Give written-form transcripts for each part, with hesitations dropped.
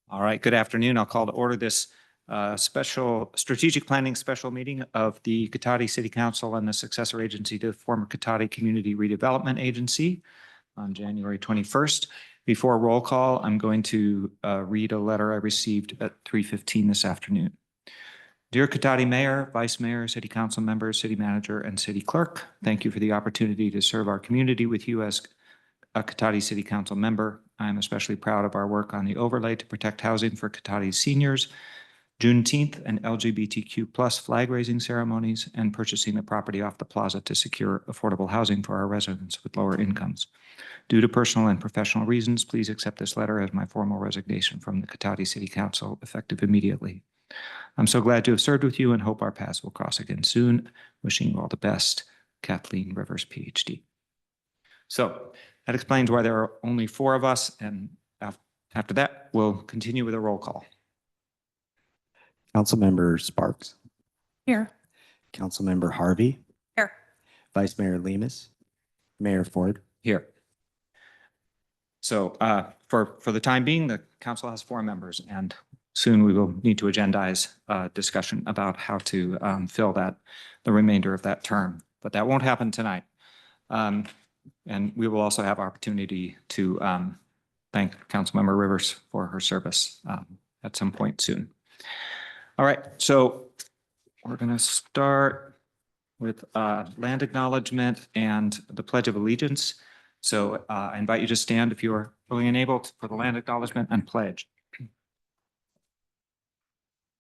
All right, good afternoon. I'll call to order this special strategic planning special meeting of the Cotati City Council and the successor agency to the former Cotati Community Redevelopment Agency on January 21st. Before roll call, I'm going to read a letter I received at 3:15 this afternoon. Dear Cotati Mayor, Vice Mayor, City Council members, City Manager, and City Clerk, thank you for the opportunity to serve our community with you as a Cotati City Council member. I am especially proud of our work on the overlay to protect housing for Cotati seniors, Juneteenth and LGBTQ+ flag raising ceremonies, and purchasing the property off the plaza to secure affordable housing for our residents with lower incomes. Due to personal and professional reasons, please accept this letter as my formal resignation from the Cotati City Council, effective immediately. I'm so glad to have served with you and hope our paths will cross again soon. Wishing you all the best, Kathleen Rivers, PhD. So that explains why there are only 4 of us, and after that, we'll continue with a roll call. Councilmember Sparks. Here. Councilmember Harvey. Here. Vice Mayor Lemus. Mayor Ford. Here. So for the time being, the council has 4 members, and soon we will need to agendize a discussion about how to fill the remainder of that term. But that won't happen tonight. And we will also have opportunity to thank Councilmember Rivers for her service at some point soon. All right, so we're going to start with land acknowledgement and the Pledge of Allegiance. So I invite you to stand if you are willing and able for the land acknowledgement and pledge.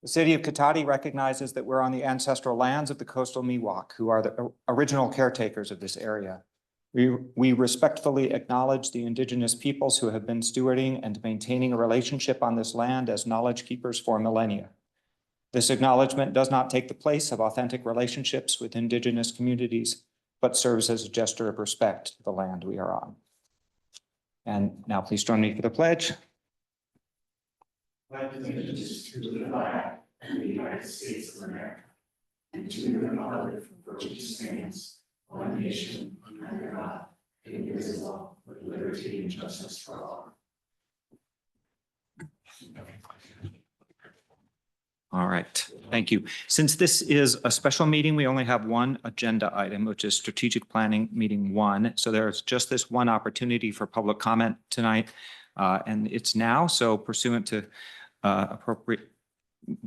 The city of Cotati recognizes that we're on the ancestral lands of the coastal Miwok, who are the original caretakers of this area. We respectfully acknowledge the indigenous peoples who have been stewarding and maintaining a relationship on this land as knowledge keepers for millennia. This acknowledgement does not take the place of authentic relationships with indigenous communities, but serves as a gesture of respect to the land we are on. And now please join me for the pledge. Pledge allegiance to the flag of the United States of America and to the republic for which it stands, one nation, under God, indivisible, with liberty and justice for all. All right, thank you. Since this is a special meeting, we only have one agenda item, which is strategic planning meeting 1. So there's just this one opportunity for public comment tonight, and it's now. So pursuant to appropriate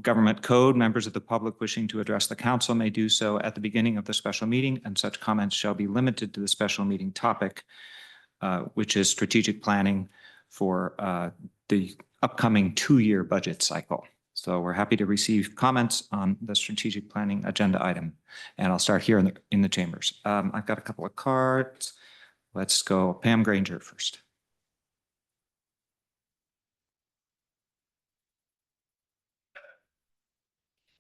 government code, members of the public wishing to address the council may do so at the beginning of the special meeting, and such comments shall be limited to the special meeting topic, which is strategic planning for the upcoming 2-year budget cycle. So we're happy to receive comments on the strategic planning agenda item, and I'll start here in the chambers. I've got a couple of cards. Let's go Pam Granger first.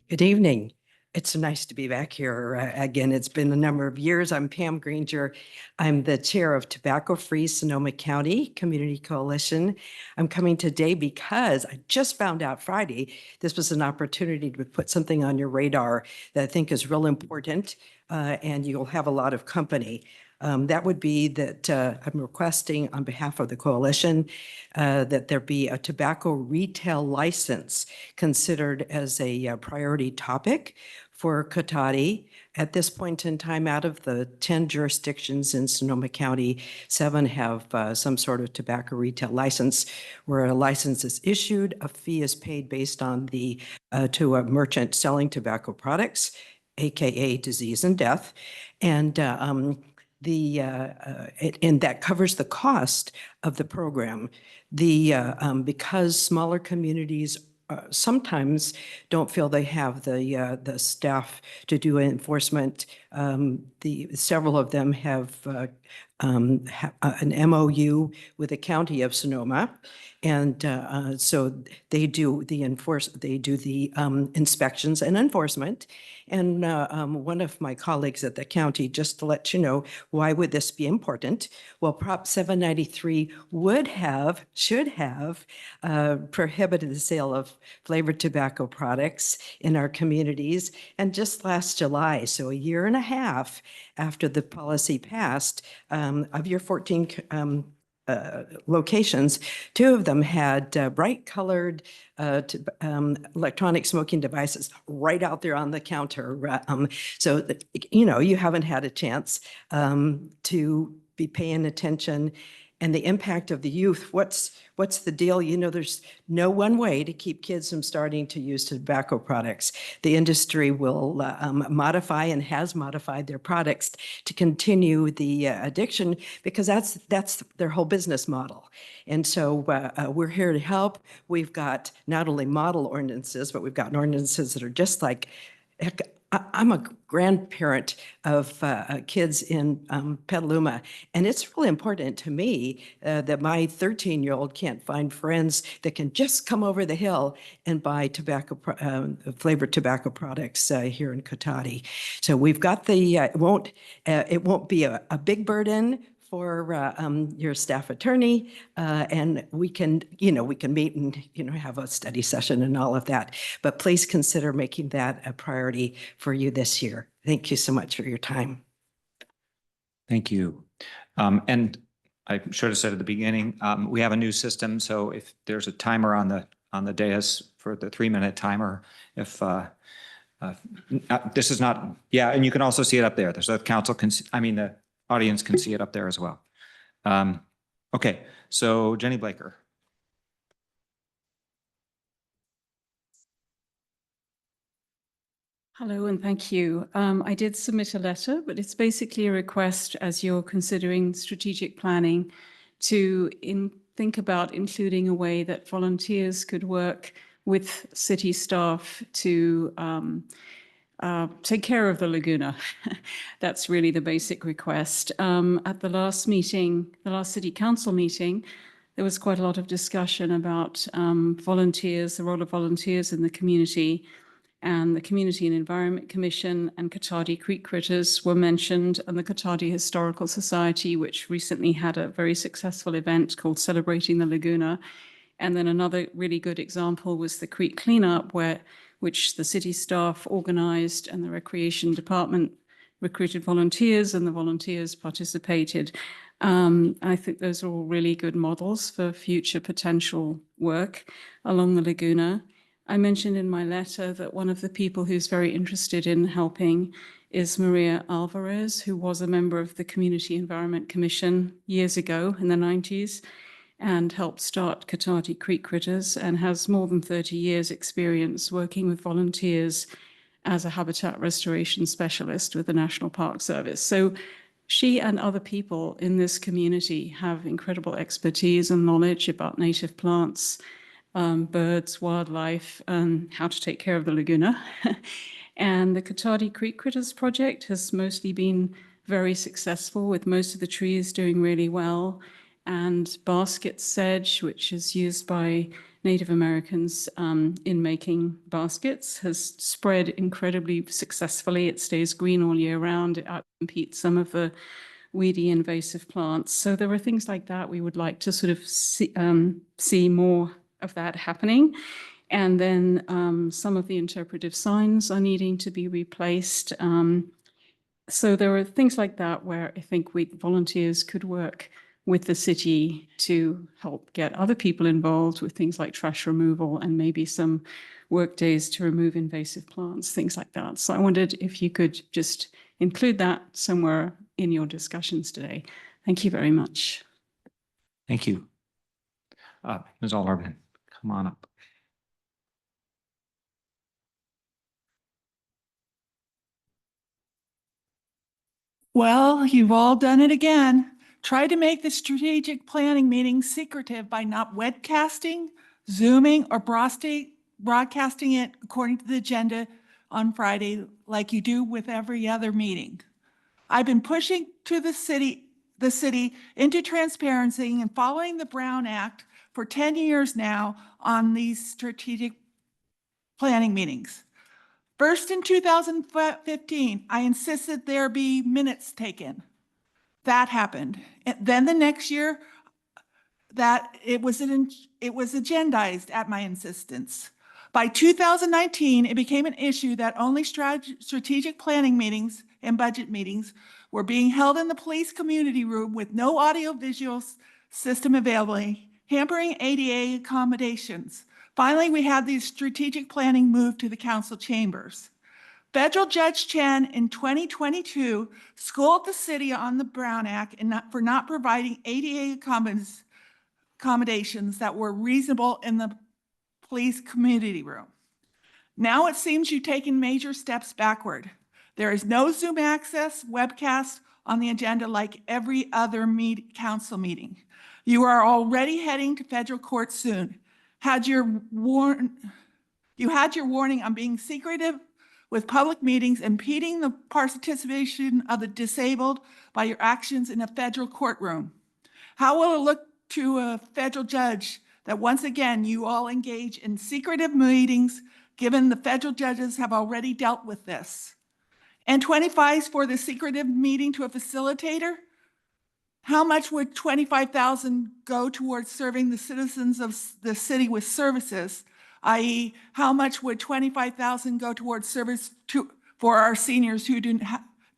Good evening. It's nice to be back here again. It's been a number of years. I'm Pam Granger. I'm the chair of Tobacco Free Sonoma County Community Coalition. I'm coming today because I just found out Friday this was an opportunity to put something on your radar that I think is real important, and you'll have a lot of company. That would be that I'm requesting on behalf of the coalition that there be a tobacco retail license considered as a priority topic for Cotati. At this point in time, out of the 10 jurisdictions in Sonoma County, 7 have some sort of tobacco retail license. Where a license is issued, a fee is paid based on the to a merchant selling tobacco products, aka disease and death, and and that covers the cost of the program. Because smaller communities sometimes don't feel they have the staff to do enforcement. Several of them have an MOU with the County of Sonoma, and so they do the inspections and enforcement. And one of my colleagues at the county, just to let you know, why would this be important? Well, Prop 793 should have prohibited the sale of flavored tobacco products in our communities. And just last July, so a year and a half after the policy passed, of your 14 locations. Two of them had bright colored electronic smoking devices right out there on the counter. So that, you haven't had a chance to be paying attention. And the impact of the youth, what's the deal? There's no one way to keep kids from starting to use tobacco products. The industry will modify and has modified their products to continue the addiction, because that's their whole business model. And so we're here to help. We've got not only model ordinances, but we've got ordinances that are just like, heck, I'm a grandparent of kids in Petaluma, and it's really important to me that my 13-year-old can't find friends that can just come over the hill and buy flavored tobacco products here in Cotati. So we've got the, it won't be a big burden for your staff attorney, and we can meet and have a study session and all of that. But please consider making that a priority for you this year. Thank you so much for your time. Thank you. And I should have said at the beginning, we have a new system. So if there's a timer on the dais for the 3-minute timer, if this is not, yeah, and you can also see it up there. So the council can, the audience can see it up there as well. Okay, so Jenny Blaker. Hello and thank you. I did submit a letter, but it's basically a request, as you're considering strategic planning, to think about including a way that volunteers could work with city staff to take care of the Laguna. That's really the basic request. At the last meeting, the last city council meeting, there was quite a lot of discussion about volunteers, the role of volunteers in the community, and the Community and Environment Commission and Cotati Creek Critters were mentioned, and the Cotati Historical Society, which recently had a very successful event called Celebrating the Laguna. And then another really good example was the Creek Cleanup, which the city staff organized and the Recreation Department recruited volunteers and the volunteers participated. I think those are all really good models for future potential work along the Laguna. I mentioned in my letter that one of the people who's very interested in helping is Maria Alvarez, who was a member of the Community Environment Commission years ago in the 90s and helped start Cotati Creek Critters and has more than 30 years experience working with volunteers as a habitat restoration specialist with the National Park Service. So she and other people in this community have incredible expertise and knowledge about native plants, birds, wildlife, and how to take care of the Laguna. And the Cotati Creek Critters project has mostly been very successful, with most of the trees doing really well. And basket sedge, which is used by Native Americans in making baskets, has spread incredibly successfully. It stays green all year round. It outcompetes some of the weedy invasive plants. So there are things like that we would like to sort of see more of that happening. And then some of the interpretive signs are needing to be replaced. So there are things like that where I think volunteers could work with the city to help get other people involved with things like trash removal and maybe some work days to remove invasive plants, things like that. So I wondered if you could just include that somewhere in your discussions today. Thank you very much. Thank you. Ms. Alderman, come on up. Well, you've all done it again. Try to make the strategic planning meeting secretive by not webcasting, Zooming, or broadcasting it according to the agenda on Friday like you do with every other meeting. I've been pushing to the city into transparency and following the Brown Act for 10 years now on these strategic planning meetings. First, in 2015, I insisted there be minutes taken. That happened. And then the next year, that it was agendized at my insistence. By 2019, it became an issue that only strategic planning meetings and budget meetings were being held in the police community room with no audio visual system availability, hampering ADA accommodations. Finally, we had the strategic planning moved to the council chambers. Federal Judge Chen in 2022 schooled the city on the Brown Act for not providing ADA accommodations that were reasonable in the police community room. Now it seems you've taken major steps backward. There is no Zoom access, webcast on the agenda like every other council meeting. You are already heading to federal court soon. You had your warning on being secretive with public meetings, impeding the participation of the disabled by your actions in a federal courtroom. How will it look to a federal judge that once again you all engage in secretive meetings, given the federal judges have already dealt with this? And 25 for the secretive meeting to a facilitator? How much would $25,000 go towards serving the citizens of the city with services? I.e., how much would $25,000 go towards service for our seniors who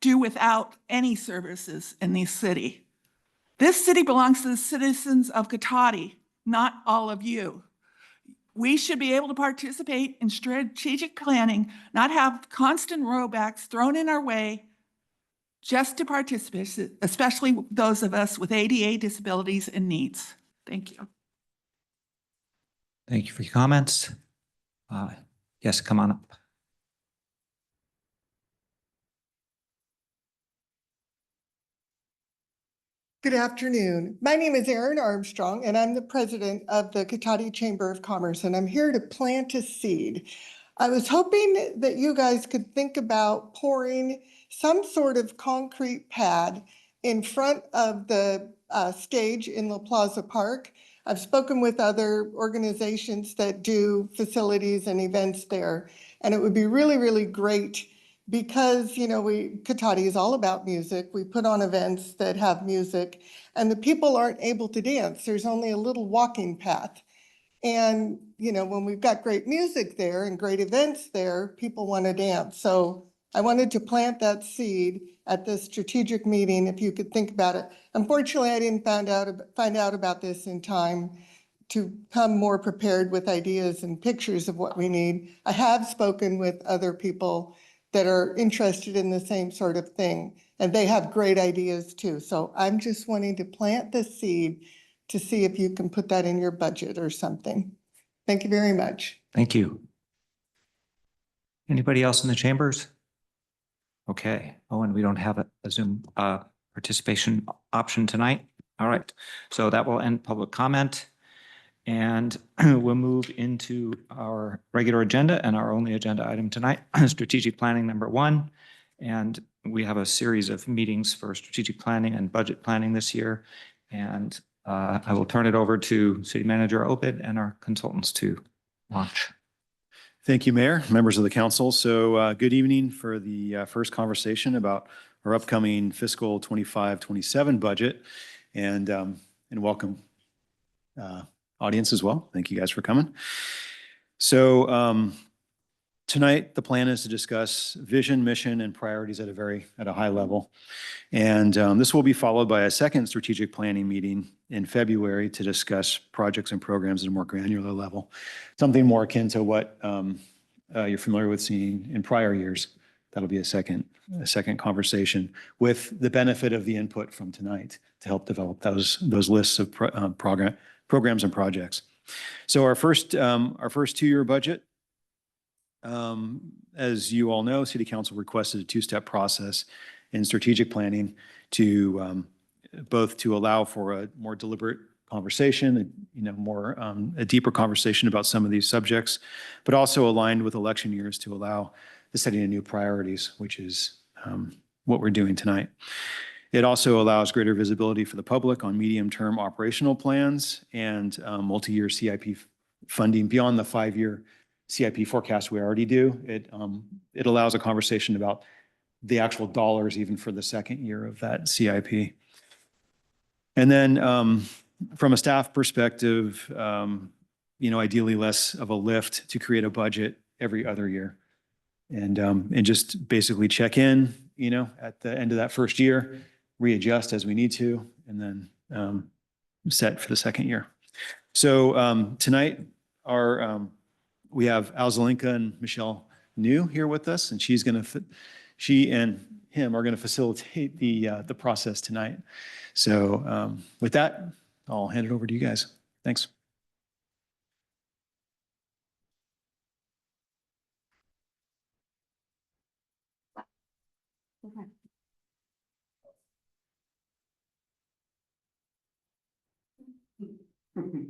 do without any services in this city? This city belongs to the citizens of Cotati, not all of you. We should be able to participate in strategic planning, not have constant rollbacks thrown in our way just to participate, especially those of us with ADA disabilities and needs. Thank you. Thank you for your comments. Yes, come on up. Good afternoon. My name is Erin Armstrong, and I'm the president of the Cotati Chamber of Commerce, and I'm here to plant a seed. I was hoping that you guys could think about pouring some sort of concrete pad in front of the stage in La Plaza Park. I've spoken with other organizations that do facilities and events there, and it would be really, really great because, you know, Cotati is all about music. We put on events that have music, and the people aren't able to dance. There's only a little walking path. And, you know, when we've got great music there and great events there, people want to dance. So I wanted to plant that seed at this strategic meeting, if you could think about it. Unfortunately, I didn't find out about this in time to come more prepared with ideas and pictures of what we need. I have spoken with other people that are interested in the same sort of thing, and they have great ideas too. So I'm just wanting to plant the seed to see if you can put that in your budget or something. Thank you very much. Thank you. Anybody else in the chambers? Okay. Oh, and we don't have a Zoom participation option tonight. All right. So that will end public comment. And we'll move into our regular agenda and our only agenda item tonight, strategic planning number 1. And we have a series of meetings for strategic planning and budget planning this year. And I will turn it over to City Manager Obid and our consultants to launch. Thank you, Mayor, members of the council. So good evening for the first conversation about our upcoming fiscal 25-27 budget, and welcome audience as well. Thank you guys for coming. So tonight, the plan is to discuss vision, mission, and priorities at a high level. And this will be followed by a second strategic planning meeting in February to discuss projects and programs at a more granular level, something more akin to what you're familiar with seeing in prior years. That'll be a second conversation with the benefit of the input from tonight to help develop those lists of programs and projects. So our first 2-year budget, as you all know, City Council requested a 2-step process in strategic planning to both to allow for a more deliberate conversation, a deeper conversation about some of these subjects, but also aligned with election years to allow the setting of new priorities, which is what we're doing tonight. It also allows greater visibility for the public on medium-term operational plans and multi-year CIP funding beyond the 5-year CIP forecast we already do. It allows a conversation about the actual dollars even for the second year of that CIP. And then from a staff perspective, ideally less of a lift to create a budget every other year. And just basically check in, at the end of that first year, readjust as we need to, and then set for the second year. So tonight, we have Al Zelinka and Michelle New here with us, and she and him are going to facilitate the process tonight. So with that, I'll hand it over to you guys. Thanks.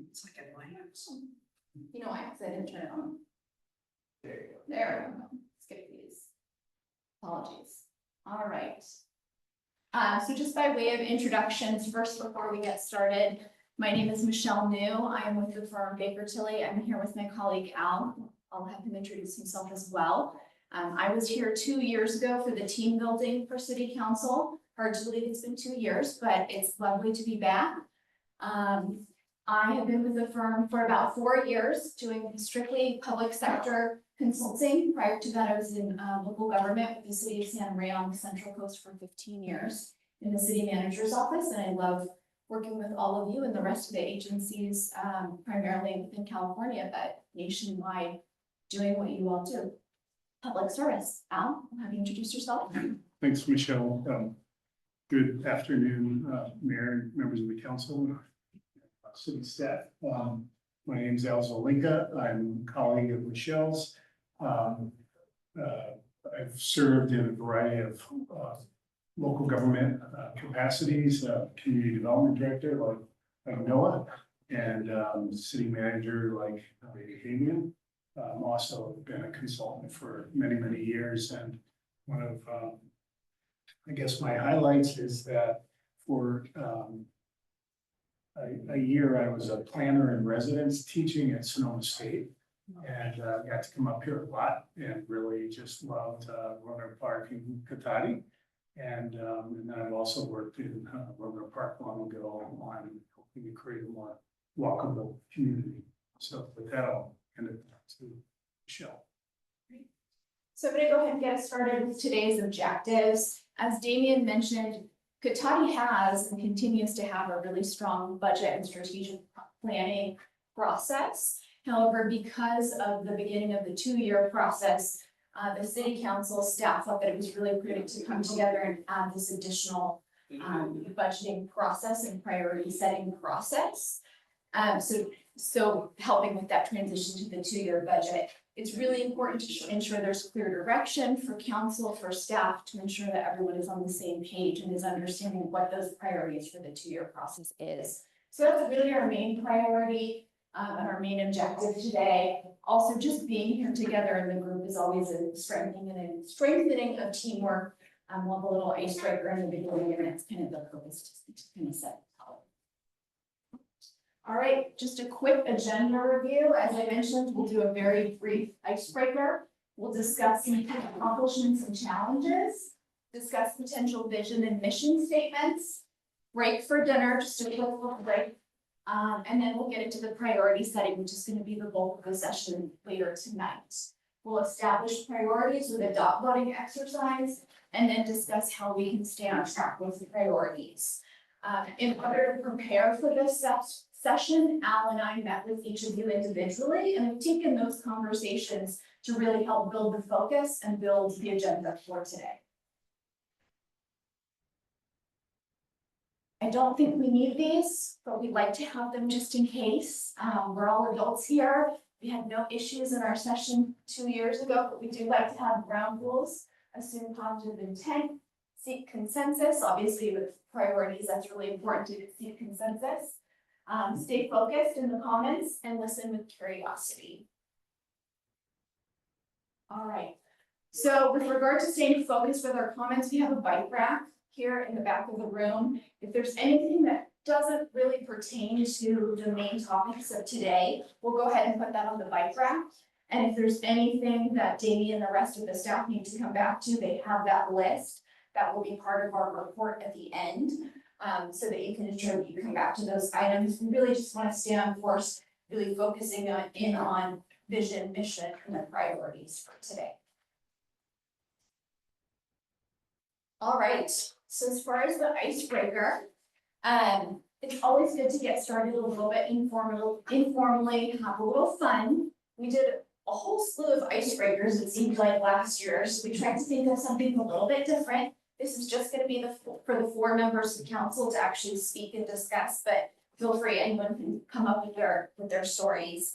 It's like a glance. You know, I didn't turn it on. There we go. Skip these. Apologies. All right. So just by way of introductions, first, before we get started, my name is Michelle New. I am with the firm Baker Tilly. I'm here with my colleague Al. I'll have him introduce himself as well. I was here 2 years ago for the team building for City Council. Hard to believe it's been 2 years, but it's lovely to be back. I have been with the firm for about 4 years, doing strictly public sector consulting. Prior to that, I was in local government with the city of Santa Maria on the Central Coast for 15 years in the city manager's office, and I love working with all of you and the rest of the agencies, primarily within California, but nationwide, doing what you all do. Public service. Al, I'll have you introduce yourself. Thanks, Michelle. Good afternoon, Mayor and members of the council, city staff. My name is Al Zelinka. I'm a colleague of Michelle's. I've served in a variety of local government capacities, community development director like NOAA, and city manager like Damien. Also been a consultant for many, many years, and one of I guess my highlights is that for a year I was a planner in residence teaching at Sonoma State, and got to come up here a lot and really just loved Roanoke Park and Cotati. And then I've also worked in Roanoke Park long ago on helping to create a more walkable community. So with that, I'll hand it back to Michelle. So I'm going to go ahead and get us started with today's objectives. As Damien mentioned, Cotati has and continues to have a really strong budget and strategic planning process. However, because of the beginning of the 2-year process, the city council staff thought that it was really prudent to come together and add this additional budgeting process and priority setting process. So helping with that transition to the 2-year budget. It's really important to ensure there's clear direction for council, for staff, to ensure that everyone is on the same page and is understanding what those priorities for the 2-year process is. So that's really our main priority and our main objective today. Also, just being here together in the group is always a strengthening of teamwork. We'll have a little icebreaker in the beginning, and it's kind of the purpose to kind of set the tone. All right, just a quick agenda review. As I mentioned, we'll do a very brief icebreaker. We'll discuss some accomplishments and challenges, discuss potential vision and mission statements, break for dinner, just a quick little break. And then we'll get into the priority setting, which is going to be the bulk of the session later tonight. We'll establish priorities with a dot voting exercise, and then discuss how we can stay on track with the priorities. In order to prepare for this session, Al and I met with each of you individually, and we've taken those conversations to really help build the focus and build the agenda for today. I don't think we need these, but we'd like to have them just in case. We're all adults here. We had no issues in our session 2 years ago, but we do like to have ground rules, assume positive intent, seek consensus. Obviously with priorities, that's really important to seek consensus. Stay focused in the comments and listen with curiosity. All right. So with regard to staying focused with our comments, we have a bike rack here in the back of the room. If there's anything that doesn't really pertain to the main topics of today, we'll go ahead and put that on the bike rack. And if there's anything that Damien and the rest of the staff need to come back to, they have that list. That will be part of our report at the end, so that you can ensure that you come back to those items. We really just want to stay on course, really focusing on vision, mission, and the priorities for today. All right, so as far as the icebreaker, It's always good to get started a little bit informally, have a little fun. We did a whole slew of icebreakers, it seemed like last year, so we tried to think of something a little bit different. This is just gonna be for the 4 members of council to actually speak and discuss, but feel free, anyone can come up with their stories.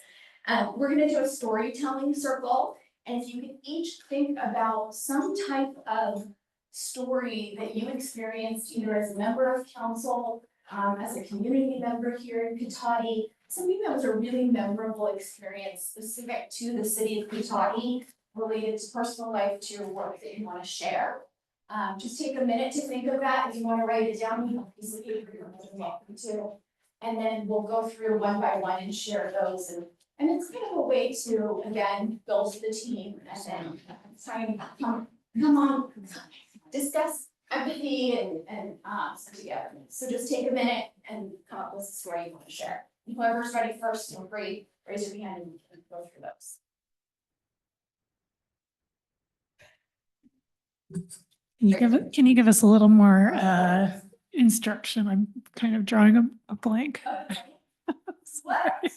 We're gonna do a storytelling circle, and if you could each think about some type of story that you experienced either as a member of council, as a community member here in Cotati, something that was a really memorable experience specific to the city of Cotati, related to personal life, to your work that you want to share. Just take a minute to think of that. If you want to write it down, you have a piece of paper, you're more than welcome to. And then we'll go through one by one and share those. And it's kind of a way to, again, build the team and then try and come on, discuss empathy and together. So just take a minute and come up with a story you want to share. Whoever's ready first, feel free, raise your hand and we can go through those. Can you give us a little more instruction? I'm kind of drawing a blank. What?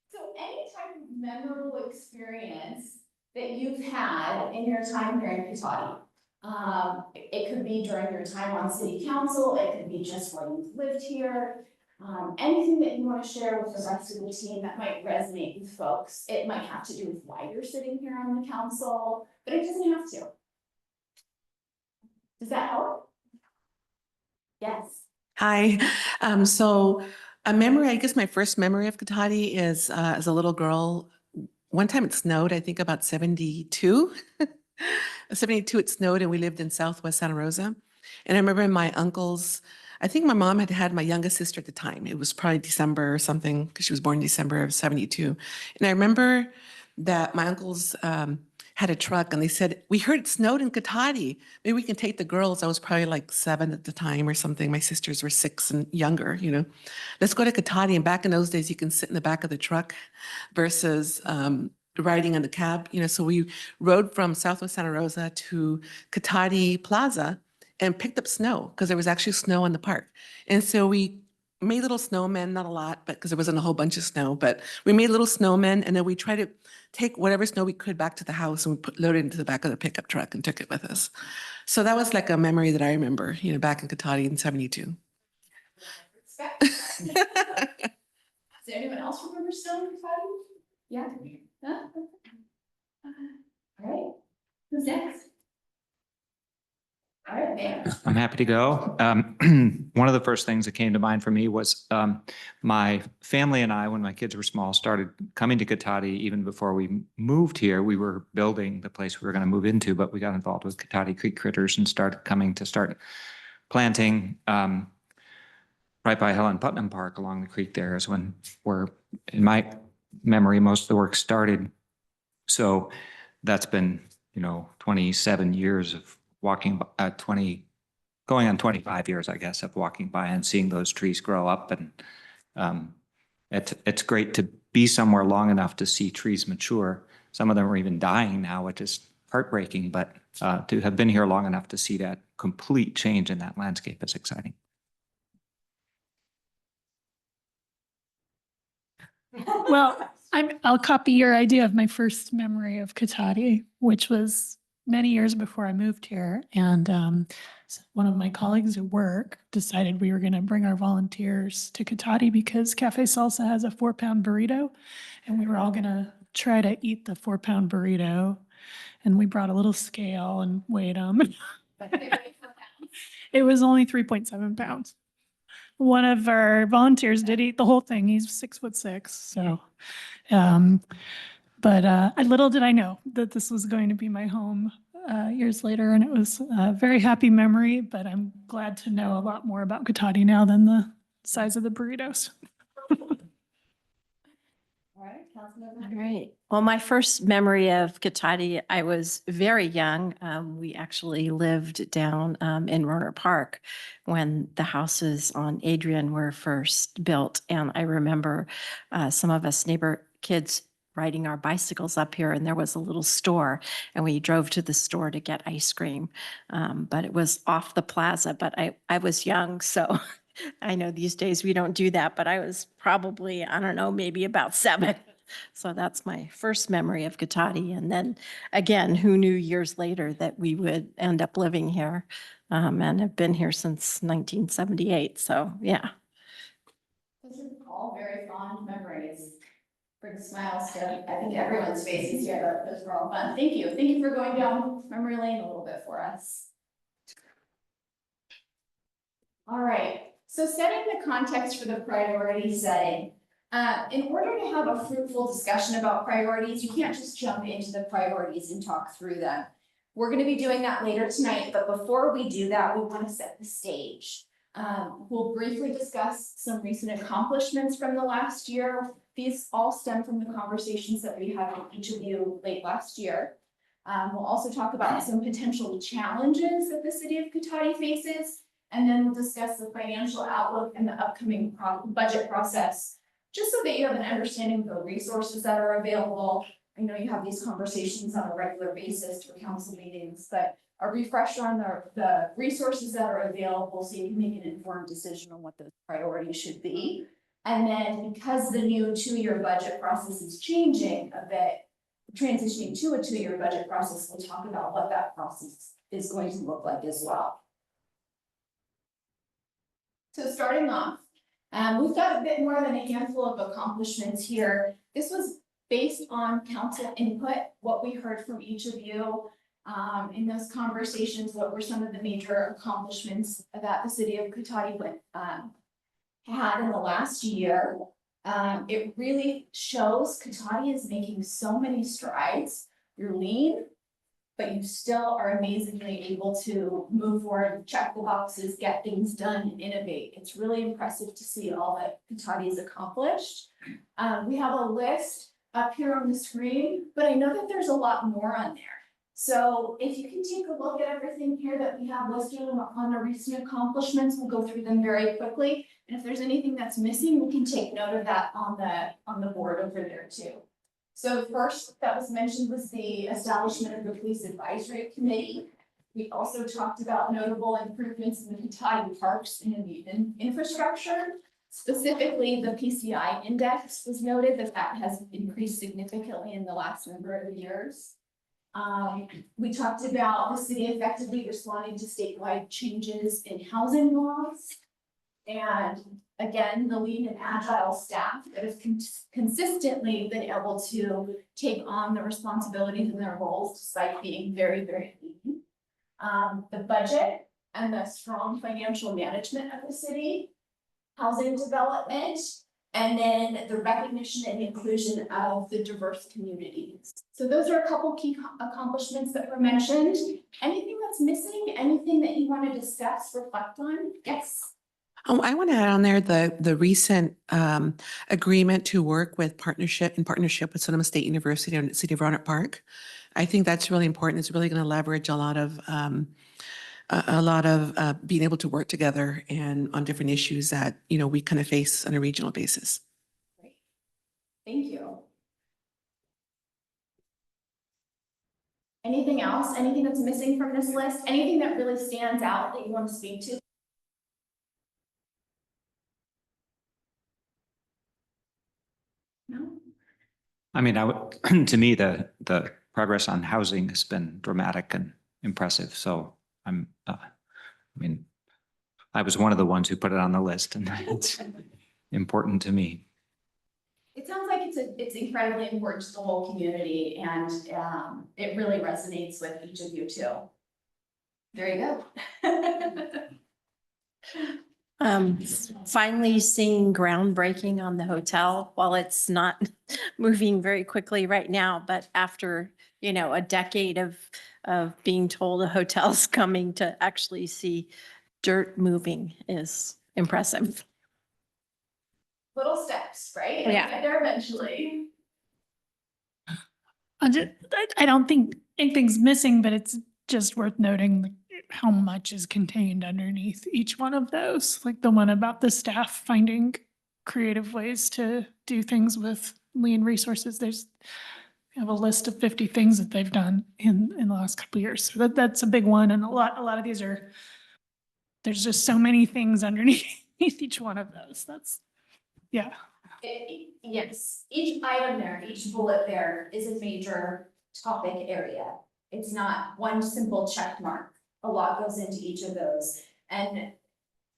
So any type of memorable experience that you've had in your time here in Cotati. It could be during your time on city council, it could be just when you've lived here. Anything that you want to share with the rest of the team that might resonate with folks. It might have to do with why you're sitting here on the council, but it doesn't have to. Does that help? Yes. Hi. So a memory, I guess my first memory of Cotati is as a little girl. One time it snowed, I think about 72. 72 it snowed and we lived in Southwest Santa Rosa. And I remember my uncles, I think my mom had had my youngest sister at the time. It was probably December or something because she was born in December of 72. And I remember that my uncles had a truck and they said, we heard it snowed in Cotati. Maybe we can take the girls. I was probably like 7 at the time or something. My sisters were 6 and younger, you know. Let's go to Cotati. And back in those days, you can sit in the back of the truck versus riding on the cab, you know. So we rode from Southwest Santa Rosa to Cotati Plaza and picked up snow because there was actually snow in the park. And so we made little snowmen, not a lot, but because there wasn't a whole bunch of snow, but we made little snowmen and then we tried to take whatever snow we could back to the house and we loaded it into the back of the pickup truck and took it with us. So that was like a memory that I remember, you know, back in Cotati in 72. Does anyone else remember snow in Cotati? Yeah? Huh? All right. Who's next? All right, man. I'm happy to go. One of the first things that came to mind for me was my family and I, when my kids were small, started coming to Cotati. Even before we moved here, we were building the place we were going to move into, but we got involved with Cotati Creek Critters and started planting right by Helen Putnam Park along the creek. There is when in my memory, most of the work started. So that's been, 27 years of walking, going on 25 years, I guess, of walking by and seeing those trees grow up. And it's great to be somewhere long enough to see trees mature. Some of them are even dying now, which is heartbreaking, but to have been here long enough to see that complete change in that landscape is exciting. Well, I'll copy your idea of my first memory of Cotati, which was many years before I moved here. And one of my colleagues at work decided we were going to bring our volunteers to Cotati because Cafe Salsa has a 4-pound burrito. And we were all going to try to eat the 4-pound burrito. And we brought a little scale and weighed them. It was only 3.7 pounds. One of our volunteers did eat the whole thing. He's 6'6". So, but little did I know that this was going to be my home years later. And it was a very happy memory, but I'm glad to know a lot more about Cotati now than the size of the burritos. All right. Well, my first memory of Cotati, I was very young. We actually lived down in Rohnert Park when the houses on Adrian were first built. And I remember some of us neighbor kids riding our bicycles up here, and there was a little store, and we drove to the store to get ice cream. But it was off the plaza, but I was young, so I know these days we don't do that, but I was probably, I don't know, maybe about 7. So that's my first memory of Cotati. And then again, who knew years later that we would end up living here and have been here since 1978. So yeah. Those are all very fond memories. Bring smiles to, I think, everyone's faces here. Those were all fun. Thank you. Thank you for going down memory lane a little bit for us. All right, so setting the context for the priority setting. In order to have a fruitful discussion about priorities, you can't just jump into the priorities and talk through them. We're going to be doing that later tonight, but before we do that, we want to set the stage. We'll briefly discuss some recent accomplishments from the last year. These all stem from the conversations that we had with each of you late last year. We'll also talk about some potential challenges that the city of Cotati faces, and then we'll discuss the financial outlook and the upcoming budget process, just so that you have an understanding of the resources that are available. I know you have these conversations on a regular basis through council meetings, but a refresher on the resources that are available so you can make an informed decision on what those priorities should be. And then because the new 2-year budget process is changing a bit, transitioning to a 2-year budget process, we'll talk about what that process is going to look like as well. So starting off, we've got a bit more than a handful of accomplishments here. This was based on council input, what we heard from each of you in those conversations. What were some of the major accomplishments that the city of Cotati had in the last year? It really shows Cotati is making so many strides. You're lean, but you still are amazingly able to move forward, check the boxes, get things done, and innovate. It's really impressive to see all that Cotati has accomplished. We have a list up here on the screen, but I know that there's a lot more on there. So if you can take a look at everything here that we have listed on the recent accomplishments, we'll go through them very quickly. And if there's anything that's missing, we can take note of that on the board over there too. So first that was mentioned was the establishment of the Police Advisory Committee. We also talked about notable improvements in the Cotati parks and the infrastructure. Specifically, the PCI index was noted that has increased significantly in the last number of years. We talked about the city effectively responding to statewide changes in housing laws. And again, the lean and agile staff that has consistently been able to take on the responsibilities and their roles despite being very, very lean. The budget and the strong financial management of the city, housing development, and then the recognition and inclusion of the diverse communities. So those are a couple key accomplishments that were mentioned. Anything that's missing, anything that you want to discuss, reflect on? Yes. Oh, I want to add on there the recent agreement to work in partnership with Sonoma State University and City of Rohnert Park. I think that's really important. It's really going to leverage a lot of being able to work together and on different issues that we kind of face on a regional basis. Great. Thank you. Anything else? Anything that's missing from this list? Anything that really stands out that you want to speak to? No? I mean, to me, the progress on housing has been dramatic and impressive. So I was one of the ones who put it on the list, and it's important to me. It sounds like it's incredibly important to the whole community, and it really resonates with each of you too. Very good. Finally seeing groundbreaking on the hotel. While it's not moving very quickly right now, but after a decade of being told a hotel's coming, to actually see dirt moving is impressive. Little steps, right? Yeah. Get there eventually. I don't think anything's missing, but it's just worth noting how much is contained underneath each one of those. Like the one about the staff finding creative ways to do things with lean resources. We have a list of 50 things that they've done in the last couple of years. So that's a big one. And a lot of these there's just so many things underneath each one of those. That's, yeah. Yes, each item there, each bullet there is a major topic area. It's not one simple check mark. A lot goes into each of those. And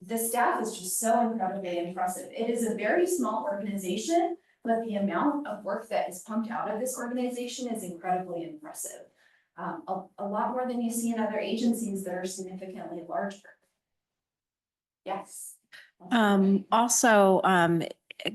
the staff is just so incredibly impressive. It is a very small organization, but the amount of work that is pumped out of this organization is incredibly impressive. A lot more than you see in other agencies that are significantly larger. Yes. Also,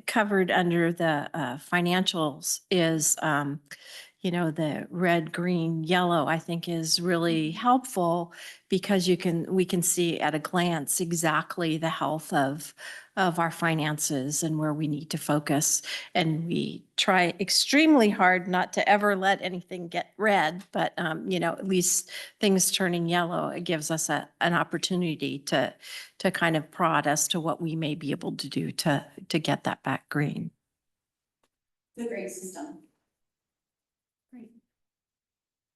covered under the financials is, you know, the red, green, yellow, I think is really helpful because we can see at a glance exactly the health of our finances and where we need to focus. And we try extremely hard not to ever let anything get red, but, you know, at least things turning yellow, it gives us an opportunity to kind of prod as to what we may be able to do to get that back green. It's a great system. Great.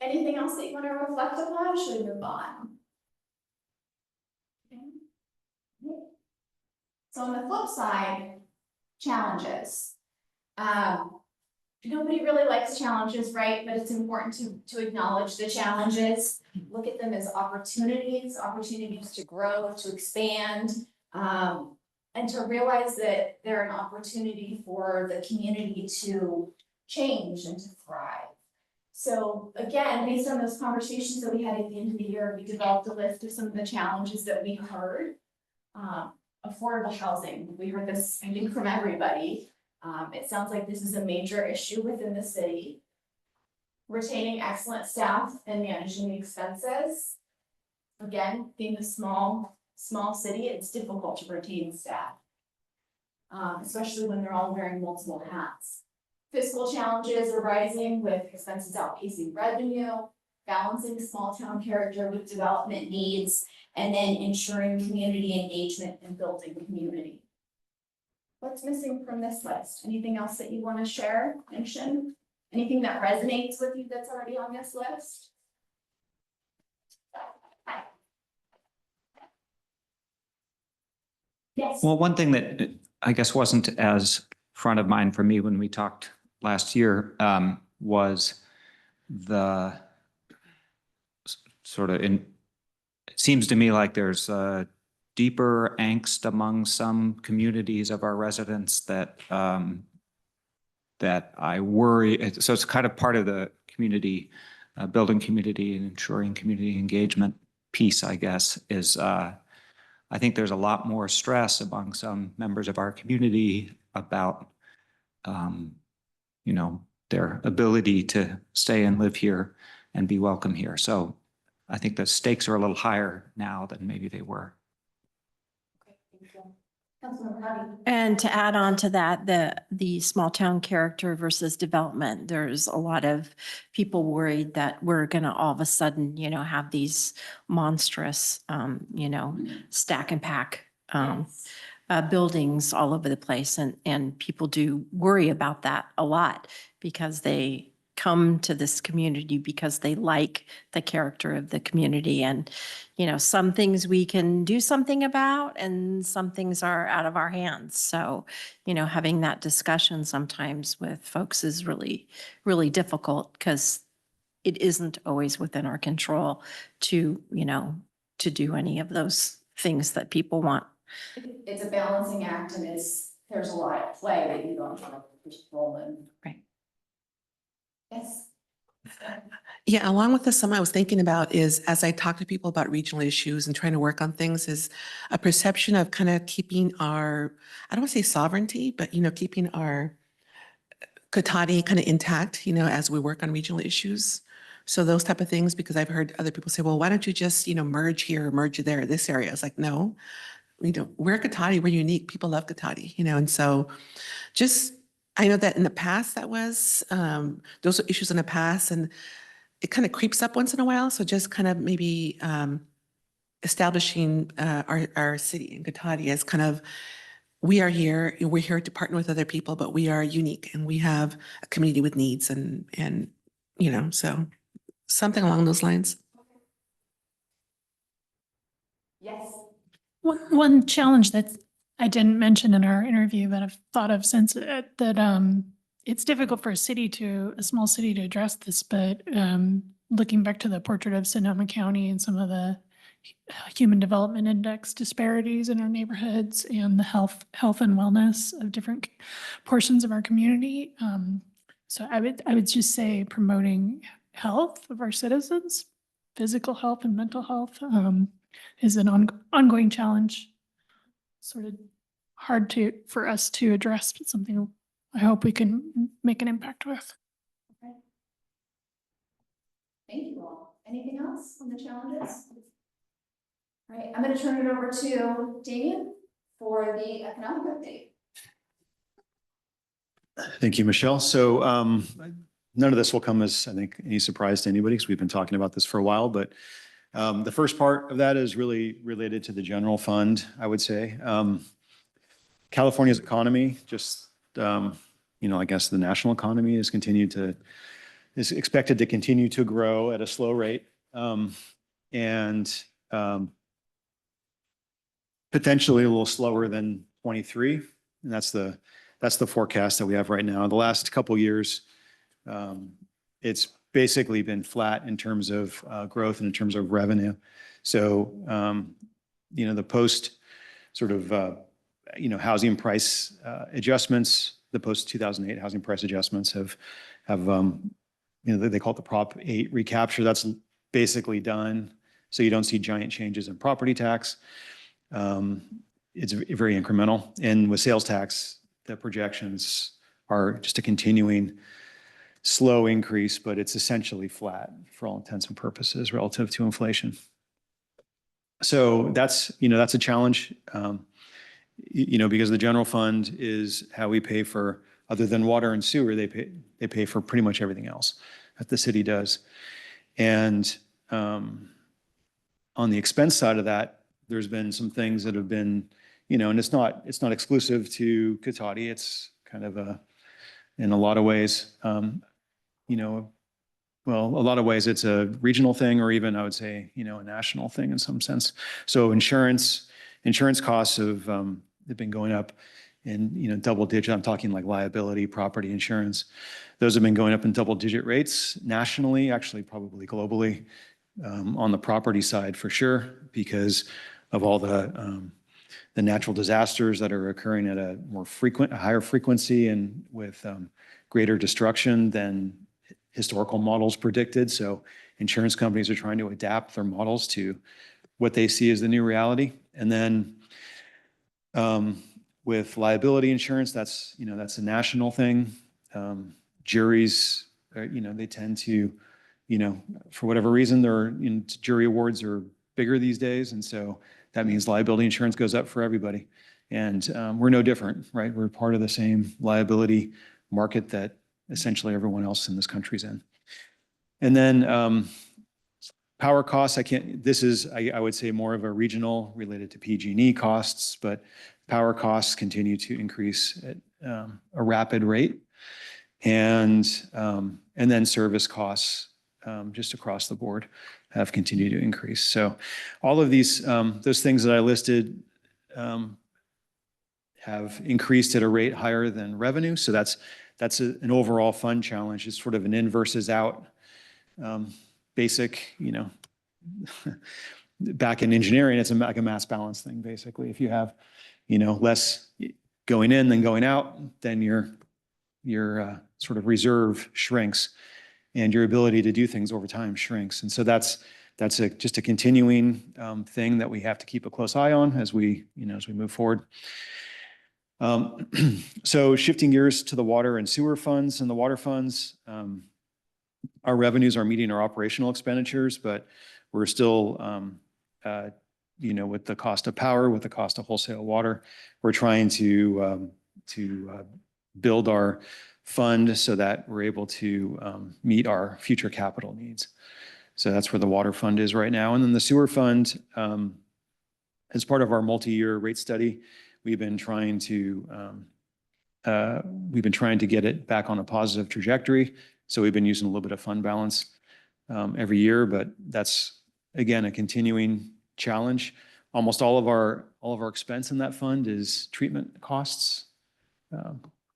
Anything else that you want to reflect upon? Should we move on? Okay. So on the flip side, challenges. Nobody really likes challenges, right? But it's important to acknowledge the challenges, look at them as opportunities to grow, to expand, and to realize that they're an opportunity for the community to change and to thrive. So again, based on those conversations that we had at the end of the year, we developed a list of some of the challenges that we heard. Affordable housing, we heard this, I think, from everybody. It sounds like this is a major issue within the city. Retaining excellent staff and managing the expenses. Again, being a small city, it's difficult to retain staff. Especially when they're all wearing multiple hats. Fiscal challenges arising with expenses outpacing revenue, balancing small town character with development needs, and then ensuring community engagement and building community. What's missing from this list? Anything else that you want to share, mention? Anything that resonates with you that's already on this list? Yes. Well, one thing that I guess wasn't as front of mind for me when we talked last year was the sort of it seems to me like there's a deeper angst among some communities of our residents that that I worry. So it's kind of part of the community, building community and ensuring community engagement piece, I guess, is I think there's a lot more stress among some members of our community about, you know, their ability to stay and live here and be welcome here. So I think the stakes are a little higher now than maybe they were. And to add on to that, the small town character versus development, there's a lot of people worried that we're going to all of a sudden, you know, have these monstrous, you know, stack and pack buildings all over the place. And people do worry about that a lot because they come to this community because they like the character of the community. And, you know, some things we can do something about and some things are out of our hands. So, you know, having that discussion sometimes with folks is really, really difficult because it isn't always within our control to, you know, to do any of those things that people want. It's a balancing act and there's a lot at play that you don't have control in. Right. Yes. Yeah, along with this, something I was thinking about is as I talk to people about regional issues and trying to work on things is a perception of kind of keeping our, I don't want to say sovereignty, but, you know, keeping our Cotati kind of intact, you know, as we work on regional issues. So those type of things, because I've heard other people say, well, why don't you just, you know, merge here, merge there, this area? It's like, no, we don't, we're Cotati, we're unique. People love Cotati, you know, and so just, I know that in the past that was, those are issues in the past and it kind of creeps up once in a while. So just kind of maybe establishing our city in Cotati as kind of, we are here, we're here to partner with other people, but we are unique and we have a community with needs and you know, so something along those lines. Yes. One challenge that I didn't mention in our interview, but I've thought of since that it's difficult for a small city to address this, but looking back to the portrait of Sonoma County and some of the human development index disparities in our neighborhoods and the health and wellness of different portions of our community. So I would just say promoting health of our citizens, physical health and mental health is an ongoing challenge. Sort of hard for us to address, but something I hope we can make an impact with. Okay. Thank you all. Anything else on the challenges? All right, I'm going to turn it over to Damien for the economic update. Thank you, Michelle. So none of this will come as, I think, any surprise to anybody because we've been talking about this for a while, but the first part of that is really related to the general fund, I would say. California's economy, just, I guess the national economy is expected to continue to grow at a slow rate. Potentially a little slower than 23. And that's the forecast that we have right now. The last couple of years, it's basically been flat in terms of growth and in terms of revenue. So, the post sort of, housing price adjustments, the post 2008 housing price adjustments have they call it the Prop 8 recapture. That's basically done. So you don't see giant changes in property tax. It's very incremental. And with sales tax, the projections are just a continuing slow increase, but it's essentially flat for all intents and purposes relative to inflation. So that's a challenge, because the general fund is how we pay for, other than water and sewer, they pay for pretty much everything else that the city does. And on the expense side of that, there's been some things that have been, and it's not exclusive to Cotati. It's kind of in a lot of ways, a lot of ways it's a regional thing, or even I would say, a national thing in some sense. So insurance costs have been going up in, double digit. I'm talking like liability, property insurance. Those have been going up in double digit rates nationally, actually probably globally, on the property side for sure, because of all the natural disasters that are occurring at a higher frequency and with greater destruction than historical models predicted. So insurance companies are trying to adapt their models to what they see as the new reality. And then with liability insurance, that's a national thing. Juries, they tend to, for whatever reason, jury awards are bigger these days. And so that means liability insurance goes up for everybody. And we're no different, right? We're part of the same liability market that essentially everyone else in this country is in. And then power costs, this is, I would say, more of a regional related to PG&E costs, but power costs continue to increase at a rapid rate. And then service costs just across the board have continued to increase. So all of these, those things that I listed have increased at a rate higher than revenue. So that's an overall fund challenge. It's sort of an in versus out basic, back in engineering, it's like a mass balance thing, basically. If you have, less going in than going out, then your sort of reserve shrinks and your ability to do things over time shrinks. And so that's just a continuing thing that we have to keep a close eye on as we move forward. So shifting gears to the water and sewer funds and the water funds, our revenues are meeting our operational expenditures, but we're still, with the cost of power, with the cost of wholesale water, we're trying to build our fund so that we're able to meet our future capital needs. So that's where the water fund is right now. And then the sewer fund, as part of our multi-year rate study, we've been trying to get it back on a positive trajectory. So we've been using a little bit of fund balance every year, but that's, again, a continuing challenge. almost all of our expense in that fund is treatment costs.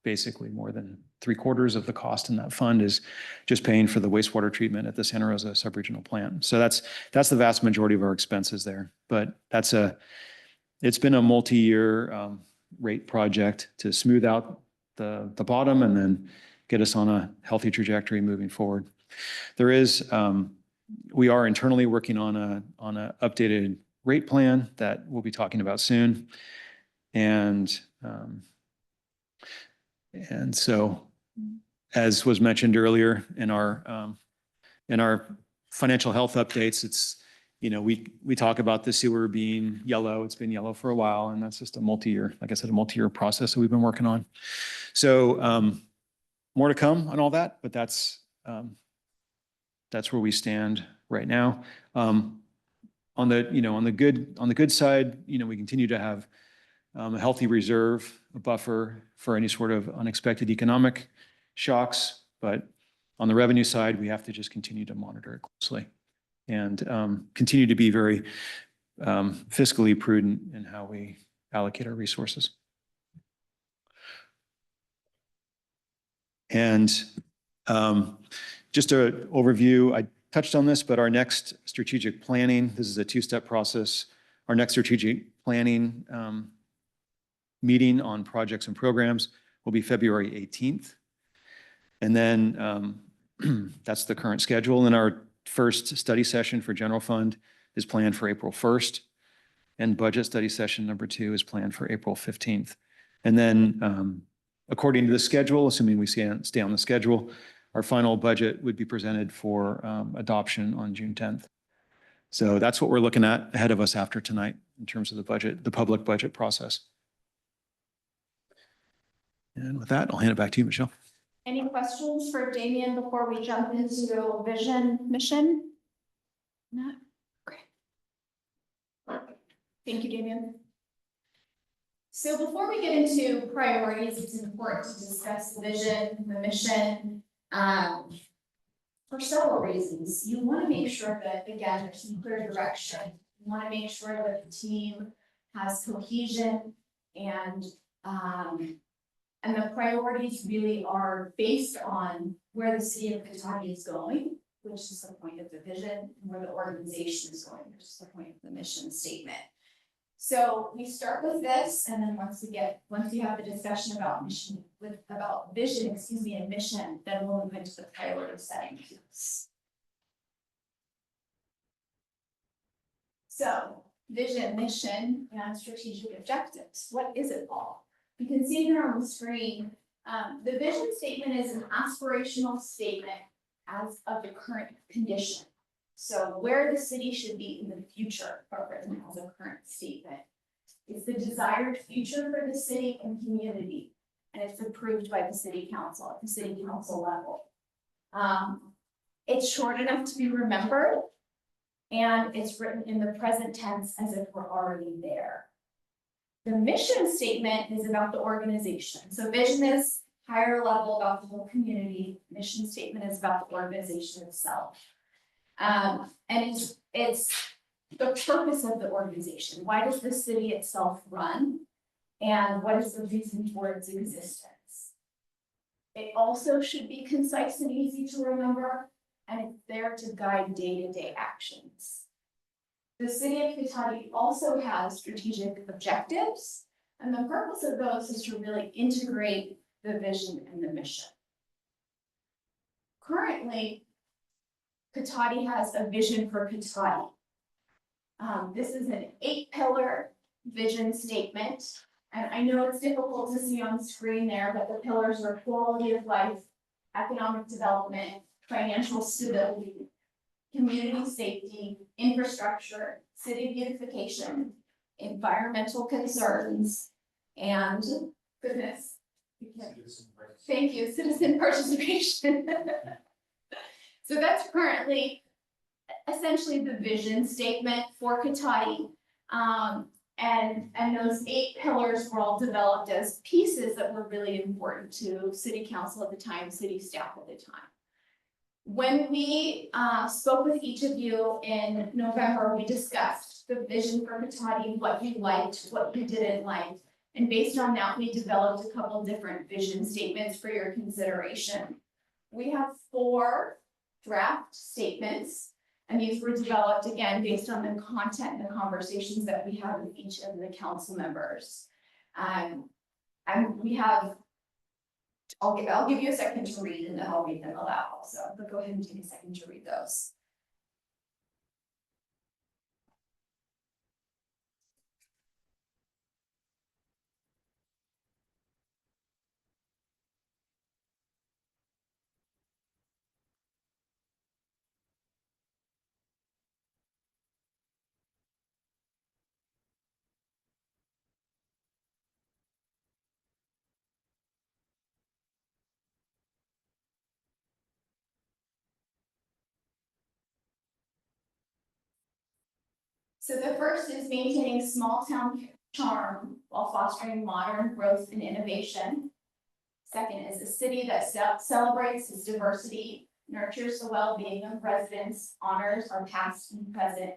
Basically, more than 3/4 of the cost in that fund is just paying for the wastewater treatment at the Santa Rosa sub-regional plant. So that's the vast majority of our expenses there. But it's been a multi-year rate project to smooth out the bottom and then get us on a healthy trajectory moving forward. We are internally working on a updated rate plan that we'll be talking about soon. And so, as was mentioned earlier in our financial health updates, it's, we talk about the sewer being yellow. It's been yellow for a while, and that's just a multi-year, like I said, a multi-year process that we've been working on. So more to come on all that, but that's where we stand right now. On the good side, we continue to have a healthy reserve, a buffer for any sort of unexpected economic shocks. But on the revenue side, we have to just continue to monitor it closely and continue to be very fiscally prudent in how we allocate our resources. And just an overview, I touched on this, but our next strategic planning, this is a two-step process. Our next strategic planning meeting on projects and programs will be February 18th. And then that's the current schedule. And our first study session for general fund is planned for April 1st. And budget study session number 2 is planned for April 15th. And then according to the schedule, assuming we stay on the schedule, our final budget would be presented for adoption on June 10th. So that's what we're looking at ahead of us after tonight in terms of the budget, the public budget process. And with that, I'll hand it back to you, Michelle. Any questions for Damien before we jump into vision mission? No? Okay. Thank you, Damien. So before we get into priorities, it's important to discuss the vision, the mission, for several reasons. You want to make sure that, again, there's some clear direction. You want to make sure that the team has cohesion and the priorities really are based on where the city of Cotati is going, which is the point of the vision, and where the organization is going, which is the point of the mission statement. So we start with this, and then once we have the discussion about vision and mission, then we'll move into the priority setting piece. So vision, mission, and strategic objectives. What is it all? You can see here on the screen, the vision statement is an aspirational statement as of the current condition. So where the city should be in the future, are written as a current statement. It's the desired future for the city and community, and it's approved by the city council at the city council level. It's short enough to be remembered, and it's written in the present tense as if we're already there. The mission statement is about the organization. So vision is higher level about the whole community. Mission statement is about the organization itself. And it's the purpose of the organization. Why does the city itself run? And what is the reason for its existence? It also should be concise and easy to remember, and it's there to guide day-to-day actions. The city of Cotati also has strategic objectives, and the purpose of those is to really integrate the vision and the mission. Currently, Cotati has a vision for Cotati. This is an 8-pillar vision statement, and I know it's difficult to see on the screen there, but the pillars are quality of life, economic development, financial stability, community safety, infrastructure, city beautification, environmental concerns, and goodness. Thank you, citizen participation. So that's currently essentially the vision statement for Cotati. And those 8 pillars were all developed as pieces that were really important to city council at the time, city staff at the time. When we spoke with each of you in November, we discussed the vision for Cotati, what you liked, what you didn't like. And based on that, we developed a couple different vision statements for your consideration. We have 4 draft statements, and these were developed again based on the content and the conversations that we had with each of the council members. And we have, I'll give you a second to read and then I'll read them aloud also, but go ahead and take a second to read those. So the first is maintaining small town charm while fostering modern growth and innovation. Second is a city that celebrates its diversity, nurtures the well-being of residents, honors our past and present,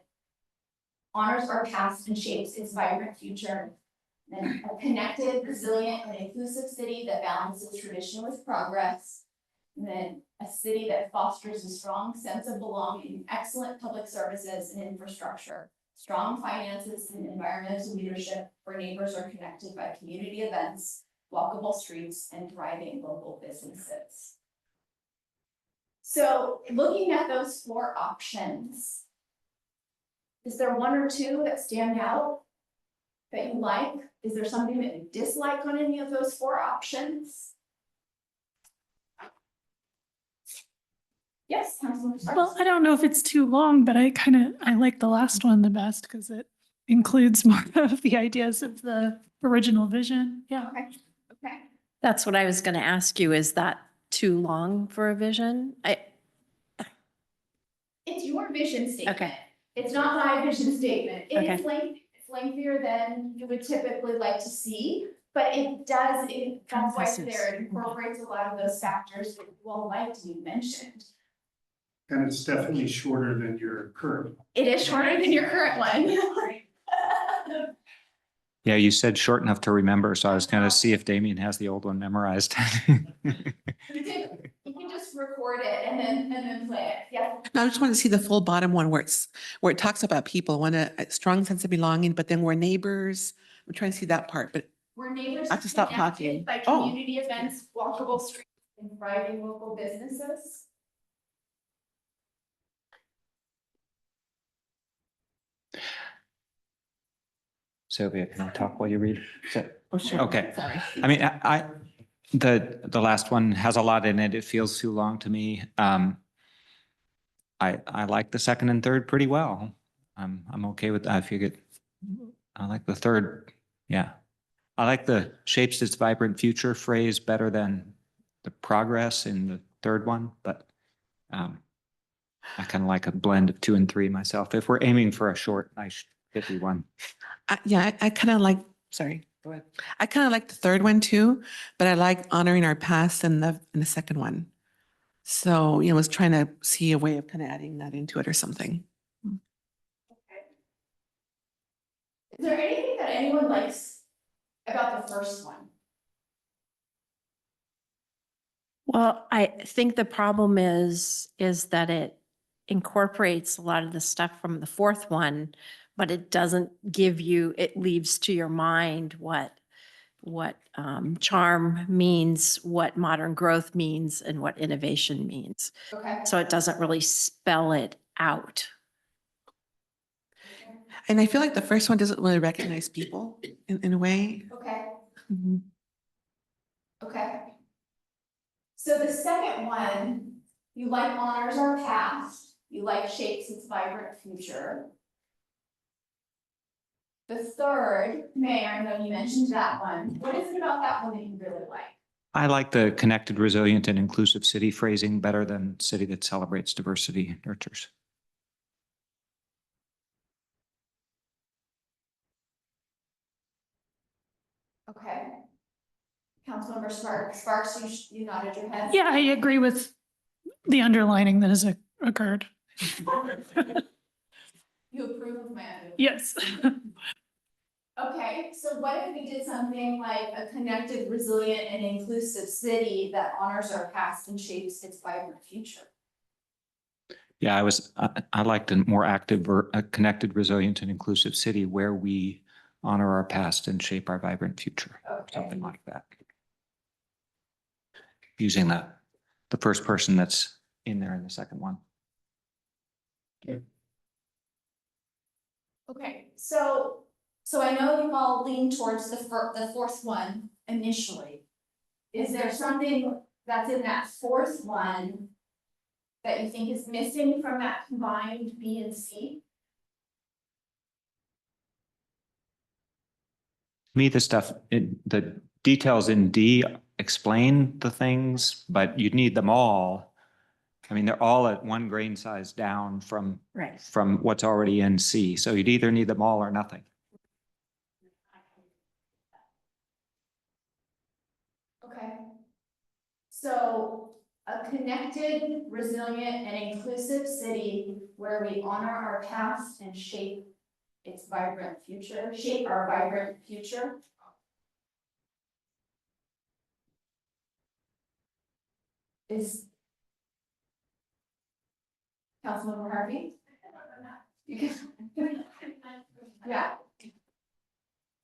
and shapes its vibrant future. Then a connected, resilient, and inclusive city that balances tradition with progress. And then a city that fosters a strong sense of belonging, excellent public services and infrastructure, strong finances and environmental leadership where neighbors are connected by community events, walkable streets, and thriving local businesses. So looking at those 4 options, is there 1 or 2 that stand out that you like? Is there something that you dislike on any of those 4 options? Yes, Councilman Sparks. Well, I don't know if it's too long, but I like the last one the best because it includes more of the ideas of the original vision. Yeah. Okay, okay. That's what I was going to ask you. Is that too long for a vision? It's your vision statement. Okay. It's not my vision statement. Okay. It's lengthier than you would typically like to see, but it does, that's why it's there. It incorporates a lot of those factors that you all liked and you mentioned. And it's definitely shorter than your current. It is shorter than your current one. Yeah, you said short enough to remember, so I was going to see if Damien has the old one memorized. You can just record it and then play it. Yeah. No, I just want to see the full bottom one where it talks about people, want a strong sense of belonging, but then we're neighbors. I'm trying to see that part, but Where neighbors I have to stop connected talking. by Oh. community events, walkable streets, and thriving local businesses. Sylvia, can I talk while you read? oh, sure. Okay. Sorry. I mean, the last one has a lot in it. It feels too long to me. I like the second and third pretty well. I'm okay with that. If you get, I like the third. Yeah. I like the shapes its vibrant future phrase better than the progress in the third one, but I kind of like a blend of 2 and 3 myself. If we're aiming for a short, nice pithy one. Yeah, I kind of like, sorry, go ahead. I kind of like the third one too, but I like honoring our past in the second one. So, I was trying to see a way of kind of adding that into it or something. Is there anything that anyone likes about the first one? Well, I think the problem is that it incorporates a lot of the stuff from the fourth one, but it doesn't give you, it leaves to your mind what charm means, what modern growth means, and what innovation means. Okay. So it doesn't really spell it out. And I feel like the first one doesn't really recognize people in a way. Okay, Mhm. okay. So the second one, you like honors our past, you like shapes its vibrant future. The third, Mayor, I know you mentioned that one. What is it about that one that you really like? I like the connected, resilient, and inclusive city phrasing better than city that celebrates diversity and nurtures. Okay. Councilmember Sparks, you nodded your head. Yeah, I agree with the underlining that has occurred. You approve of my idea? Yes. Okay, so what if we did something like a connected, resilient, and inclusive city that honors our past and shapes its vibrant future? Yeah, I liked a more active or a connected, resilient and inclusive city where we honor our past and shape our vibrant future, something like that. Using the first person that's in there in the second one. Okay, so I know you all lean towards the fourth one initially. Is there something that's in that fourth one that you think is missing from that combined B and C? Me, the details in D explain the things, but you'd need them all. I mean, they're all at one grain size down from Right. what's already in C. So you'd either need them all or nothing. Okay. So a connected, resilient, and inclusive city where we honor our past and shape its vibrant future, shape our vibrant future. Is Councilmember Harvey? You can. Yeah.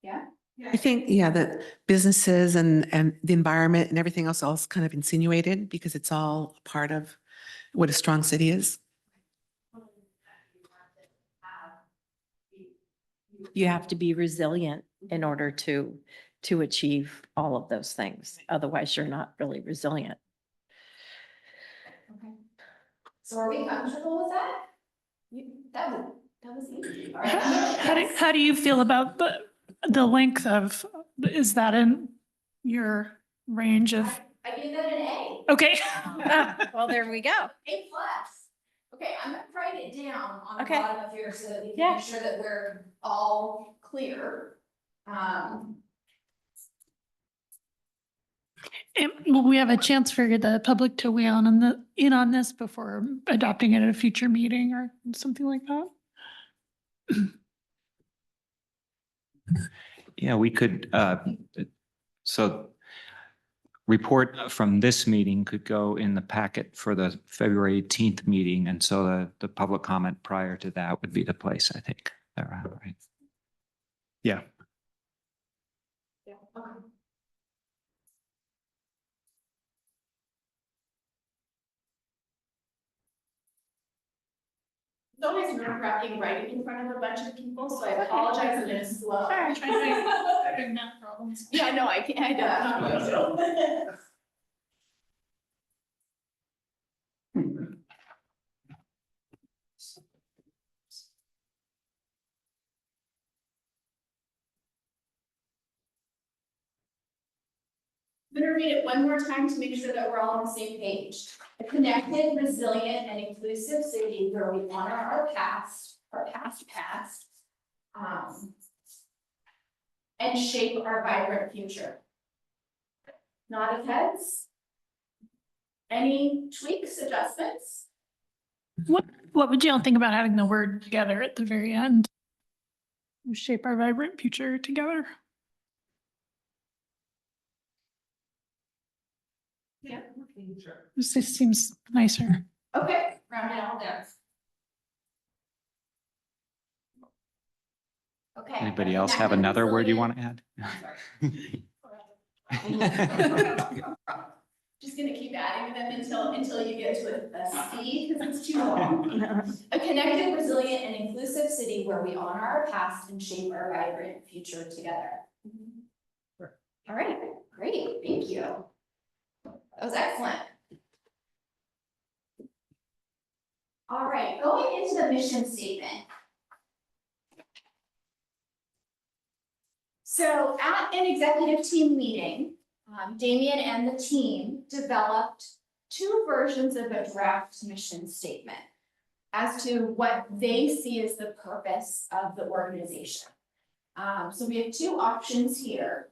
Yeah. I think, yeah, that businesses and the environment and everything else kind of insinuated because it's all part of what a strong city is. You have to be resilient in order to achieve all of those things. Otherwise, you're not really resilient. Okay. So are we comfortable with that? That was easy. All right. How do you feel about the length of, is that in your range of? I gave that an A. Okay. Well, there we go. A plus. Okay, I'm gonna write it down on the Okay. bottom of here so that we can Yeah. make sure that we're all clear. And will we have a chance for the public to weigh in on this before adopting it at a future meeting or something like that? Yeah, we could, so report from this meeting could go in the packet for the February 18th meeting. And so the public comment prior to that would be the place, I think. Right. Yeah. Yeah, okay. It's always nerve-wracking writing in front of a bunch of people, so I apologize if it's slow. Yeah, no, I can't, I don't. I'm gonna read it one more time to make sure that we're all on the same page. A connected, resilient, and inclusive city where we honor our past, and shape our vibrant future. Nod of heads. Any tweaks, adjustments? What would y'all think about having the word together at the very end? Shape our vibrant future together. Yeah. This just seems nicer. Okay, round it all down. Okay. Anybody else have another word you want to add? Just gonna keep adding them until you get to a C, because it's too long. A connected, resilient, and inclusive city where we honor our past and shape our vibrant future together. All right, great, thank you. That was excellent. All right, going into the mission statement. So at an executive team meeting, Damien and the team developed two versions of a draft mission statement as to what they see as the purpose of the organization. So we have two options here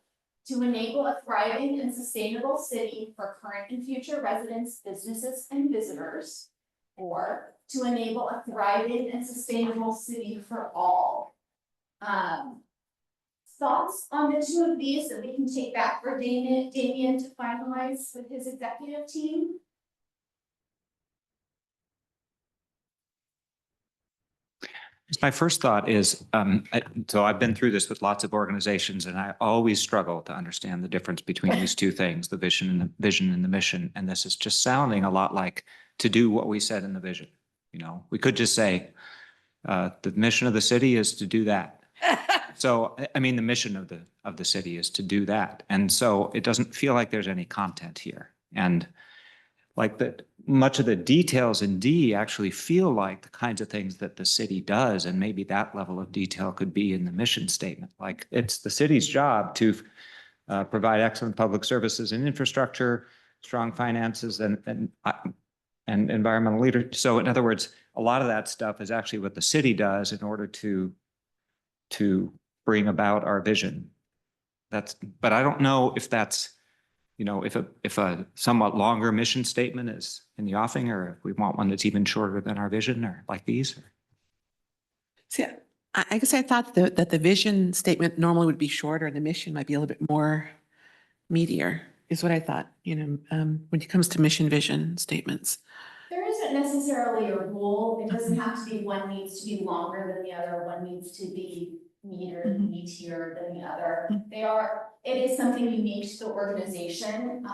to enable a thriving and sustainable city for current and future residents, businesses, and visitors. Or to enable a thriving and sustainable city for all. Thoughts on the two of these that we can take back for Damien to finalize with his executive team? My first thought is, so I've been through this with lots of organizations, and I always struggle to understand the difference between these two things, the vision and the mission. And this is just sounding a lot like to do what we said in the vision. You know, we could just say, the mission of the city is to do that. So, I mean, the mission of the city is to do that. And so it doesn't feel like there's any content here. And like that, much of the details in D actually feel like the kinds of things that the city does. And maybe that level of detail could be in the mission statement. Like it's the city's job to provide excellent public services and infrastructure, strong finances, and environmental leadership. So in other words, a lot of that stuff is actually what the city does in order to bring about our vision. But I don't know if that's, you know, if a somewhat longer mission statement is in the offing, or if we want one that's even shorter than our vision, or like these. See, I guess I thought that the vision statement normally would be shorter and the mission might be a little bit more meatier, is what I thought, you know, when it comes to mission vision statements. There isn't necessarily a rule. It doesn't have to be one needs to be longer than the other, one needs to be meatier than the other. It is something unique to the organization.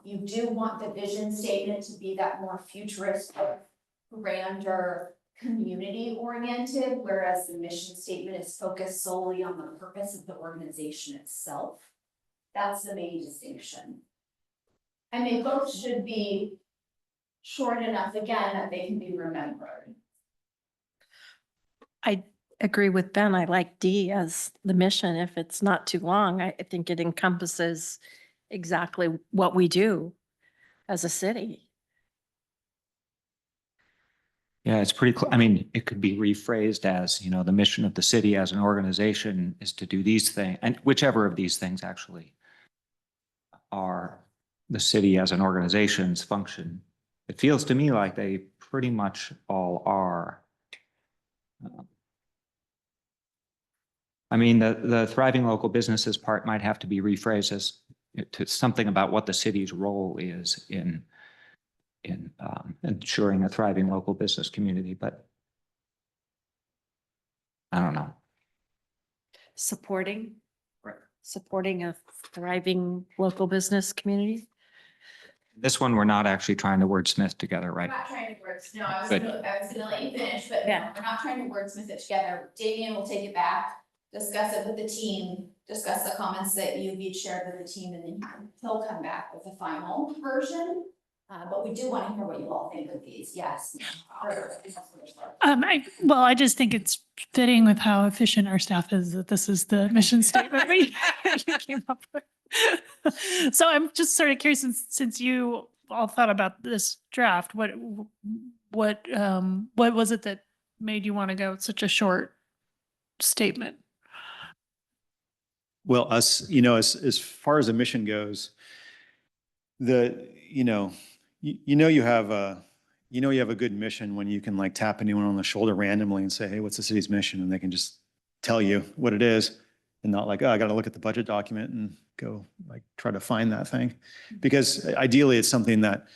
You do want the vision statement to be that more futuristic, grander, community oriented, whereas the mission statement is focused solely on the purpose of the organization itself. That's the main distinction. And they both should be short enough, again, that they can be remembered. I agree with Ben. I like D as the mission. If it's not too long, I think it encompasses exactly what we do as a city. Yeah, it's pretty, I mean, it could be rephrased as, you know, the mission of the city as an organization is to do these things, and whichever of these things actually are the city as an organization's function. It feels to me like they pretty much all are. I mean, the thriving local businesses part might have to be rephrased as to something about what the city's role is in ensuring a thriving local business community, but I don't know. Supporting a thriving local business community. This one, we're not actually trying to wordsmith together, We're right? not trying to no, I was Good. gonna let you finish, but no, Yeah. we're not trying to wordsmith it together. Damien will take it back, discuss it with the team, discuss the comments that you've each shared with the team, and then he'll come back with the final version. But we do want to hear what you all think of these, yes. I just think it's fitting with how efficient our staff is that this is the mission statement we you came up with. So I'm just sort of curious, since you all thought about this draft, what was it that made you want to go with such a short statement? Well, us, you know, as far as a mission goes, you have a good mission when you can like tap anyone on the shoulder randomly and say, hey, what's the city's mission? And they can just tell you what it is, and not like, oh, I got to look at the budget document and go like try to find that thing. Because ideally it's something that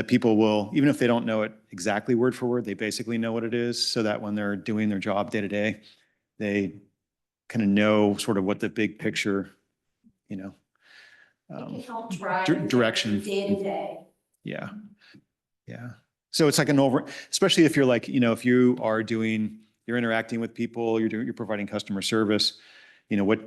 people will, even if they don't know it exactly word for word, they basically know what it is, so that when they're doing their job day to day, they kind of know sort of what the big picture, you know, It can help drive direction. day to day. Yeah. Yeah. So it's like especially if you're like, you know, if you're interacting with people, you're providing customer service, you know, what's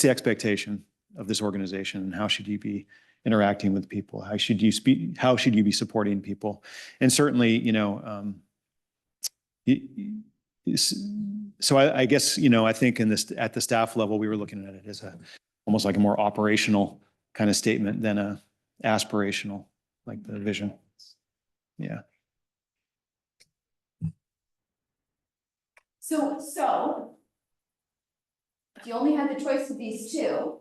the expectation of this organization, and how should you be interacting with people? How should you be supporting people? And certainly, you know, so I guess, you know, I think at the staff level, we were looking at it as almost like a more operational kind of statement than a aspirational, like the vision. Yeah. So if you only had the choice of these two,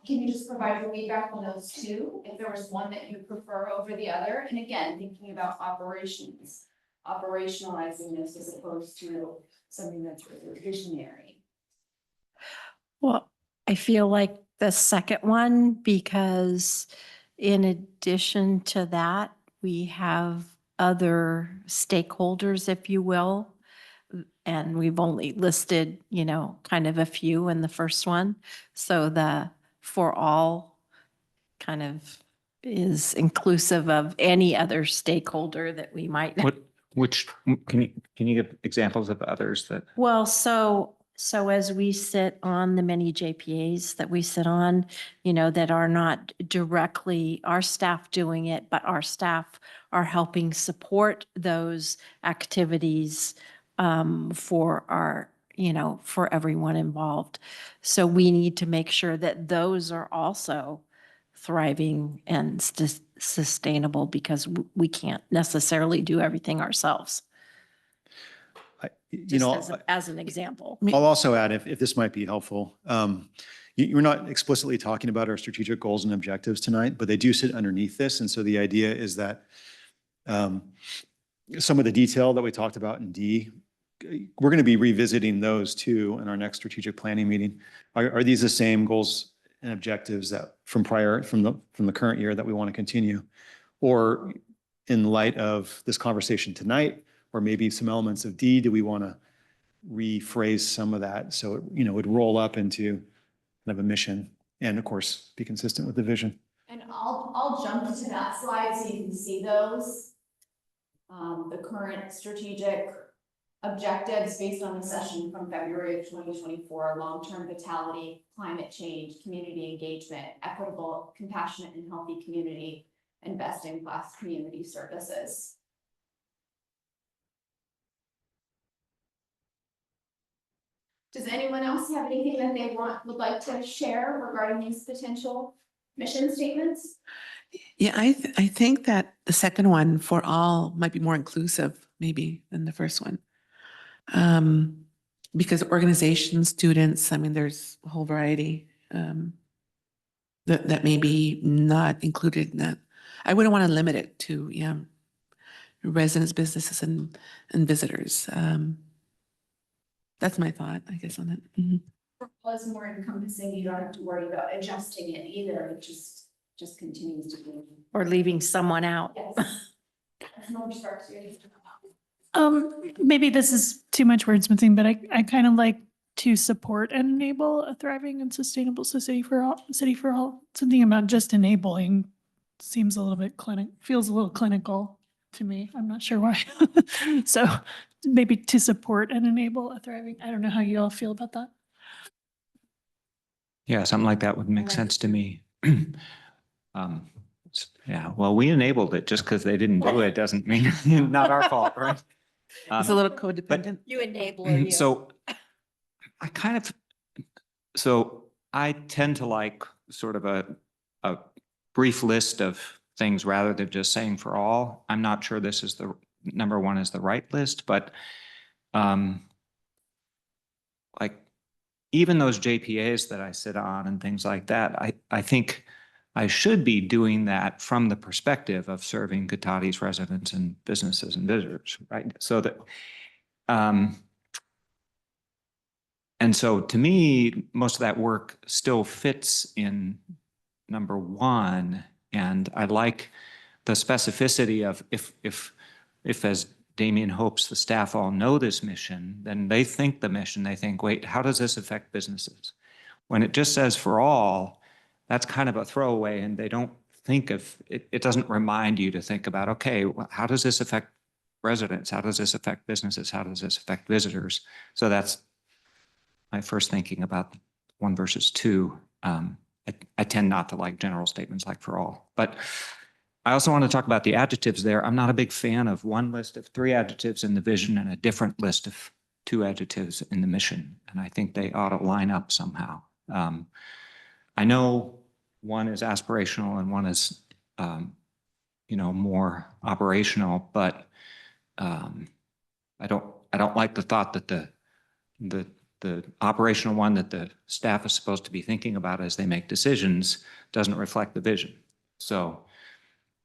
can you just provide your feedback on those two, if there was one that you prefer over the other? And again, thinking about operations, operationalizing this as opposed to something that's really visionary. Well, I feel like the second one, because in addition to that, we have other stakeholders, if you will. And we've only listed, you know, kind of a few in the first one. So the for all kind of is inclusive of any other stakeholder that we might. Can you give examples of others that? Well, so as we sit on the many JPAs that we sit on, you know, that are not directly our staff doing it, but our staff are helping support those activities for our, you know, for everyone involved. So we need to make sure that those are also thriving and sustainable, because we can't necessarily do everything ourselves. Just as an example. I'll also add, if this might be helpful, you're not explicitly talking about our strategic goals and objectives tonight, but they do sit underneath this. And so the idea is that some of the detail that we talked about in D, we're going to be revisiting those too in our next strategic planning meeting. Are these the same goals and objectives that from the current year that we want to continue? Or in light of this conversation tonight, or maybe some elements of D, do we want to rephrase some of that so it, you know, would roll up into kind of a mission and of course be consistent with the vision? And I'll jump to that slide so you can see those. The current strategic objectives based on the session from February of 2024, long-term vitality, climate change, community engagement, equitable, compassionate and healthy community, and best-in-class community services. Does anyone else have anything that they would like to share regarding these potential mission statements? Yeah, I think that the second one, for all, might be more inclusive maybe than the first one. Because organizations, students, I mean, there's a whole variety that may be not included in that. I wouldn't want to limit it to residents, businesses, and visitors. That's my thought, I guess, on it. Mm-hmm. Was more encompassing. You don't have to worry about adjusting it either. It just continues to be. Or leaving someone out. Yes. No Sparks, you need to Maybe this is too much wordsmithing, but I kind of like to support and enable a thriving and sustainable city for all. Something about just enabling seems a little bit feels a little clinical to me. I'm not sure why. So maybe to support and enable a thriving. I don't know how you all feel about that. Yeah, something like that would make sense to me. Yeah, well, we enabled it. Just because they didn't do it doesn't mean not our fault, right? It's a little codependent. You enable. So I tend to like sort of a brief list of things rather than just saying for all. I'm not sure this is the number one is the right list, but like even those JPAs that I sit on and things like that, I think I should be doing that from the perspective of serving Cotati's residents and businesses and visitors, right? So that, and so to me, most of that work still fits in number one. And I like the specificity of if as Damien hopes the staff all know this mission, then they think the mission, they think, wait, how does this affect businesses? When it just says for all, that's kind of a throwaway and they don't think of it. It doesn't remind you to think about, okay, well, how does this affect residents? How does this affect businesses? How does this affect visitors? So that's my first thinking about 1 versus 2. I tend not to like general statements like for all, but I also want to talk about the adjectives there. I'm not a big fan of one list of 3 adjectives in the vision and a different list of 2 adjectives in the mission. And I think they ought to line up somehow. I know one is aspirational and one is, more operational, but I don't like the thought that the operational one that the staff is supposed to be thinking about as they make decisions doesn't reflect the vision. So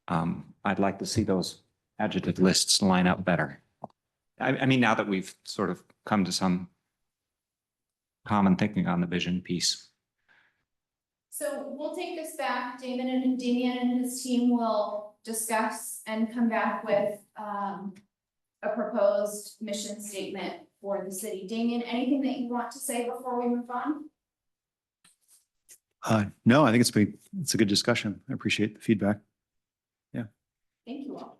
I'd like to see those adjective lists line up better. I mean, now that we've sort of come to some common thinking on the vision piece. So we'll take this back. Damian and his team will discuss and come back with a proposed mission statement for the city. Damian, anything that you want to say before we move on? No, I think it's a good discussion. I appreciate the feedback. Thank you all.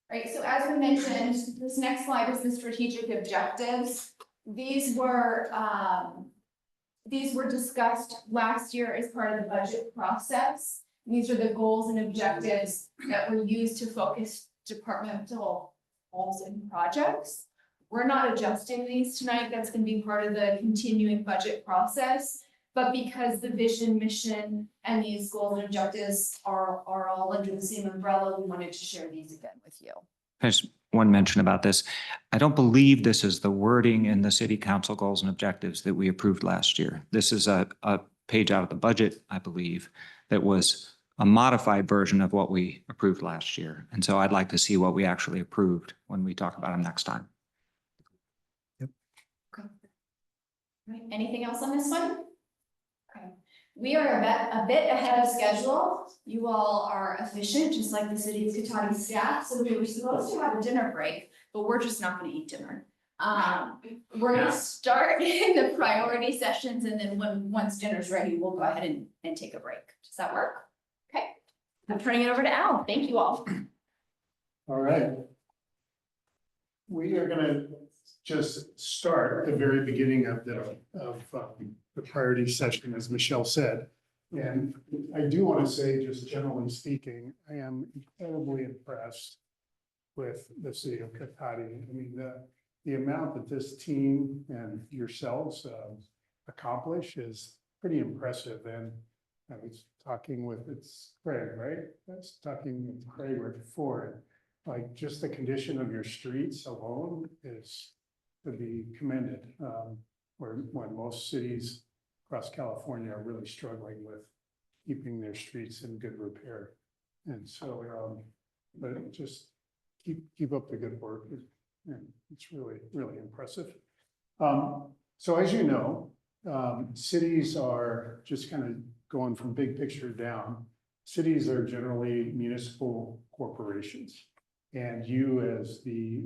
All right, so as we mentioned, this next slide is the strategic objectives. These were discussed last year as part of the budget process. These are the goals and objectives that were used to focus departmental goals and projects. We're not adjusting these tonight. That's going to be part of the continuing budget process. But because the vision, mission, and these goals and objectives are all under the same umbrella, we wanted to share these again with you. There's one mention about this. I don't believe this is the wording in the city council goals and objectives that we approved last year. This is a page out of the budget, I believe, that was a modified version of what we approved last year. And so I'd like to see what we actually approved when we talk about them next time. Okay. All right, anything else on this one? Okay. We are a bit ahead of schedule. You all are efficient, just like the city of Cotati staff. So we were supposed to have a dinner break, but we're just not going to eat dinner. We're going to start in the priority sessions, and then once dinner's ready, we'll go ahead and take a break. Does that work? Okay. I'm turning it over to Al. Thank you all. All right. We are gonna just start at the very beginning of the priority session, as Michelle said. And I do want to say, just generally speaking, I am incredibly impressed with the city of Cotati. I mean, the amount that this team and yourselves accomplish is pretty impressive. And I was talking with, it's Craig, right? That's talking with Craig right before. Like, just the condition of your streets alone is to be commended. When most cities across California are really struggling with keeping their streets in good repair. And so, but just keep up the good work. And it's really, really impressive. So as you know, cities are just kind of going from big picture down. Cities are generally municipal corporations. And you, as the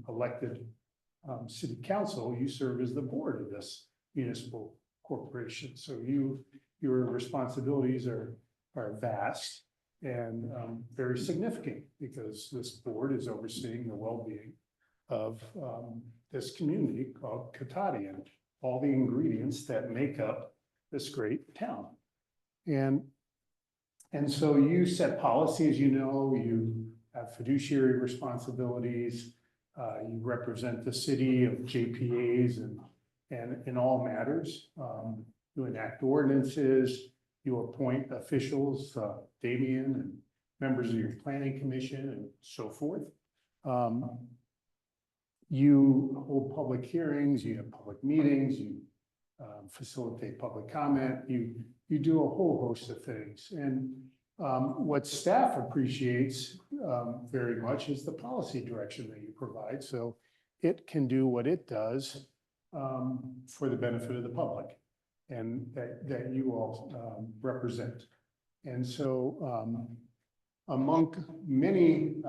elected city council, you serve as the board of this municipal corporation. So your responsibilities are vast and very significant, because this board is overseeing the well-being of this community called Cotati and all the ingredients that make up this great town. And so you set policies, you know, you have fiduciary responsibilities, you represent the city of JPAs and in all matters. You enact ordinances, you appoint officials, Damian, and members of your planning commission and so forth. You hold public hearings, you have public meetings, you facilitate public comment, you do a whole host of things. And what staff appreciates very much is the policy direction that you provide, so it can do what it does for the benefit of the public and that you all represent. And so among many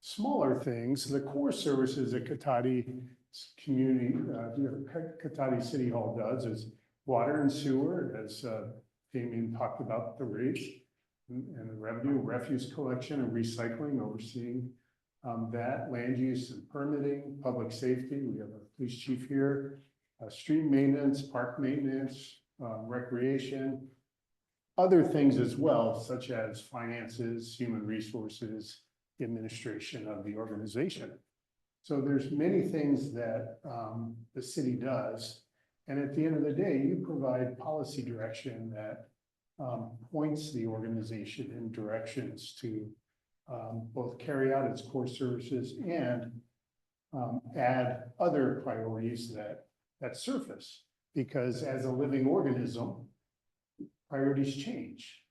smaller things, the core services that Cotati community, Cotati City Hall does is water and sewer, as Damian talked about the rates and the revenue, refuse collection and recycling, overseeing that, land use and permitting, public safety. We have a police chief here, street maintenance, park maintenance, recreation, other things as well, such as finances, human resources, administration of the organization. So there's many things that the city does. And at the end of the day, you provide policy direction that points the organization in directions to both carry out its core services and add other priorities that surface. Because as a living organism, priorities change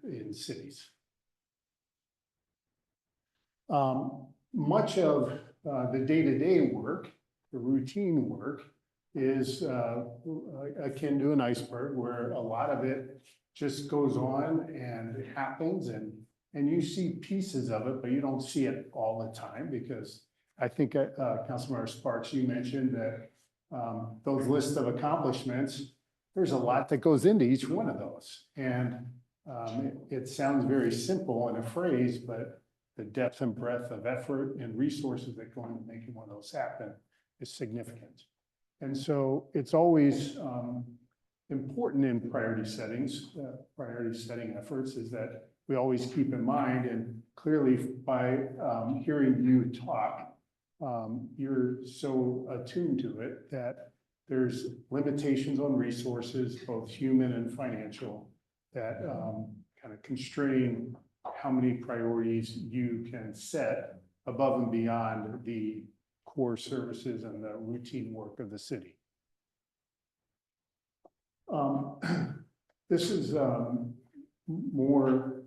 in cities. Much of the day-to-day work, the routine work, is akin to an iceberg, where a lot of it just goes on and it happens, and you see pieces of it, but you don't see it all the time, because I think Councilmember Sparks, you mentioned that those lists of accomplishments, there's a lot that goes into each one of those. And it sounds very simple in a phrase, but the depth and breadth of effort and resources that go into making one of those happen is significant. And so it's always important in priority setting efforts, is that we always keep in mind, and clearly by hearing you talk, you're so attuned to it that there's limitations on resources, both human and financial, that kind of constrain how many priorities you can set above and beyond the core services and the routine work of the city. This is more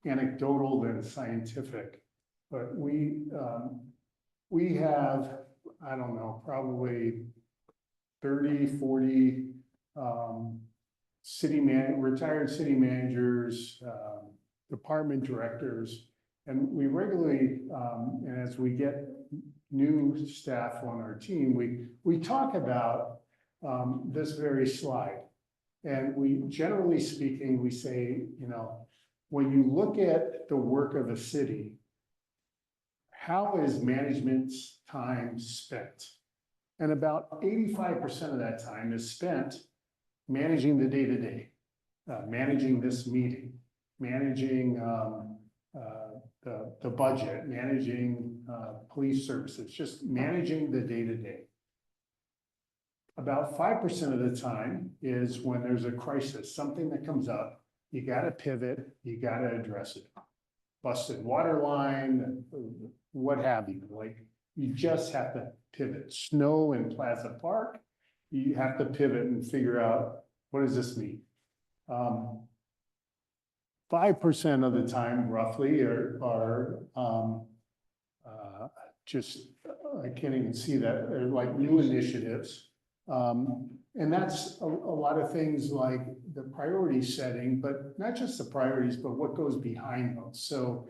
anecdotal than scientific, but we have, I don't know, probably 30, 40 retired city managers, department directors, and we regularly, and as we get new staff on our team, we talk about this very slide. And we, generally speaking, we say, you know, when you look at the work of a city, how is management's time spent? And about 85% of that time is spent managing the day-to-day, managing this meeting, managing the budget, managing police services, just managing the day-to-day. About 5% of the time is when there's a crisis, something that comes up, you gotta pivot, you gotta address it. Busted water line, what have you, like, you just have to pivot. Snow in Plaza Park, you have to pivot and figure out, what does this mean? 5% of the time, roughly, are just, I can't even see that, they're like new initiatives. And that's a lot of things like the priority setting, but not just the priorities, but what goes behind those. So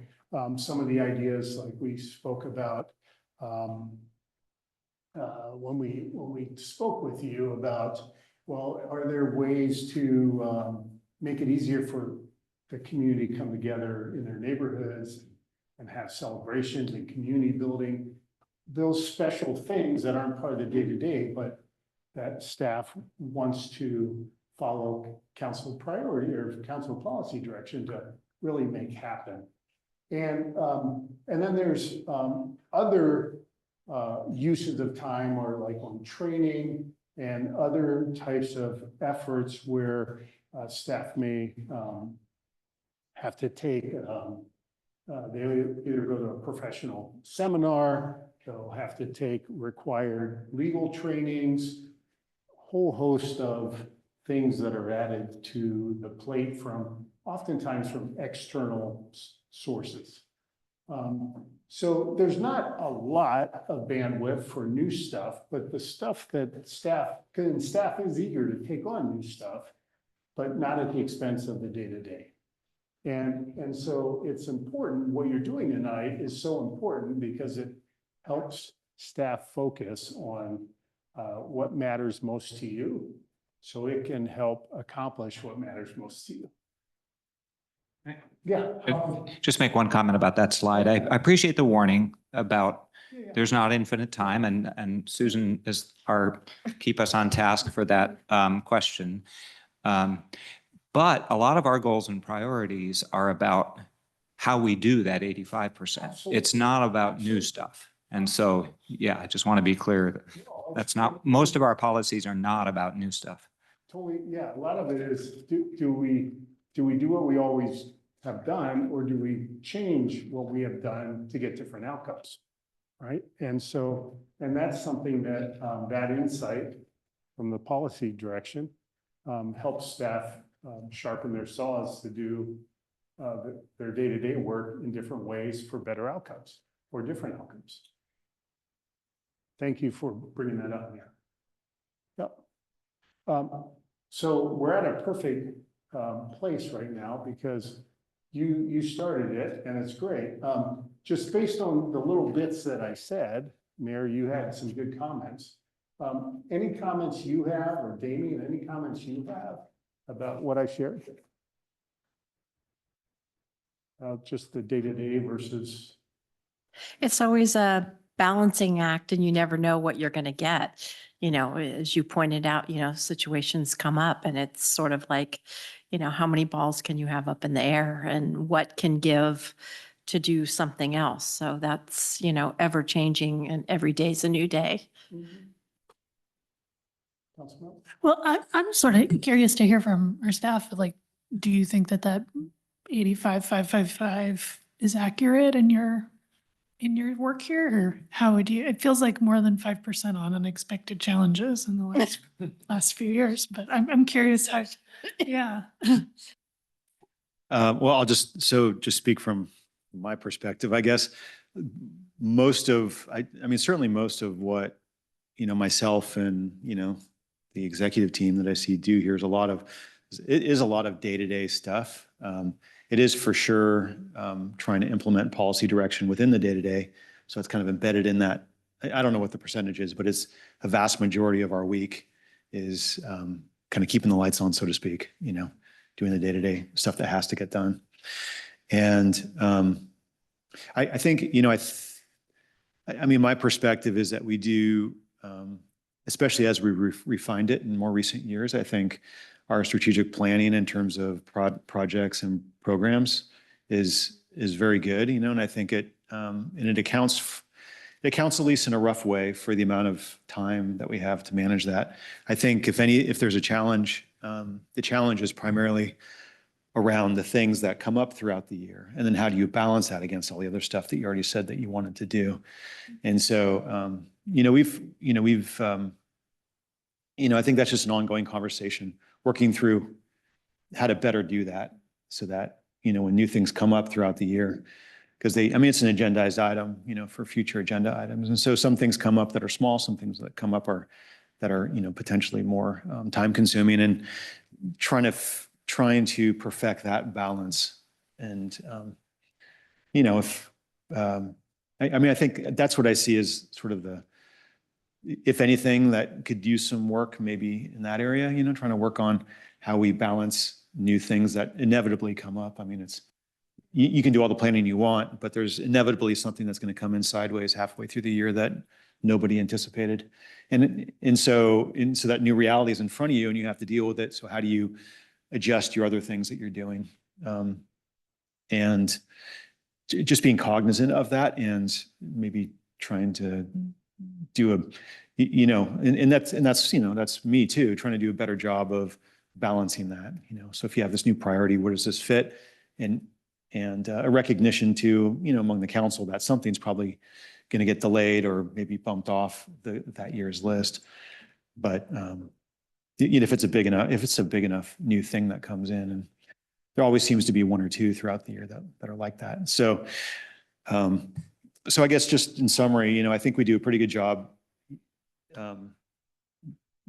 some of the ideas like we spoke about when we spoke with you about, well, are there ways to make it easier for the community to come together in their neighborhoods and have celebrations and community building, those special things that aren't part of the day-to-day, but that staff wants to follow council priority or council policy direction to really make happen. And then there's other uses of time, or like on training and other types of efforts where staff may have to take, they either go to a professional seminar, they'll have to take required legal trainings, whole host of things that are added to the plate from, oftentimes from external sources. So there's not a lot of bandwidth for new stuff, but the stuff that staff is eager to take on new stuff, but not at the expense of the day-to-day. And so it's important, what you're doing tonight is so important because it helps staff focus on what matters most to you, so it can help accomplish what matters most to you. Yeah. Just make one comment about that slide. I appreciate the warning about there's not infinite time, and Susan is keep us on task for that question. But a lot of our goals and priorities are about how we do that 85%. It's not about new stuff. And so, yeah, I just want to be clear that that's not, most of our policies are not about new stuff. Totally, yeah, a lot of it is, do we do what we always have done, or do we change what we have done to get different outcomes? right? And so, and that's something that, that insight from the policy direction helps staff sharpen their saws to do their day-to-day work in different ways for better outcomes or different outcomes. Thank you for bringing that up, Mayor. Yep. So we're at a perfect place right now because you started it and it's great. Just based on the little bits that I said, Mayor, you had some good comments. Any comments you have, or Damien, any comments you have about what I shared? Just the day-to-day versus. It's always a balancing act and you never know what you're going to get. You know, as you pointed out, you know, situations come up and it's sort of like, you know, how many balls can you have up in the air and what can give to do something else? So that's, you know, ever changing and every day's a new day. Well, I'm sort of curious to hear from our staff, like, do you think that that 85,555 is accurate in your work here? Or how would you, it feels like more than 5% on unexpected challenges in the last few years, but I'm curious how, yeah. Well, I'll just speak from my perspective, I guess. Certainly most of what, you know, myself and, you know, the executive team that I see do here is a lot of day-to-day stuff. It is for sure trying to implement policy direction within the day-to-day. So it's kind of embedded in that. I don't know what the percentage is, but it's a vast majority of our week is kind of keeping the lights on, so to speak, you know, doing the day-to-day stuff that has to get done. And I think, you know, I mean, my perspective is that we do, especially as we refined it in more recent years, I think our strategic planning in terms of projects and programs is very good, you know, and I think it accounts at least in a rough way for the amount of time that we have to manage that. I think if there's a challenge, the challenge is primarily around the things that come up throughout the year. And then how do you balance that against all the other stuff that you already said that you wanted to do? And so, I think that's just an ongoing conversation, working through how to better do that so that, you know, when new things come up throughout the year, because it's an agendized item, you know, for future agenda items. And so some things come up that are small, some things that come up that are, you know, potentially more time consuming, and trying to perfect that balance. And, I think that's what I see as sort of if anything, that could use some work maybe in that area, you know, trying to work on how we balance new things that inevitably come up. I mean, you can do all the planning you want, but there's inevitably something that's going to come in sideways halfway through the year that nobody anticipated. And so that new reality is in front of you and you have to deal with it. So how do you adjust your other things that you're doing? And just being cognizant of that and maybe trying to do that's me too, trying to do a better job of balancing that, you know. So if you have this new priority, where does this fit? And a recognition to, you know, among the council that something's probably going to get delayed or maybe bumped off that year's list. But if it's a big enough new thing that comes in, and there always seems to be one or two throughout the year that are like that. So, I guess just in summary, you know, I think we do a pretty good job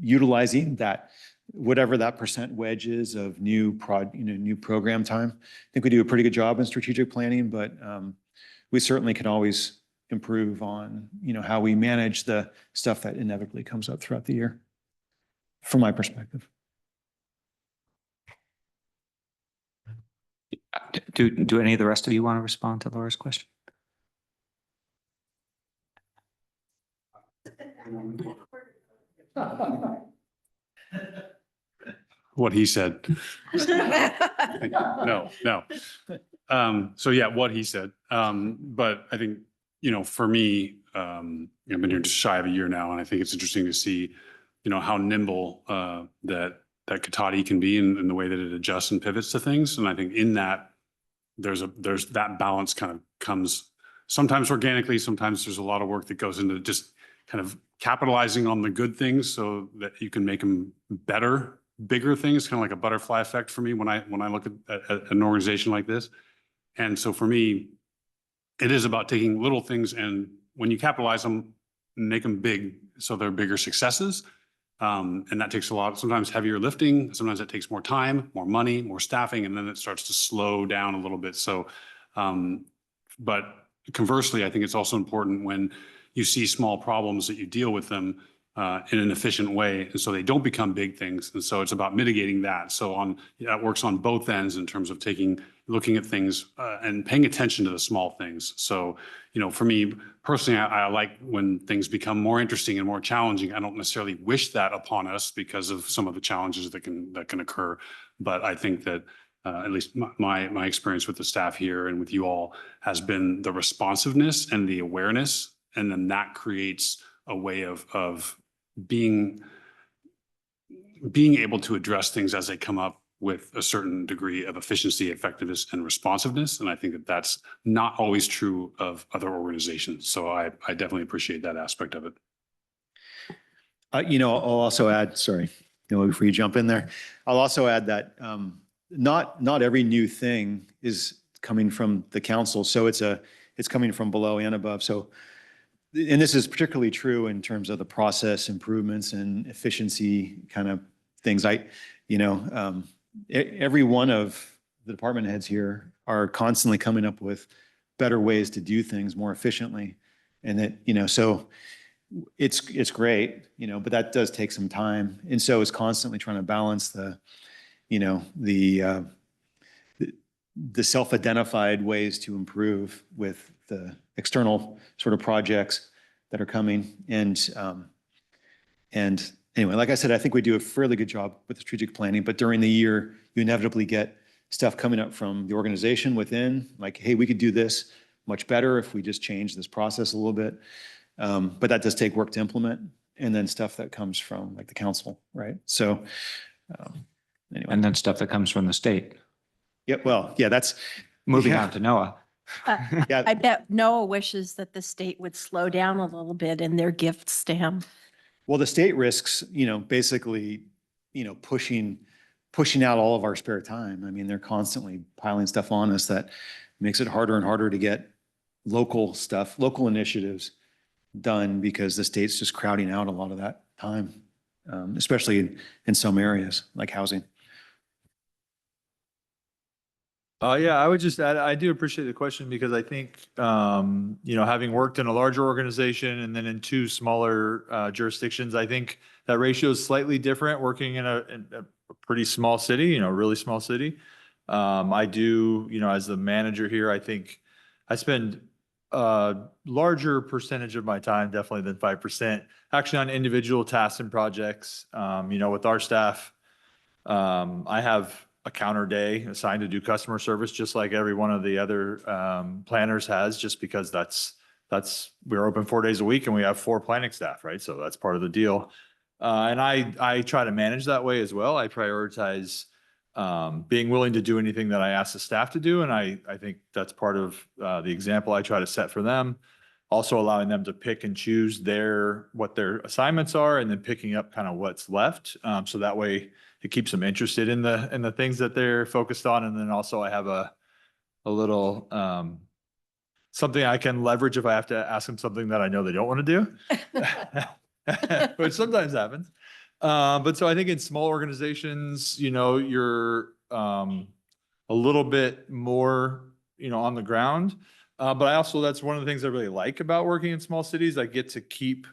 utilizing that, whatever that percent wedge is of new program time. I think we do a pretty good job in strategic planning, but we certainly can always improve on, you know, how we manage the stuff that inevitably comes up throughout the year, from my perspective. Do any of the rest of you want to respond to Laura's question? What he said. No. So yeah, what he said. But I think, you know, for me, I've been here just shy of a year now, and I think it's interesting to see, you know, how nimble that Cotati can be in the way that it adjusts and pivots to things. And I think in that there's that balance kind of comes sometimes organically, sometimes there's a lot of work that goes into just kind of capitalizing on the good things so that you can make them better, bigger things, kind of like a butterfly effect for me when I look at an organization like this. And so for me, it is about taking little things and when you capitalize them, make them big so they're bigger successes. And that takes a lot, sometimes heavier lifting, sometimes it takes more time, more money, more staffing, and then it starts to slow down a little bit. So, but conversely, I think it's also important when you see small problems that you deal with them in an efficient way, and so they don't become big things. And so it's about mitigating that. So that works on both ends in terms of looking at things and paying attention to the small things. So, for me personally, I like when things become more interesting and more challenging. I don't necessarily wish that upon us because of some of the challenges that can occur. But I think that at least my experience with the staff here and with you all has been the responsiveness and the awareness, and then that creates a way of being able to address things as they come up with a certain degree of efficiency, effectiveness, and responsiveness. And I think that that's not always true of other organizations. So I definitely appreciate that aspect of it. I'll also add, sorry, before you jump in there, I'll also add that not every new thing is coming from the council. So it's coming from below and above. So, and this is particularly true in terms of the process improvements and efficiency kind of things. Every one of the department heads here are constantly coming up with better ways to do things more efficiently. And that, so it's great, but that does take some time. And so it's constantly trying to balance the self-identified ways to improve with the external sort of projects that are coming. And anyway, like I said, I think we do a fairly good job with the strategic planning, but during the year, you inevitably get stuff coming up from the organization within, like, hey, we could do this much better if we just change this process a little bit. But that does take work to implement. And then stuff that comes from like the council, right? So anyway. And then stuff that comes from the state. Yep. Well, yeah, that's moving on to NOAA. Yeah. I bet Noah wishes that the state would slow down a little bit in their gifts to him. Well, the state risks, basically, pushing out all of our spare time. I mean, they're constantly piling stuff on us that makes it harder and harder to get local initiatives done because the state's just crowding out a lot of that time, especially in some areas like housing. Yeah, I would just add, I do appreciate the question because I think, having worked in a larger organization and then in two smaller jurisdictions, I think that ratio is slightly different working in a pretty small city, really small city. I do, as the manager here, I think I spend a larger percentage of my time, definitely than 5%, actually on individual tasks and projects. With our staff, I have a counter day assigned to do customer service, just like every one of the other planners has, just because we're open 4 days a week and we have 4 planning staff, right? So that's part of the deal. And I try to manage that way as well. I prioritize being willing to do anything that I ask the staff to do. And I think that's part of the example I try to set for them. Also allowing them to pick and choose what their assignments are and then picking up kind of what's left. So that way it keeps them interested in the things that they're focused on. And then also I have a little something I can leverage if I have to ask them something that I know they don't want to do, which sometimes happens. But so I think in small organizations, you're a little bit more, on the ground. But that's one of the things I really like about working in small cities. I get to keep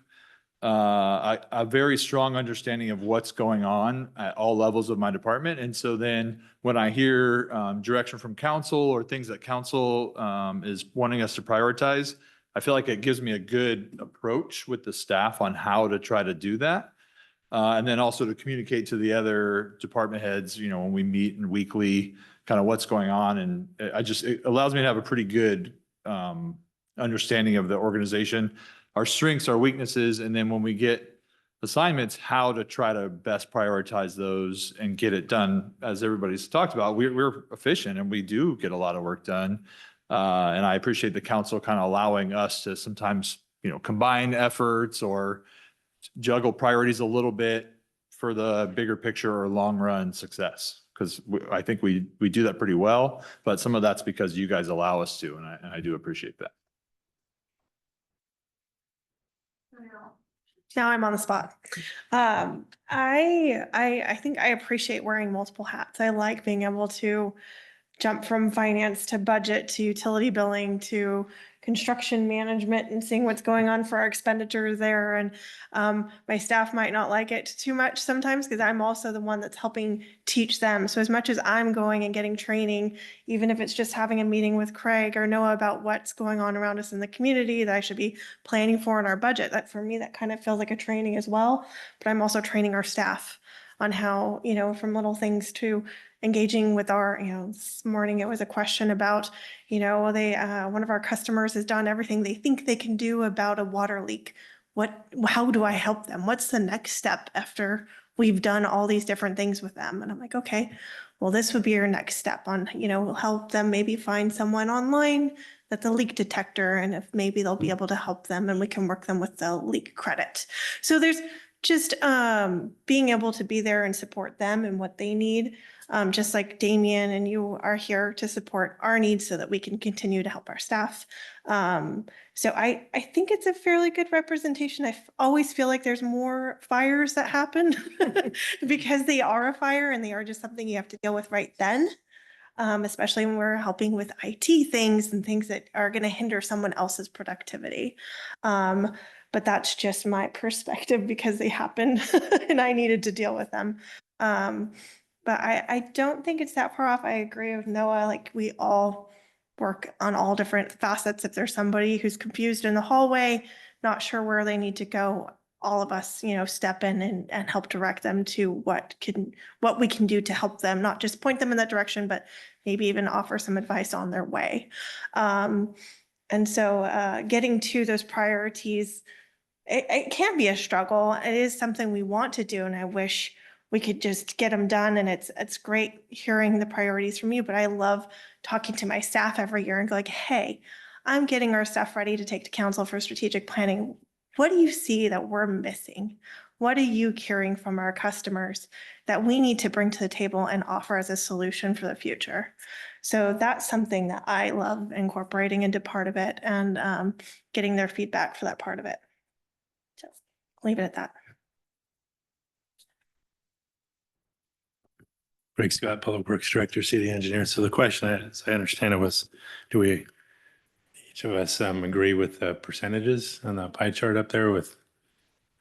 a very strong understanding of what's going on at all levels of my department. And so then when I hear direction from council or things that council is wanting us to prioritize, I feel like it gives me a good approach with the staff on how to try to do that. And then also to communicate to the other department heads, when we meet and weekly, kind of what's going on. And it allows me to have a pretty good understanding of the organization, our strengths, our weaknesses, and then when we get assignments, how to try to best prioritize those and get it done. As everybody's talked about, we're efficient and we do get a lot of work done. And I appreciate the council kind of allowing us to sometimes, you know, combine efforts or juggle priorities a little bit for the bigger picture or long run success. Because I think we do that pretty well, but some of that's because you guys allow us to, and I do appreciate that. Now I'm on the spot. I think I appreciate wearing multiple hats. I like being able to jump from finance to budget to utility billing to construction management and seeing what's going on for our expenditures there. And my staff might not like it too much sometimes because I'm also the one that's helping teach them. So as much as I'm going and getting training, even if it's just having a meeting with Craig or Noah about what's going on around us in the community that I should be planning for in our budget, that for me, that kind of feels like a training as well. But I'm also training our staff on how, you know, from little things to engaging with our, you know, this morning it was a question about, you know, one of our customers has done everything they think they can do about a water leak. How do I help them? What's the next step after we've done all these different things with them? And I'm like, okay, well, this would be your next step on, you know, we'll help them maybe find someone online that's a leak detector, and if maybe they'll be able to help them and we can work them with the leak credit. So there's just being able to be there and support them and what they need. Just like Damien and you are here to support our needs so that we can continue to help our staff. So I think it's a fairly good representation. I always feel like there's more fires that happen because they are a fire and they are just something you have to deal with right then. Especially when we're helping with IT things and things that are going to hinder someone else's productivity. But that's just my perspective because they happened and I needed to deal with them. But I don't think it's that far off. I agree with Noah. Like we all work on all different facets. If there's somebody who's confused in the hallway, not sure where they need to go, all of us, you know, step in and help direct them to what we can do to help them, not just point them in that direction, but maybe even offer some advice on their way. And so getting to those priorities, it can be a struggle. It is something we want to do, and I wish we could just get them done. And it's great hearing the priorities from you, but I love talking to my staff every year and go like, hey, I'm getting our stuff ready to take to council for strategic planning. What do you see that we're missing? What are you hearing from our customers that we need to bring to the table and offer as a solution for the future? So that's something that I love incorporating into part of it and getting their feedback for that part of it. Just leave it at that. Greg Scott, Public Works Director, City Engineer. So the question, as I understand it, was, do we, each of us agree with the percentages on the pie chart up there with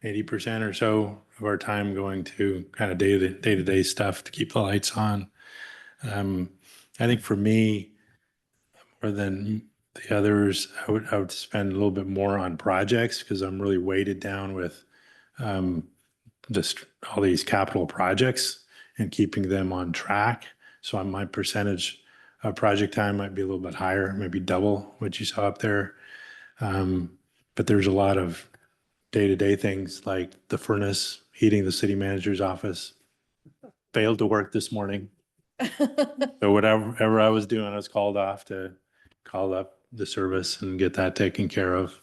80% or so of our time going to kind of day-to-day stuff to keep the lights on? I think for me, more than the others, I would spend a little bit more on projects because I'm really weighted down with just all these capital projects and keeping them on track. So my percentage of project time might be a little bit higher, maybe double what you saw up there. But there's a lot of day-to-day things like the furnace heating the city manager's failed to work this morning. So whatever I was doing, I was called off to call up the service and get that taken care of.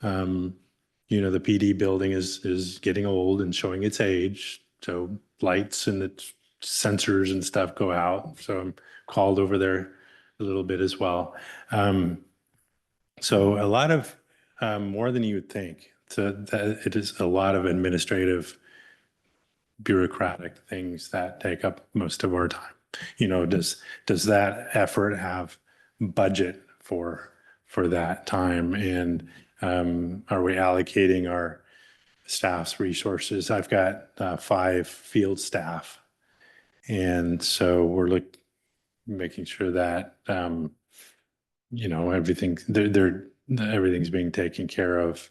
You know, the PD building is getting old and showing its age. So lights and the sensors and stuff go out. So I'm called over there a little bit as well. So a lot of more than you would think. So that it is a lot of administrative, bureaucratic things that take up most of our time. You know, does that effort have budget for that time? And are we allocating our staff's resources? I've got 5 field staff. And so we're making sure that, you know, everything's being taken care of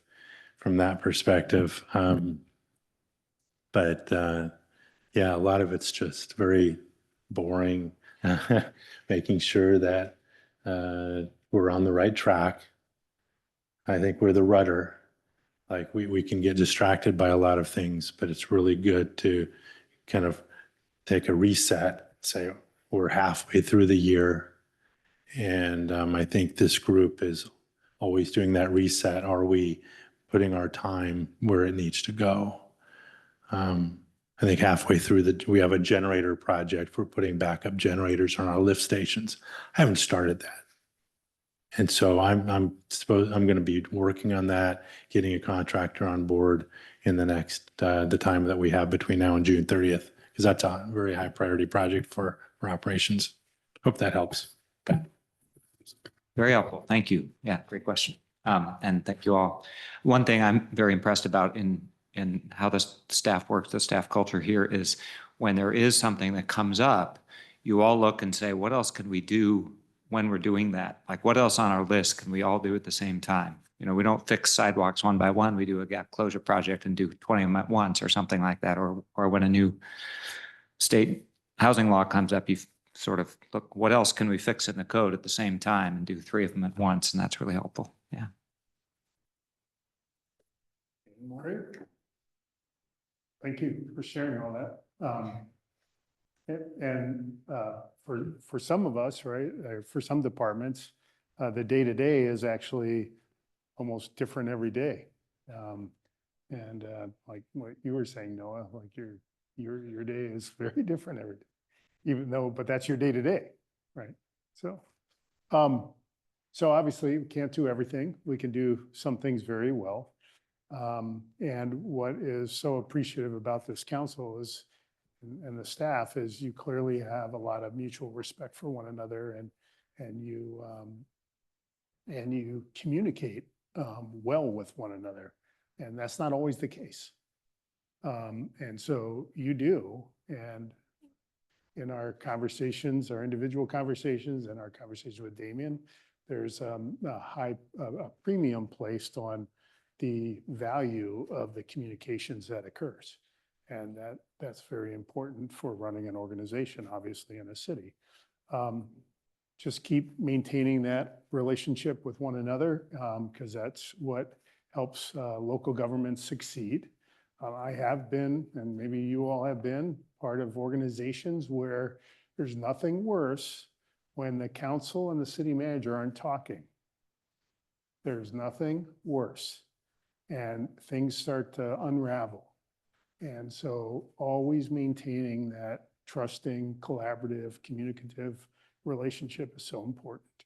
from that perspective. But yeah, a lot of it's just very boring, making sure that we're on the right track. I think we're the rudder. Like we can get distracted by a lot of things, but it's really good to kind of take a reset, say we're halfway through the year And I think this group is always doing that reset. Are we putting our time where it needs to go? I think halfway through we have a generator project for putting backup generators on our lift stations. I haven't started that. And so I'm going to be working on that, getting a contractor on board in the time that we have between now and June 30th, because that's a very high priority project for operations. Hope that helps. Okay. Very helpful. Thank you. Yeah, great question. And thank you all. One thing I'm very impressed about in how the staff works, the staff culture here, is when there is something that comes up, you all look and say, what else can we do when we're doing that? Like, what else on our list can we all do at the same time? You know, we don't fix sidewalks one by one. We do a gap closure project and do 20 of them at once or something like that. Or when a new state housing law comes up, you sort of look, what else can we fix in the code at the same time and do 3 of them at once? And that's really helpful. Yeah. Great. Thank you for sharing all that. For some of us, right, for some departments, the day-to-day is actually almost different every day. Like what you were saying, Noah, like your day is very different every day, but that's your day-to-day, right? So obviously we can't do everything. We can do some things very well. And what is so appreciative about this council is, and the staff, is you clearly have a lot of mutual respect for one another, and you communicate well with one another, and that's not always the case. And so you do, and in our conversations, our individual conversations, and our conversation with Damien, there's a premium placed on the value of the communications that occurs. And that's very important for running an organization, obviously, in a city. Just keep maintaining that relationship with one another, because that's what helps local governments succeed. I have been, and maybe you all have been, part of organizations where there's nothing worse when the council and the city manager aren't talking. There's nothing worse. And things start to unravel. And so always maintaining that trusting, collaborative, communicative relationship is so important.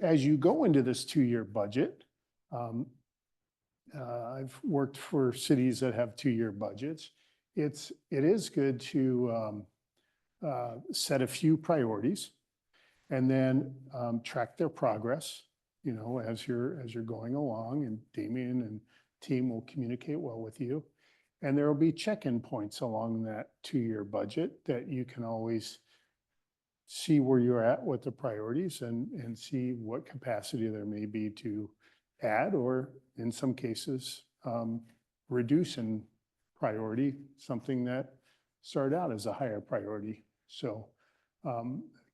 As you go into this 2-year budget, I've worked for cities that have 2-year budgets. It is good to set a few priorities and then track their progress, you know, as you're going along, and Damien and team will communicate well with you. And there will be check-in points along that 2-year budget that you can always see where you're at with the priorities and see what capacity there may be to add, or in some cases, reduce in priority, something that started out as a higher priority. So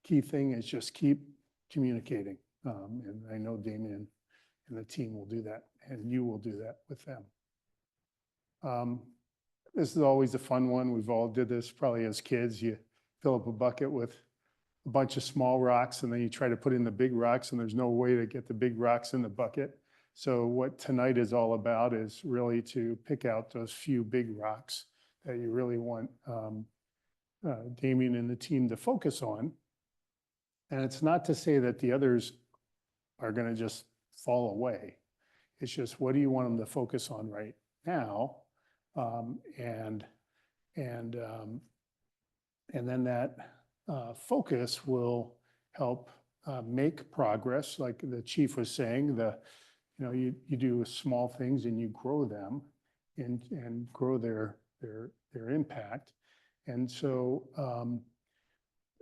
key thing is just keep communicating. And I know Damien and the team will do that, and you will do that with them. This is always a fun one. We've all did this probably as kids. You fill up a bucket with a bunch of small rocks, and then you try to put in the big rocks, and there's no way to get the big rocks in the bucket. So what tonight is all about is really to pick out those few big rocks that you really want Damien and the team to focus on. And it's not to say that the others are going to just fall away. It's just, what do you want them to focus on right now? And then that focus will help make progress. Like the chief was saying, you do small things and you grow them and grow their impact. And so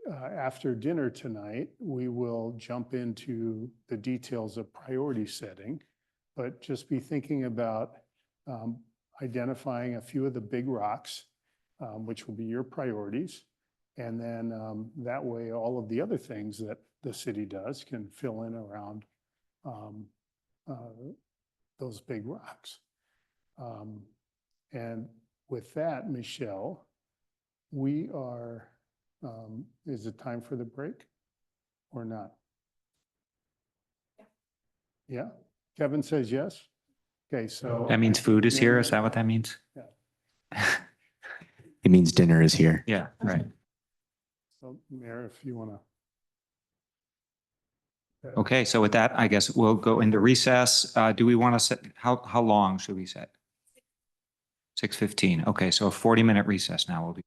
after dinner tonight, we will jump into the details of priority setting, but just be thinking about identifying a few of the big rocks, which will be your priorities. And then that way, all of the other things that the city does can fill in around those big rocks. And with that, Michelle, we are Is it time for the break or not? Yeah, Kevin says yes. Okay, so. That means food is here. Is that what that means? It means dinner is here. Yeah, right. So Mayor, if you want to. Okay, so with that, I guess we'll go into recess. Do we want to set, how long should we set? 6:15. Okay, so a 40-minute recess now will be.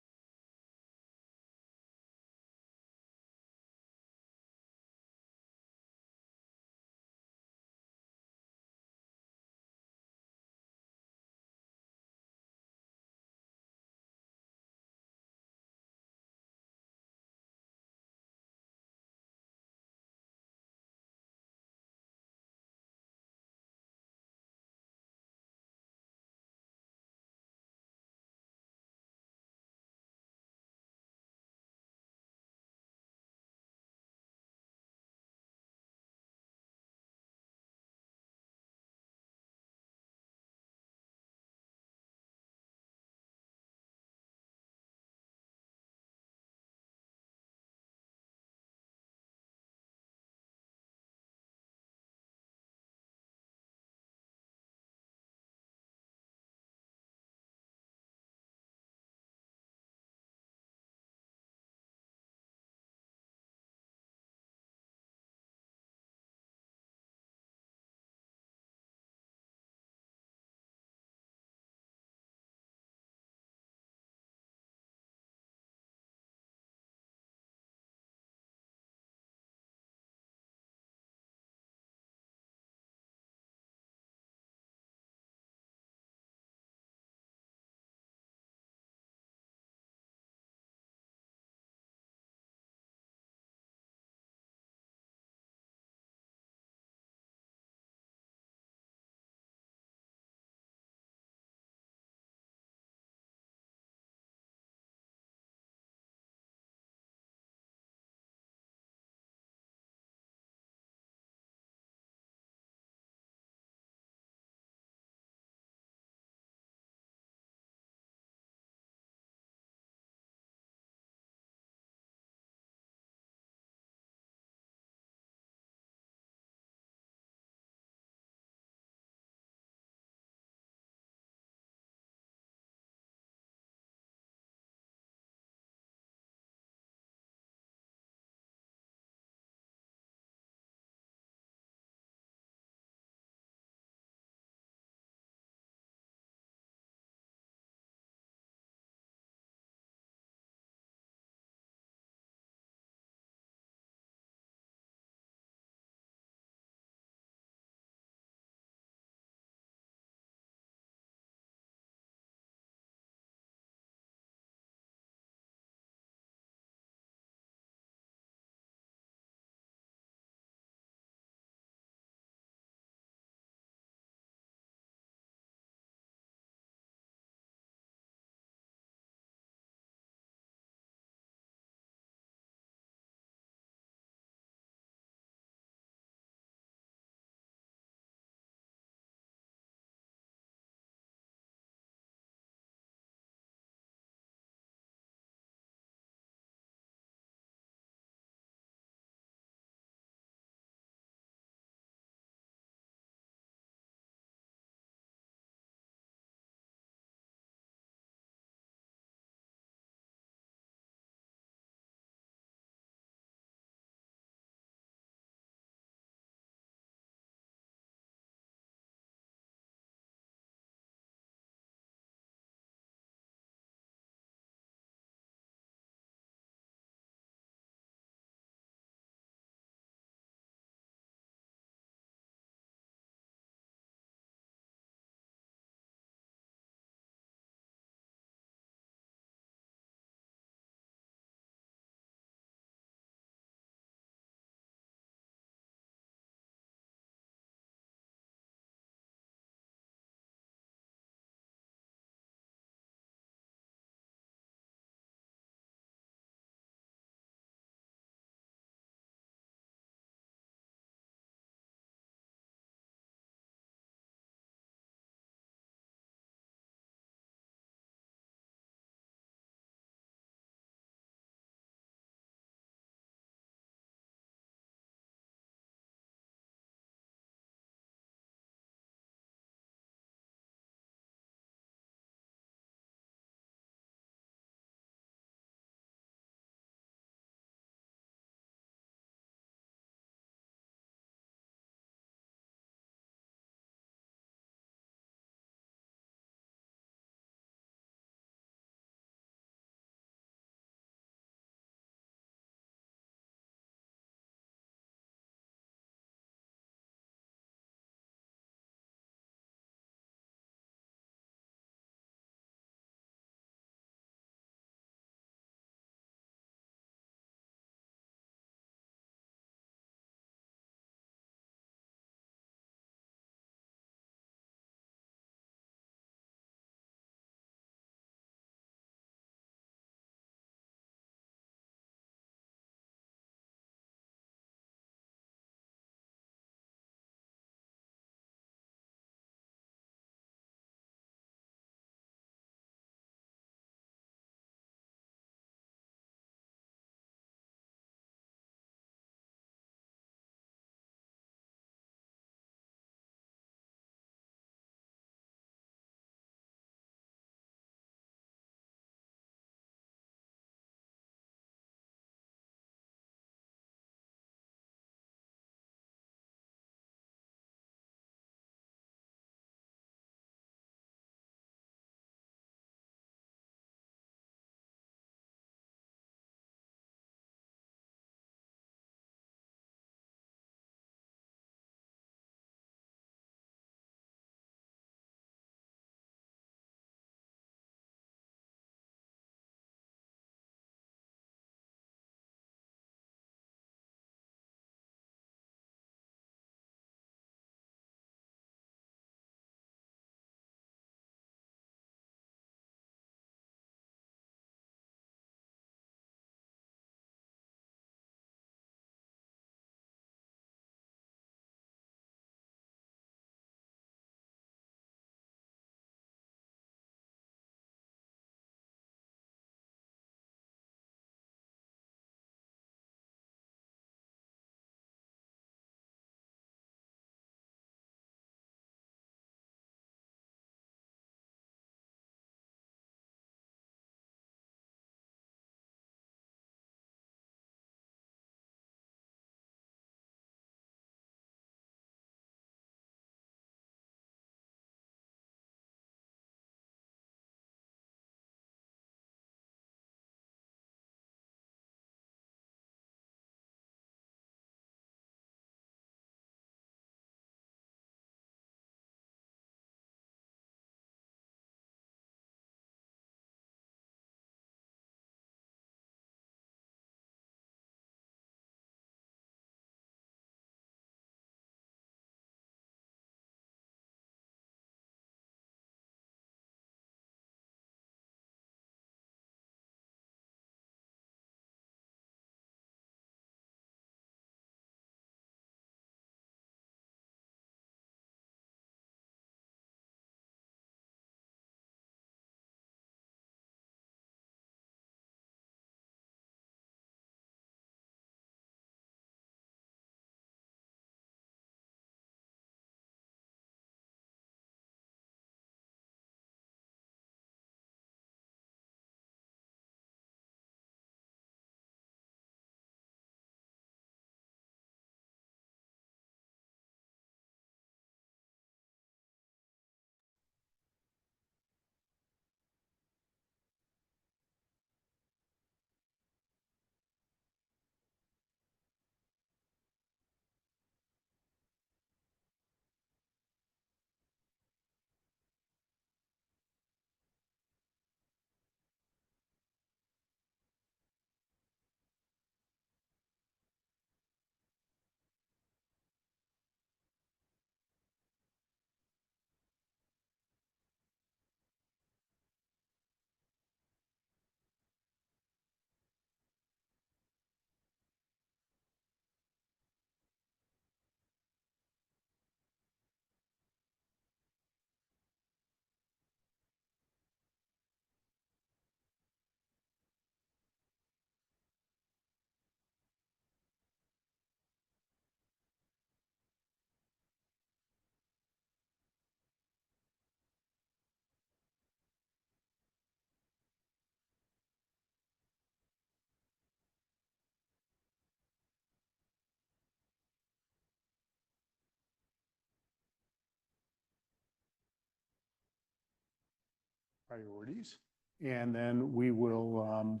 priorities. And then we will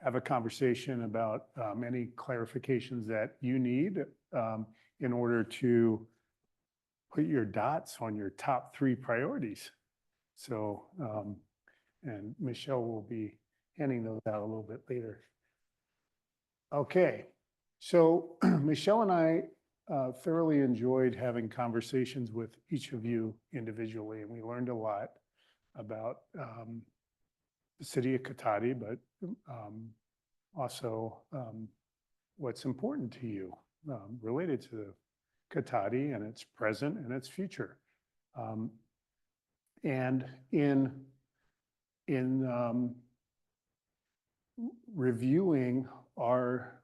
have a conversation about any clarifications that you need in order to put your dots on your top 3 priorities. So, and Michelle will be handing those out a little bit later. Okay, so Michelle and I thoroughly enjoyed having conversations with each of you individually, and we learned a lot about the city of Cotati, but also what's important to you related to Cotati and its present and its future. And in reviewing our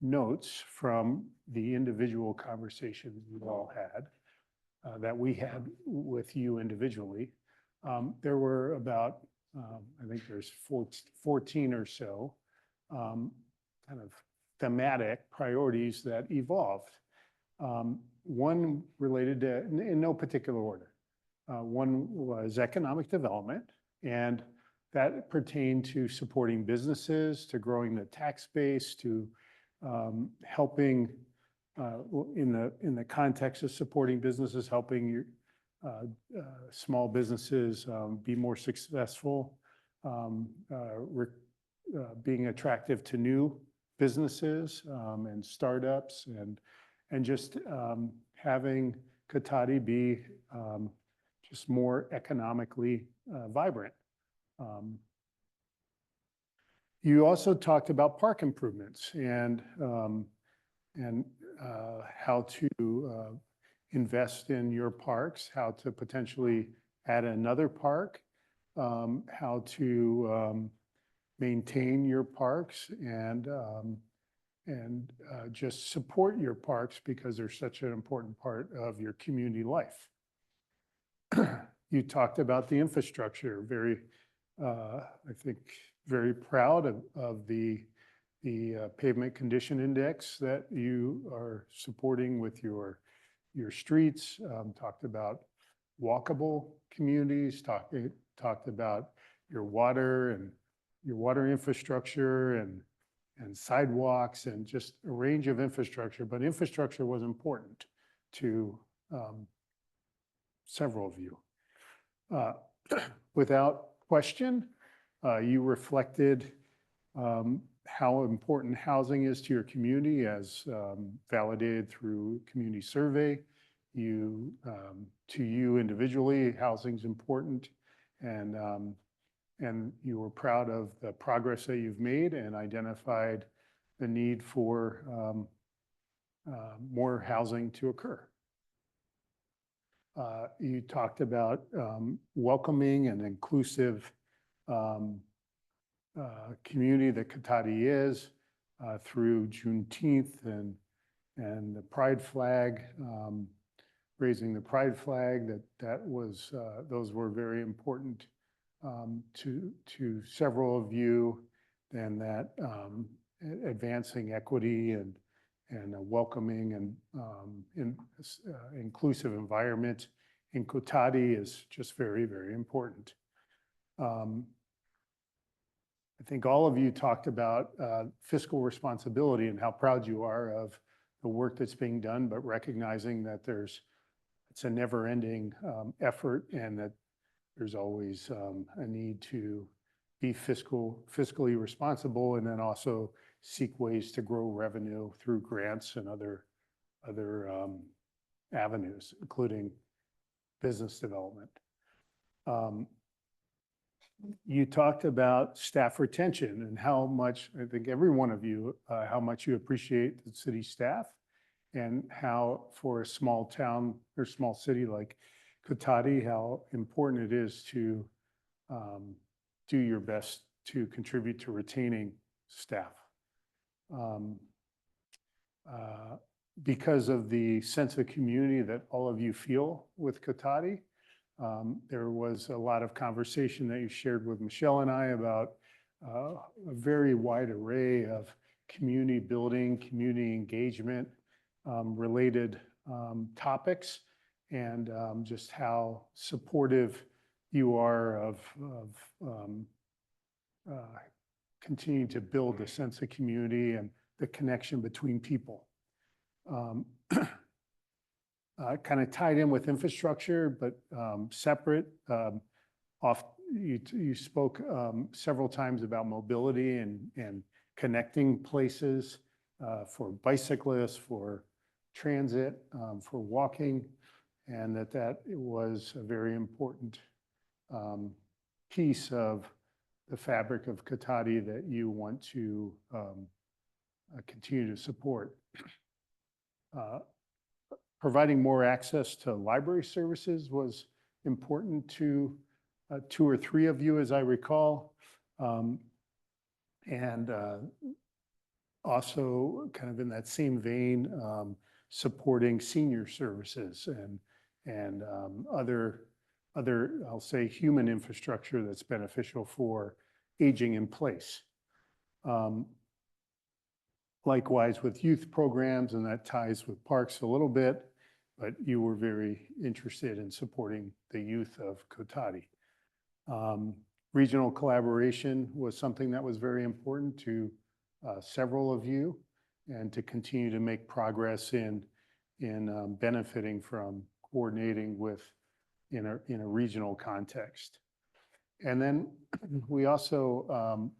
notes from the individual conversations we all had, that we had with you individually, there were about, I think there's 14 or so kind of thematic priorities that evolved. One related to, in no particular order, one was economic development, and that pertained to supporting businesses, to growing the tax base, to helping in the context of supporting businesses, helping your small businesses be more successful, being attractive to new businesses and startups, and just having Cotati be just more economically vibrant. You also talked about park improvements and how to invest in your parks, how to potentially add another park, how to maintain your parks and just support your parks because they're such an important part of your community life. You talked about the infrastructure, very, I think, very proud of the pavement condition index that you are supporting with your streets. Talked about walkable communities, talked about your water infrastructure and sidewalks and just a range of infrastructure. But infrastructure was important to several of you. Without question, you reflected how important housing is to your community as validated through community survey. To you individually, housing is important, and you were proud of the progress that you've made and identified the need for more housing to occur. You talked about welcoming and inclusive community that Cotati is through Juneteenth and the Pride flag, raising the Pride flag. Those were very important to several of you, and that advancing equity and a welcoming and inclusive environment in Cotati is just very, very important. I think all of you talked about fiscal responsibility and how proud you are of the work that's being done, but recognizing that it's a never-ending effort and that there's always a need to be fiscally responsible, and then also seek ways to grow revenue through grants and other avenues, including business development. You talked about staff retention and how much, I think every one of you, how much you appreciate the city staff, and how for a small town or small city like Cotati, how important it is to do your best to contribute to retaining staff. Because of the sense of community that all of you feel with Cotati, there was a lot of conversation that you shared with Michelle and I about a very wide array of community building, community engagement related topics, and just how supportive you are of continuing to build a sense of community and the connection between people. Kind of tied in with infrastructure, but separate. You spoke several times about mobility and connecting places for bicyclists, for transit, for walking, and that it was a very important piece of the fabric of Cotati that you want to continue to support. Providing more access to library services was important to 2 or 3 of you, as I recall. And also kind of in that same vein, supporting senior services and other, I'll say, human infrastructure that's beneficial for aging in place. Likewise with youth programs, and that ties with parks a little bit, but you were very interested in supporting the youth of Cotati. Regional collaboration was something that was very important to several of you, and to continue to make progress in benefiting from coordinating with in a regional context. And then we also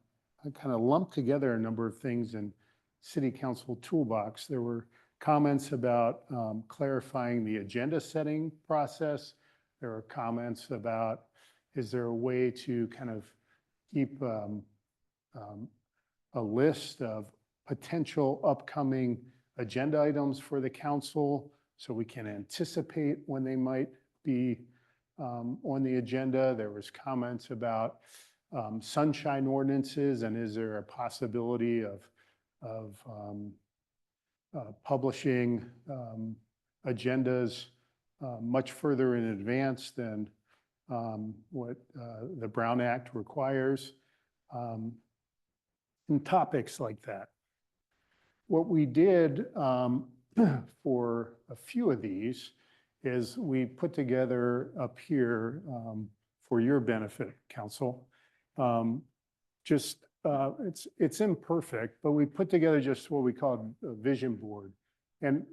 kind of lumped together a number of things in City Council Toolbox. There were comments about clarifying the agenda setting process. There were comments about, is there a way to kind of keep a list of potential upcoming agenda items for the council so we can anticipate when they might be on the agenda. There was comments about sunshine ordinances, and is there a possibility of publishing agendas much further in advance than what the Brown Act requires, and topics like that. What we did for a few of these is we put together up here for your benefit, Council. It's imperfect, but we put together just what we call a vision board. And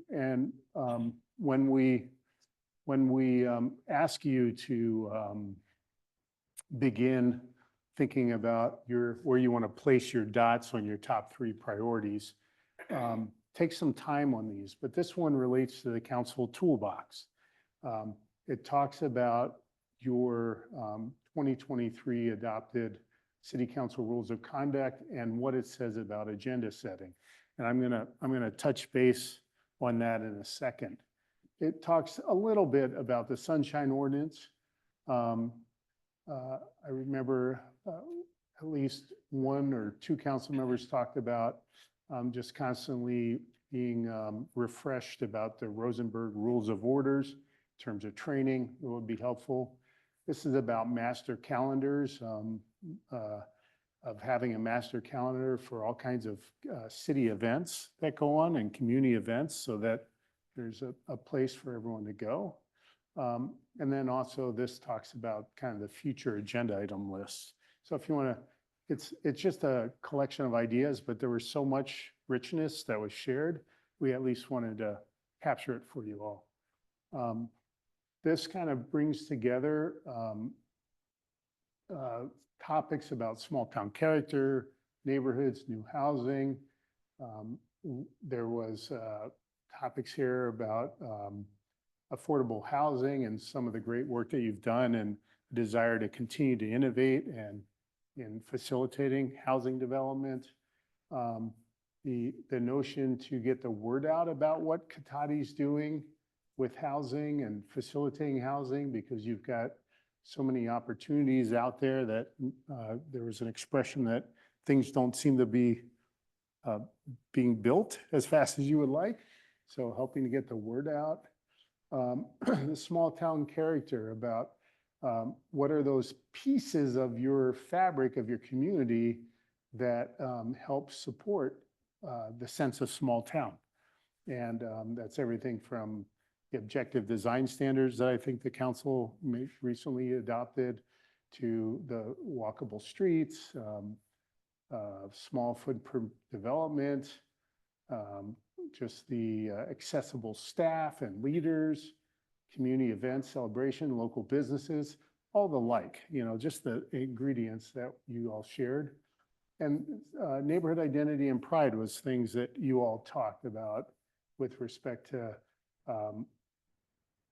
when we ask you to begin thinking about where you want to place your dots on your top 3 priorities, take some time on these. But this one relates to the council toolbox. It talks about your 2023 adopted City Council Rules of Conduct and what it says about agenda setting. And I'm gonna touch base on that in a second. It talks a little bit about the sunshine ordinance. I remember at least 1 or 2 council members talked about just constantly being refreshed about the Rosenberg Rules of Orders in terms of training. It would be helpful. This is about master calendars, of having a master calendar for all kinds of city events that go on and community events, so that there's a place for everyone to go. And then also this talks about kind of the future agenda item lists. So if you want to, it's just a collection of ideas, but there was so much richness that was shared, we at least wanted to capture it for you all. This kind of brings together topics about small town character, neighborhoods, new housing. There was topics here about affordable housing and some of the great work that you've done, and desire to continue to innovate and in facilitating housing development. The notion to get the word out about what Cotati's doing with housing and facilitating housing, because you've got so many opportunities out there that there was an expression that things don't seem to be being built as fast as you would like. So helping to get the word out. The small town character, about what are those pieces of your fabric of your community that help support the sense of small town. And that's everything from the objective design standards that I think the council recently adopted, to the walkable streets, small footprint development, just the accessible staff and leaders, community events, celebration, local businesses, all the like, just the ingredients that you all shared. And neighborhood identity and pride was things that you all talked about with respect to,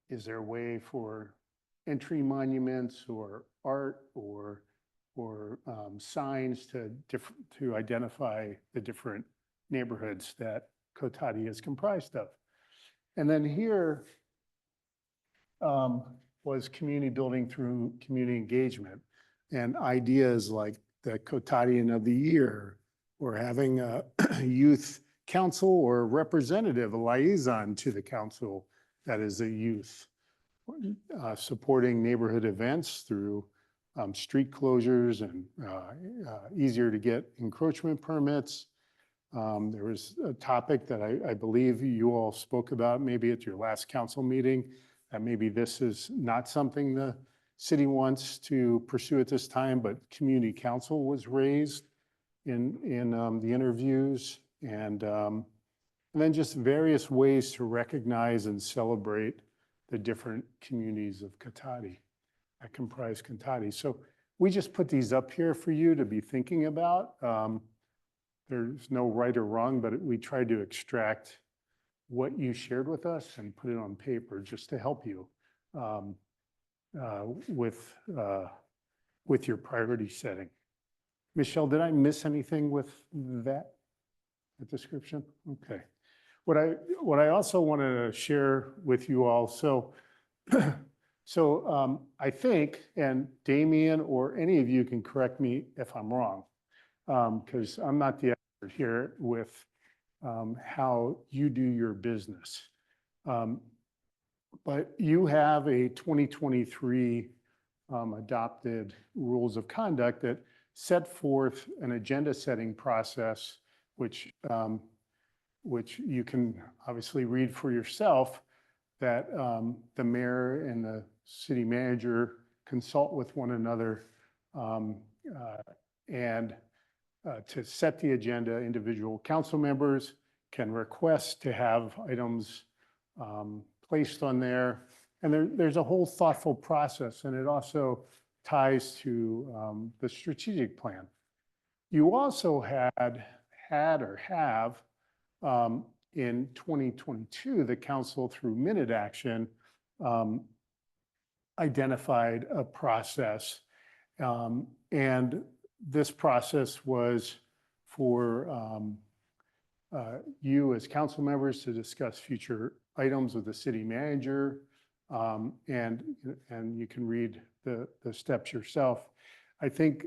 is there a way for entry monuments or art or signs to identify the different neighborhoods that Cotati is comprised of. And then here was community building through community engagement and ideas like the Cotadian of the Year, or having a youth council or representative, a liaison to the council that is a youth, supporting neighborhood events through street closures and easier to get encroachment permits. There was a topic that I believe you all spoke about maybe at your last council meeting, that maybe this is not something the city wants to pursue at this time, but community council was raised in the interviews, and then just various ways to recognize and celebrate the different communities of Cotati that comprise Cotati. So we just put these up here for you to be thinking about. There's no right or wrong, but we tried to extract what you shared with us and put it on paper just to help you with your priority setting. Michelle, did I miss anything with that description? Okay. What I also wanted to share with you all, so I think, and Damien or any of you can correct me if I'm wrong, because I'm not the expert here with how you do your business. But you have a 2023 adopted rules of conduct that set forth an agenda setting process, which you can obviously read for yourself, that the mayor and the city manager consult with one another and to set the agenda. Individual council members can request to have items placed on there. And there's a whole thoughtful process, and it also ties to the strategic plan. You also had or have in 2022, the council through minute action identified a process. And this process was for you as council members to discuss future items with the city manager. And you can read the steps yourself. I think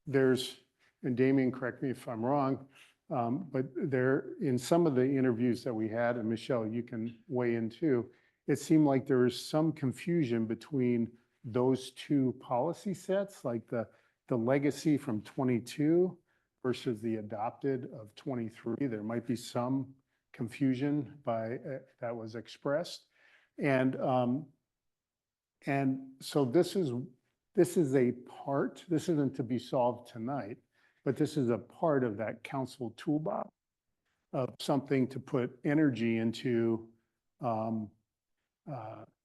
there's, and Damien, correct me if I'm wrong, but there, in some of the interviews that we had, and Michelle, you can weigh in too, it seemed like there was some confusion between those two policy sets, like the legacy from 22 versus the adopted of 23. There might be some confusion that was expressed. And so this is a part, this isn't to be solved tonight, but this is a part of that council toolbox of something to put energy into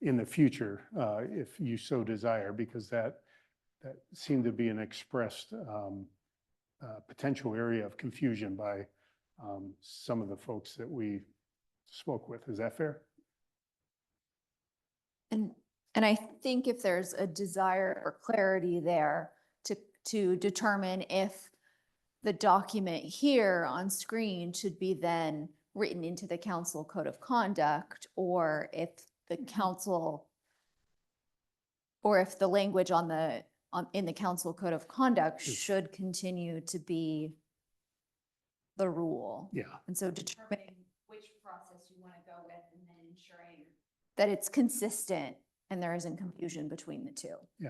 in the future, if you so desire, because that seemed to be an expressed potential area of confusion by some of the folks that we spoke with. Is that fair? And I think if there's a desire or clarity there to determine if the document here on screen should be then written into the council code of conduct, or if the council, or if the language in the council code of conduct should continue to be the rule. Yeah. And so determining which process you want to go with and then ensuring that it's consistent and there isn't confusion between the two. Yeah.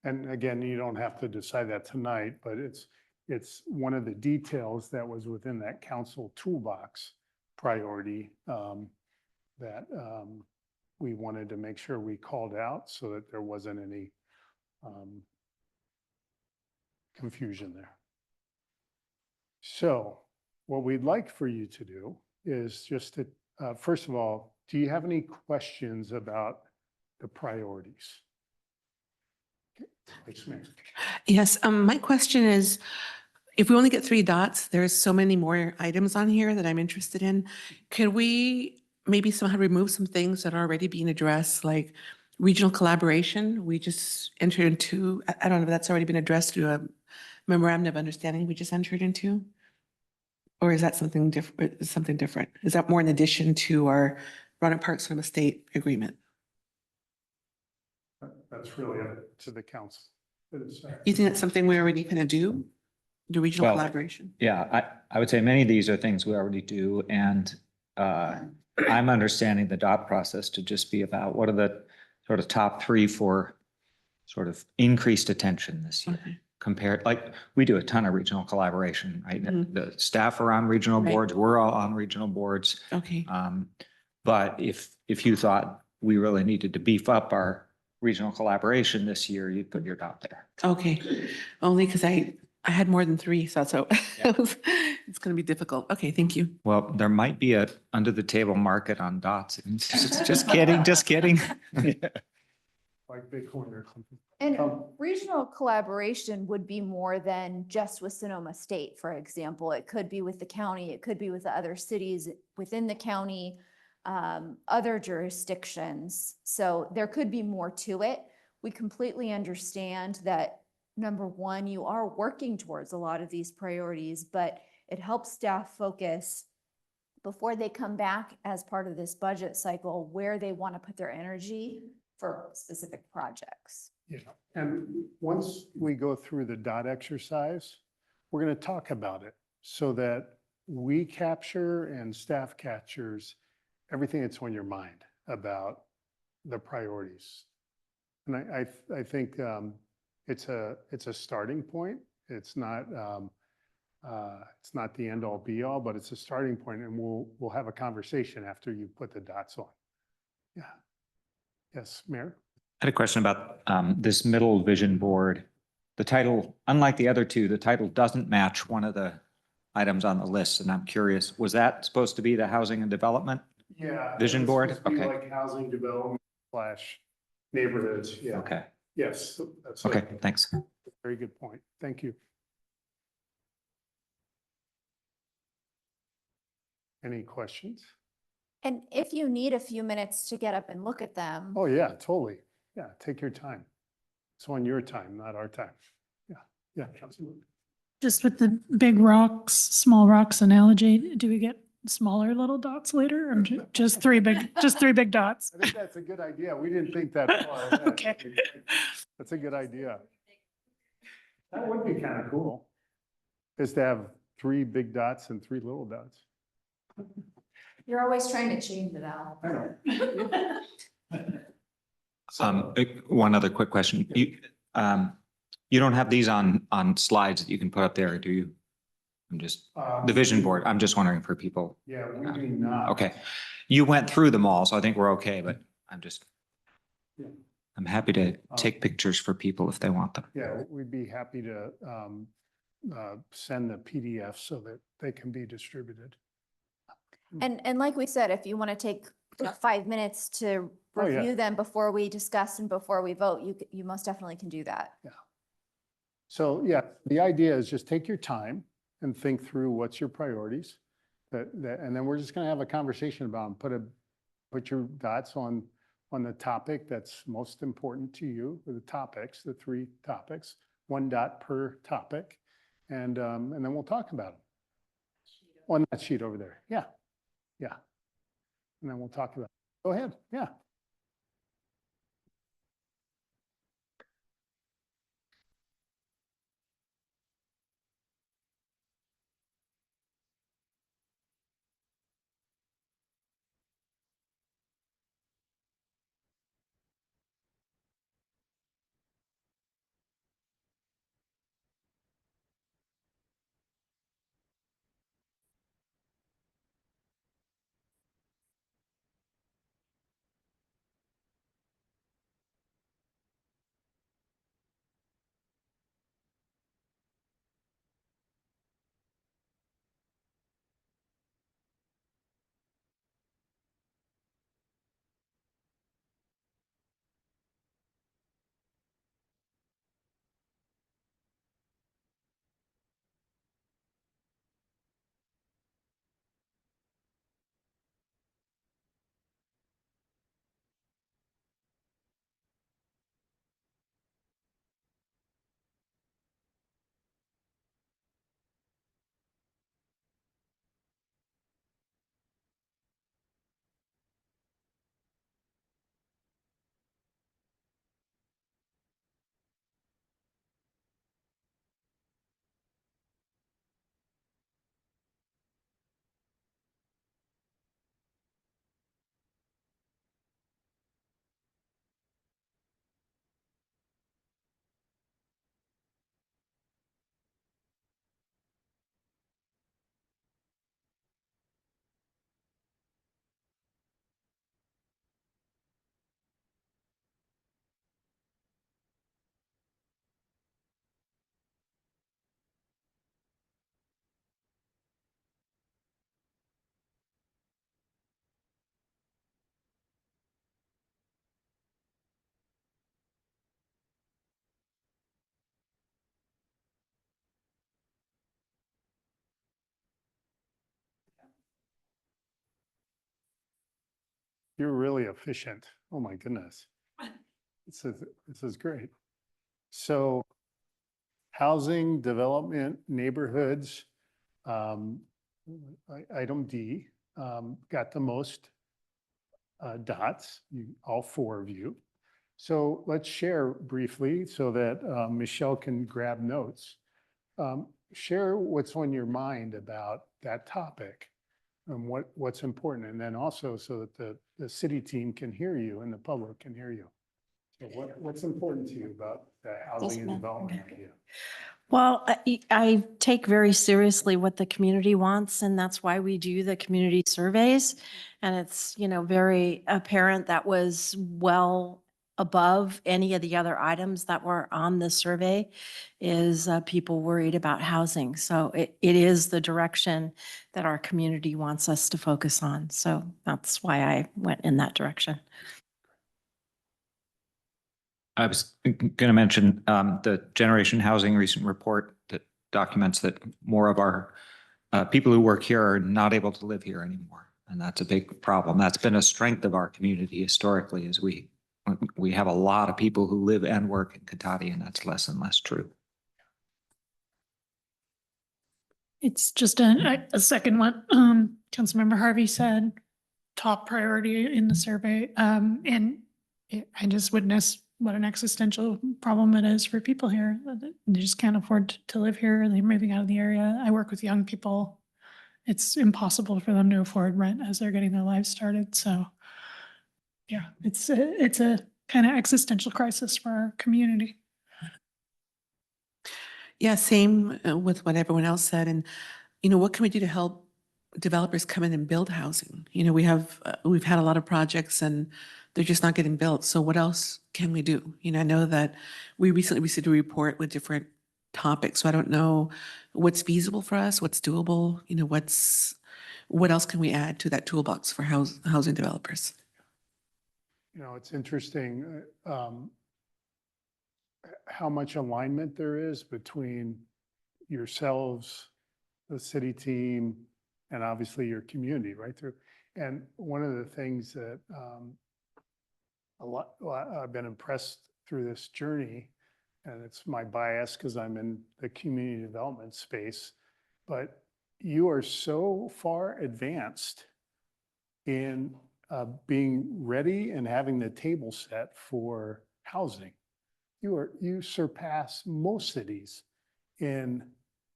And again, you don't have to decide that tonight, but it's one of the details that was within that council toolbox priority that we wanted to make sure we called out so that there wasn't any confusion there. So what we'd like for you to do is just to, first of all, do you have any questions about the priorities? Okay, Vice Mayor. Yes, my question is, if we only get 3 dots, there's so many more items on here that I'm interested in. Could we maybe somehow remove some things that are already being addressed, like regional collaboration? We just entered into, I don't know if that's already been addressed through a memorandum of understanding we just entered into? Or is that something different? Something different? Is that more in addition to our Roanoke Park Sonoma State agreement? That's really up to the council. You think that's something we already kind of do? The regional Well, collaboration? Yeah, I would say many of these are things we already do, and I'm understanding the DOT process to just be about what are the sort of top 3 for sort of increased attention this year. Okay. Compared, like, we do a ton of regional collaboration, right? Mhm. The staff are on regional Right. boards, we're all on regional boards. Okay. But if you thought we really needed to beef up our regional collaboration this year, you'd put your DOT there. Okay. Only because I had more than 3, so it's going to be difficult. Okay, thank you. Well, there might be a under the table market on dots. Just kidding, just kidding. Like Bitcoin or something. And regional collaboration would be more than just with Sonoma State, for example. It could be with the county, it could be with the other cities within the county, other jurisdictions. So there could be more to it. We completely understand that, number one, you are working towards a lot of these priorities, but it helps staff focus before they come back as part of this budget cycle where they want to put their energy for specific projects. Yeah, and once we go through the DOT exercise, we're going to talk about it so that we capture and staff captures everything that's on your mind about the priorities. And I think it's a starting point. It's not the end all be all, but it's a starting point, and we'll have a conversation after you put the dots on. Yeah. Yes, Mayor? I had a question about this middle vision board. The title, unlike the other 2, the title doesn't match one of the items on the list, and I'm curious, was that supposed to be the housing and development? Yeah. Vision it's board? supposed to be Okay. Like housing development / neighborhoods, yeah. Okay, Yes, that's okay, a thanks. very good point. Thank you. Any questions? And if you need a few minutes to get up and look at them, Oh, yeah, totally. Yeah, take your time. It's on your time, not our time. Yeah, absolutely. Just with the big rocks, small rocks analogy, do we get smaller little dots later or just 3 big dots? I think that's a good idea. We didn't think that far ahead. Okay. That's a good idea. That would be kind of cool. Is to have 3 big dots and 3 little dots. you're always trying to change it out. I know. One other quick question. You don't have these on slides that you can put up there, do you? I'm just, the vision board, I'm just wondering for people. Yeah, we do not. Okay. You went through them all, so I think we're okay, but I'm just, Yeah. I'm happy to take pictures for people if they want them. Yeah, we'd be happy to send the PDF so that they can be distributed. And like we said, if you want to take 5 minutes to Oh, yeah. review them before we discuss and before we vote, you most definitely can do that. So, yeah, the idea is just take your time and think through what's your priorities. And then we're just going to have a conversation about them. Put your dots on the topic that's most important to you, or the topics, the 3 topics, 1 dot per topic. And then we'll talk about them. On that sheet over there. Yeah. Yeah. And then we'll talk about it. Go ahead. Yeah. You're really efficient. Oh, my goodness. This is great. So housing, development, neighborhoods, item D, got the most dots, all four of you. So let's share briefly so that Michelle can grab notes. Share what's on your mind about that topic and what's important. And then also so that the city team can hear you and the public can hear you. So what's important to you about the housing and development idea? Well, I take very seriously what the community wants, and that's why we do the community surveys. And it's, very apparent that was well above any of the other items that were on the survey is people worried about housing. So it is the direction that our community wants us to focus on. So that's why I went in that direction. I was going to mention the Generation Housing recent report that documents that more of our people who work here are not able to live here anymore. And that's a big problem. That's been a strength of our community historically, is we have a lot of people who live and work in Cotati, and that's less and less true. It's just a second one. Councilmember Harvey said top priority in the survey. I just witnessed what an existential problem it is for people here. They just can't afford to live here. They're moving out of the area. I work with young people. It's impossible for them to afford rent as they're getting their lives started. So yeah, it's a kind of existential crisis for our community. Yeah, same with what everyone else said. And, what can we do to help developers come in and build housing? We've had a lot of projects and they're just not getting built. So what else can we do? I know that we recently received a report with different topics. So I don't know what's feasible for us, what's doable, what else can we add to that toolbox for housing developers? It's interesting how much alignment there is between yourselves, the city team, and obviously your community right through. And one of the things that I've been impressed through this journey, and it's my bias because I'm in the community development space, but you are so far advanced in being ready and having the table set for housing. You surpass most cities in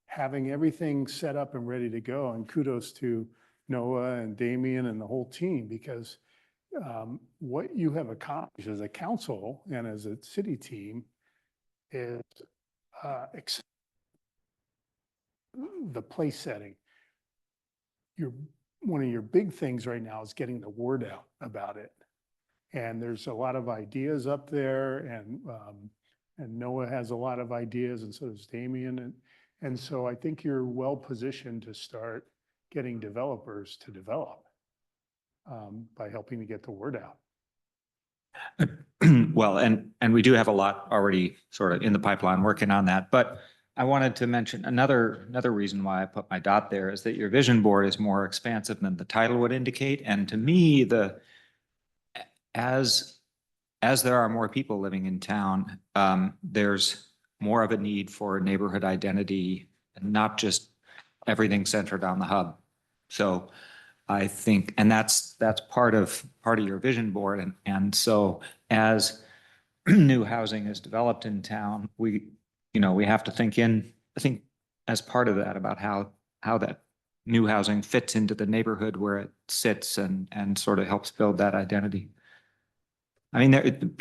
having everything set up and ready to go. And kudos to Noah and Damien and the whole team, because what you have accomplished as a council and as a city team is the place setting. One of your big things right now is getting the word out about it. And there's a lot of ideas up there, and Noah has a lot of ideas, and so does Damien. And so I think you're well positioned to start getting developers to develop by helping to get the word out. Well, and we do have a lot already sort of in the pipeline working on that. But I wanted to mention another reason why I put my dot there is that your vision board is more expansive than the title would indicate. And to me, as there are more people living in town, there's more of a need for neighborhood identity and not just everything centered on the hub. So I think, and that's part of your vision board. And so as new housing is developed in town, we have to think as part of that about how that new housing fits into the neighborhood where it sits and sort of helps build that identity. I mean,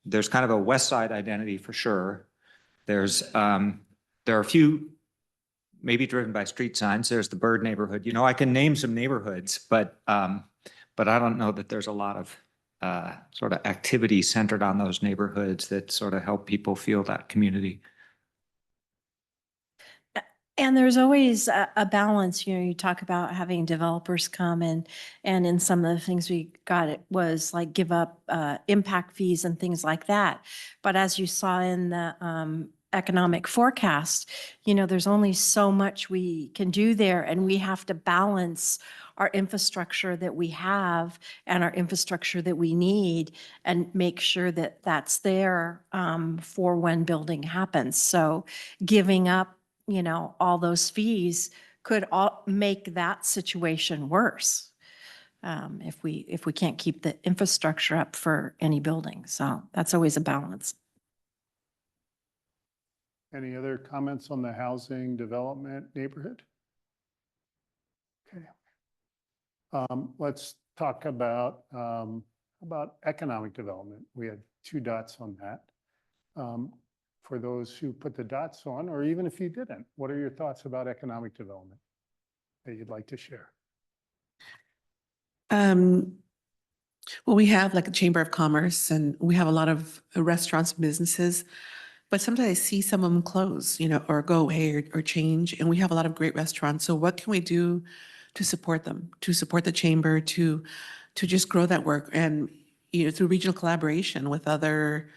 there's kind of a West Side identity for sure. There are a few maybe driven by street signs. There's the Bird neighborhood. I can name some neighborhoods, but I don't know that there's a lot of sort of activity centered on those neighborhoods that sort of help people feel that community. And there's always a balance. You talk about having developers come and in some of the things we got, it was like give up impact fees and things like that. But as you saw in the economic forecast, you know, there's only so much we can do there, and we have to balance our infrastructure that we have and our infrastructure that we need and make sure that that's there for when building happens. So giving up, you know, all those fees could all make that situation worse if we can't keep the infrastructure up for any building. So that's always a balance. Any other comments on the housing development neighborhood? Okay. Let's talk about economic development. We had 2 dots on that. For those who put the dots on, or even if you didn't, what are your thoughts about economic development that you'd like to share? Well, we have like a Chamber of Commerce, and we have a lot of restaurants and businesses, but sometimes I see some of them close, you know, or go away or change, and we have a lot of great restaurants. So what can we do to support them, to support the chamber, to just grow that work, and, you know, through regional collaboration with other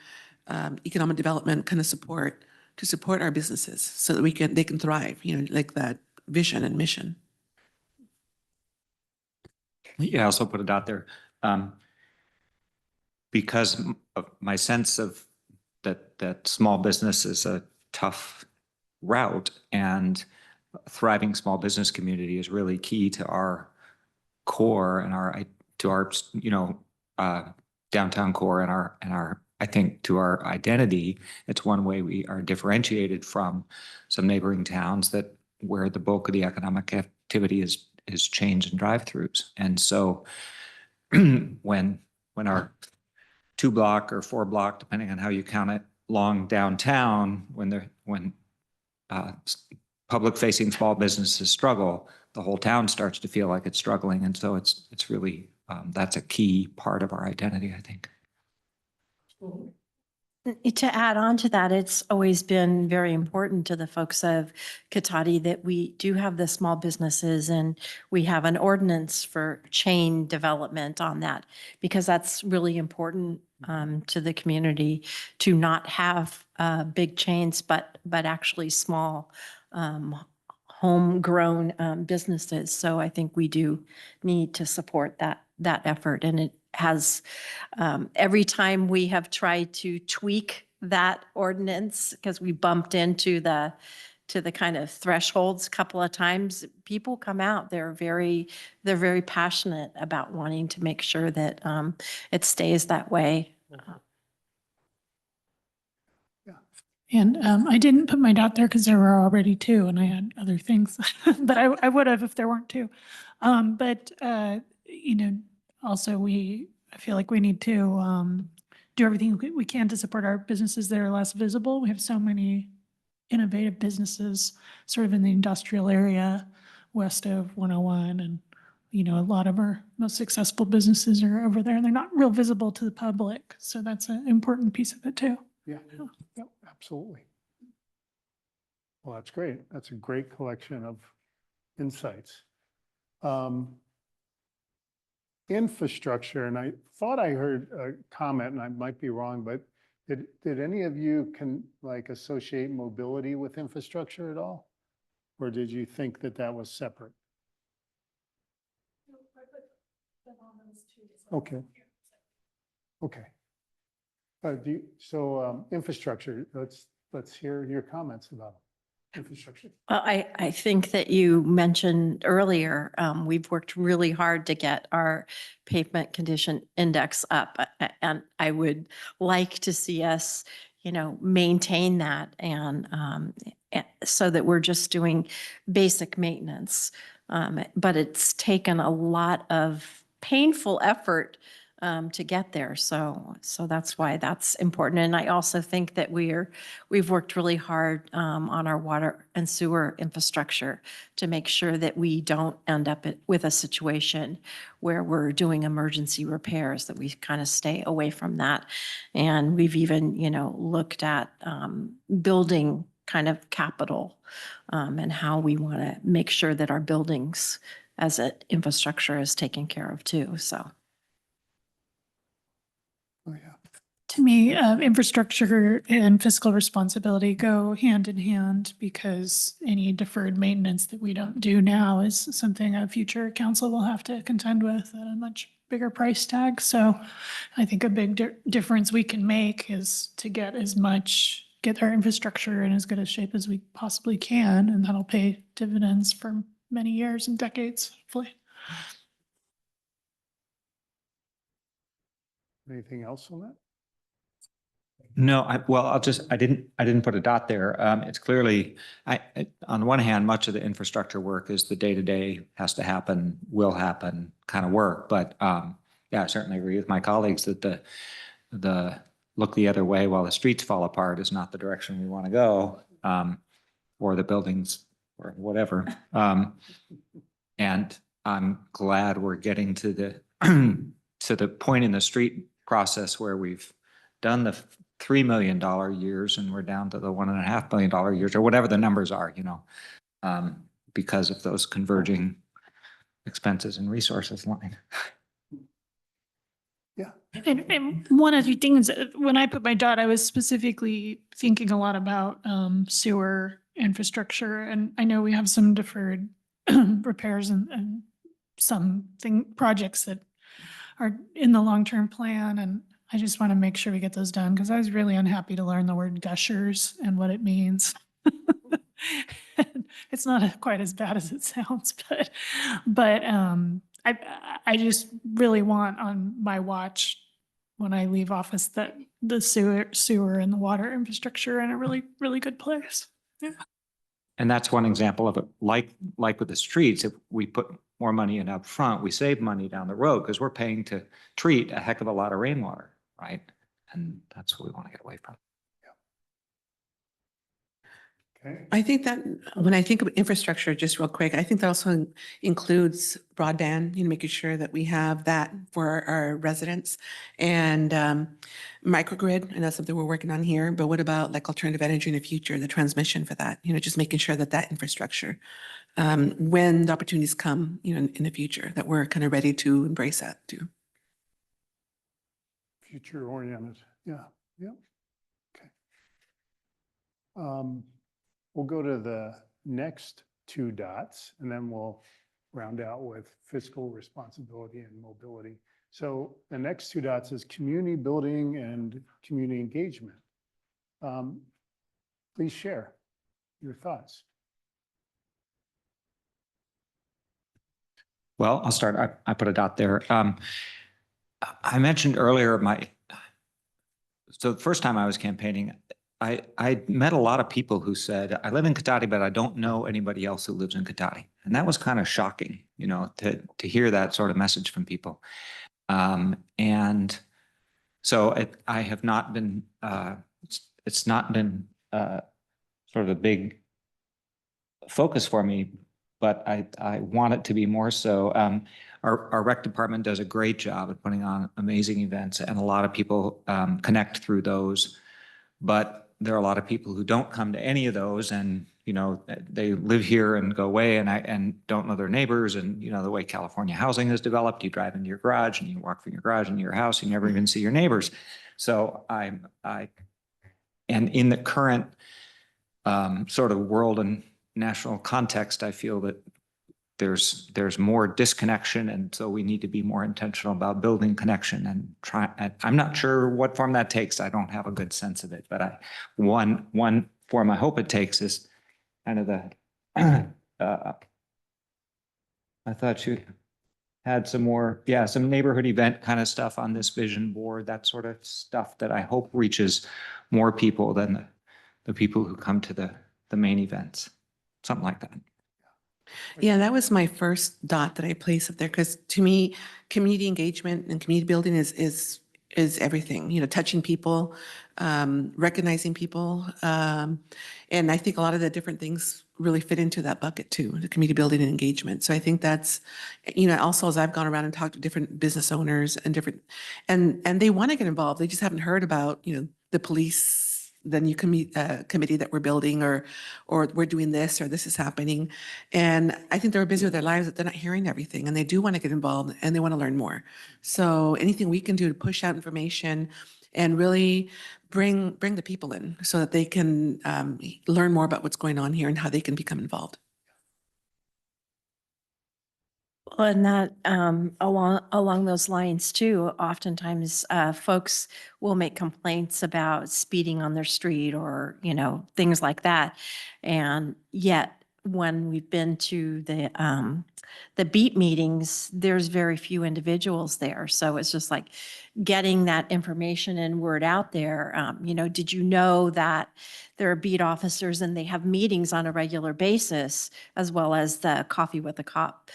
economic development kind of support, to support our businesses so that they can thrive, you know, like that vision and mission. Yeah, I also put a dot there. Because of my sense of that small business is a tough route, and a thriving small business community is really key to our core and our you know, downtown core and our I think to our identity. It's one way we are differentiated from some neighboring towns that where the bulk of the economic activity is change and drive-throughs. And so when our 2-block or 4-block, depending on how you count it, long downtown, when public-facing small businesses struggle, the whole town starts to feel like it's struggling. And so it's really that's a key part of our identity, I think. To add on to that, it's always been very important to the folks of Cotati that we do have the small businesses, and we have an ordinance for chain development on that, because that's really important to the community to not have big chains, but actually small homegrown businesses. So I think we do need to support that effort, and it has every time we have tried to tweak that ordinance, because we bumped into the kind of thresholds a couple of times, people come out, they're very passionate about wanting to make sure that it stays that way. And I didn't put my dot there because there were already 2 and I had other things, but I would have if there weren't 2. But you know, also I feel like we need to do everything we can to support our businesses that are less visible. We have so many innovative businesses sort of in the industrial area west of 101, and you know, a lot of our most successful businesses are over there, and they're not real visible to the public. So that's an important piece of it too. Yeah, yep, absolutely. Well, that's great. That's a great collection of insights. Infrastructure, and I thought I heard a comment, and I might be wrong, but did any of you associate mobility with infrastructure at all? Or did you think that was separate? Okay. Okay. Infrastructure, let's hear your comments about infrastructure. Well, I think that you mentioned earlier, we've worked really hard to get our pavement condition index up. And I would like to see us, you know, maintain that, and so that we're just doing basic maintenance. But it's taken a lot of painful effort to get there. So that's why that's important. And I also think that we've worked really hard on our water and sewer infrastructure to make sure that we don't end up with a situation where we're doing emergency repairs, that we kind of stay away from that. And we've even, you know, looked at building kind of capital and how we want to make sure that our buildings as an infrastructure is taken care of too. So. Oh, yeah. To me, infrastructure and fiscal responsibility go hand in hand because any deferred maintenance that we don't do now is something a future council will have to contend with at a much bigger price tag. So I think a big difference we can make is to get our infrastructure in as good a shape as we possibly can, and that'll pay dividends for many years and decades, hopefully. Anything else on that? No, I didn't put a dot there. It's clearly, on one hand, much of the infrastructure work is the day-to-day has to happen, will happen kind of work. But yeah, I certainly agree with my colleagues that the look the other way while the streets fall apart is not the direction we want to go, or the buildings or whatever. And I'm glad we're getting to the to the point in the street process where we've done the $3 million years and we're down to the $1.5 million years or whatever the numbers are, because of those converging expenses and resources line. Yeah. And one of the things, when I put my dot, I was specifically thinking a lot about sewer infrastructure. And I know we have some deferred repairs and projects that are in the long-term plan. And I just want to make sure we get those done because I was really unhappy to learn the word gushers and what it means. It's not quite as bad as it sounds, but I just really want on my watch when I leave office that the sewer and the water infrastructure are in a really, really good place. Yeah. And that's one example of it. Like with the streets, if we put more money in up front, we save money down the road because we're paying to treat a heck of a lot of rainwater, right? And that's what we want to get away from. Okay. I think that when I think of infrastructure, just real quick, I think that also includes broadband, making sure that we have that for our residents and microgrid. And that's something we're working on here. But what about like alternative energy in the future, the transmission for that, just making sure that infrastructure, when the opportunities come, in the future, that we're kind of ready to embrace that too. Future oriented. Yeah. Yeah. Okay. We'll go to the next two dots and then we'll round out with fiscal responsibility and mobility. So the next two dots is community building and community engagement. Please share your thoughts. Well, I'll start. I put a dot there. I mentioned earlier so the first time I was campaigning, I met a lot of people who said, I live in Cotati, but I don't know anybody else who lives in Cotati. And that was kind of shocking, to hear that sort of message from people. And so I have not been, it's not been sort of a big focus for me, but I want it to be more so. Our rec department does a great job at putting on amazing events and a lot of people connect through those. But there are a lot of people who don't come to any of those and, they live here and go away and don't know their neighbors. And, the way California housing is developed, you drive into your garage and you walk from your garage into your house, you never even see your neighbors. So and in the current sort of world and national context, I feel that there's more disconnection. And so we need to be more intentional about building connection and I'm not sure what form that takes. I don't have a good sense of it, but one form I hope it takes is kind of the, I thought you had some more, some neighborhood event kind of stuff on this vision board, that sort of stuff that I hope reaches more people than the people who come to the main events, something like that. Yeah, that was my first dot that I placed up there because to me, community engagement and community building is everything. Touching people, recognizing people, and I think a lot of the different things really fit into that bucket too, the community building and engagement. So I think that's, also as I've gone around and talked to different business owners and and they want to get involved. They just haven't heard about the police. The new committee that we're building or we're doing this or this is happening. And I think they're busy with their lives that they're not hearing everything and they do want to get involved and they want to learn more. So anything we can do to push out information and really bring the people in so that they can learn more about what's going on here and how they can become involved. Well, and that, along those lines too, oftentimes, folks will make complaints about speeding on their street or, things like that. And yet, when we've been to the beat meetings, there's very few individuals there. So it's just like getting that information and word out there. Did you know that there are beat officers and they have meetings on a regular basis, as well as the coffee with a cop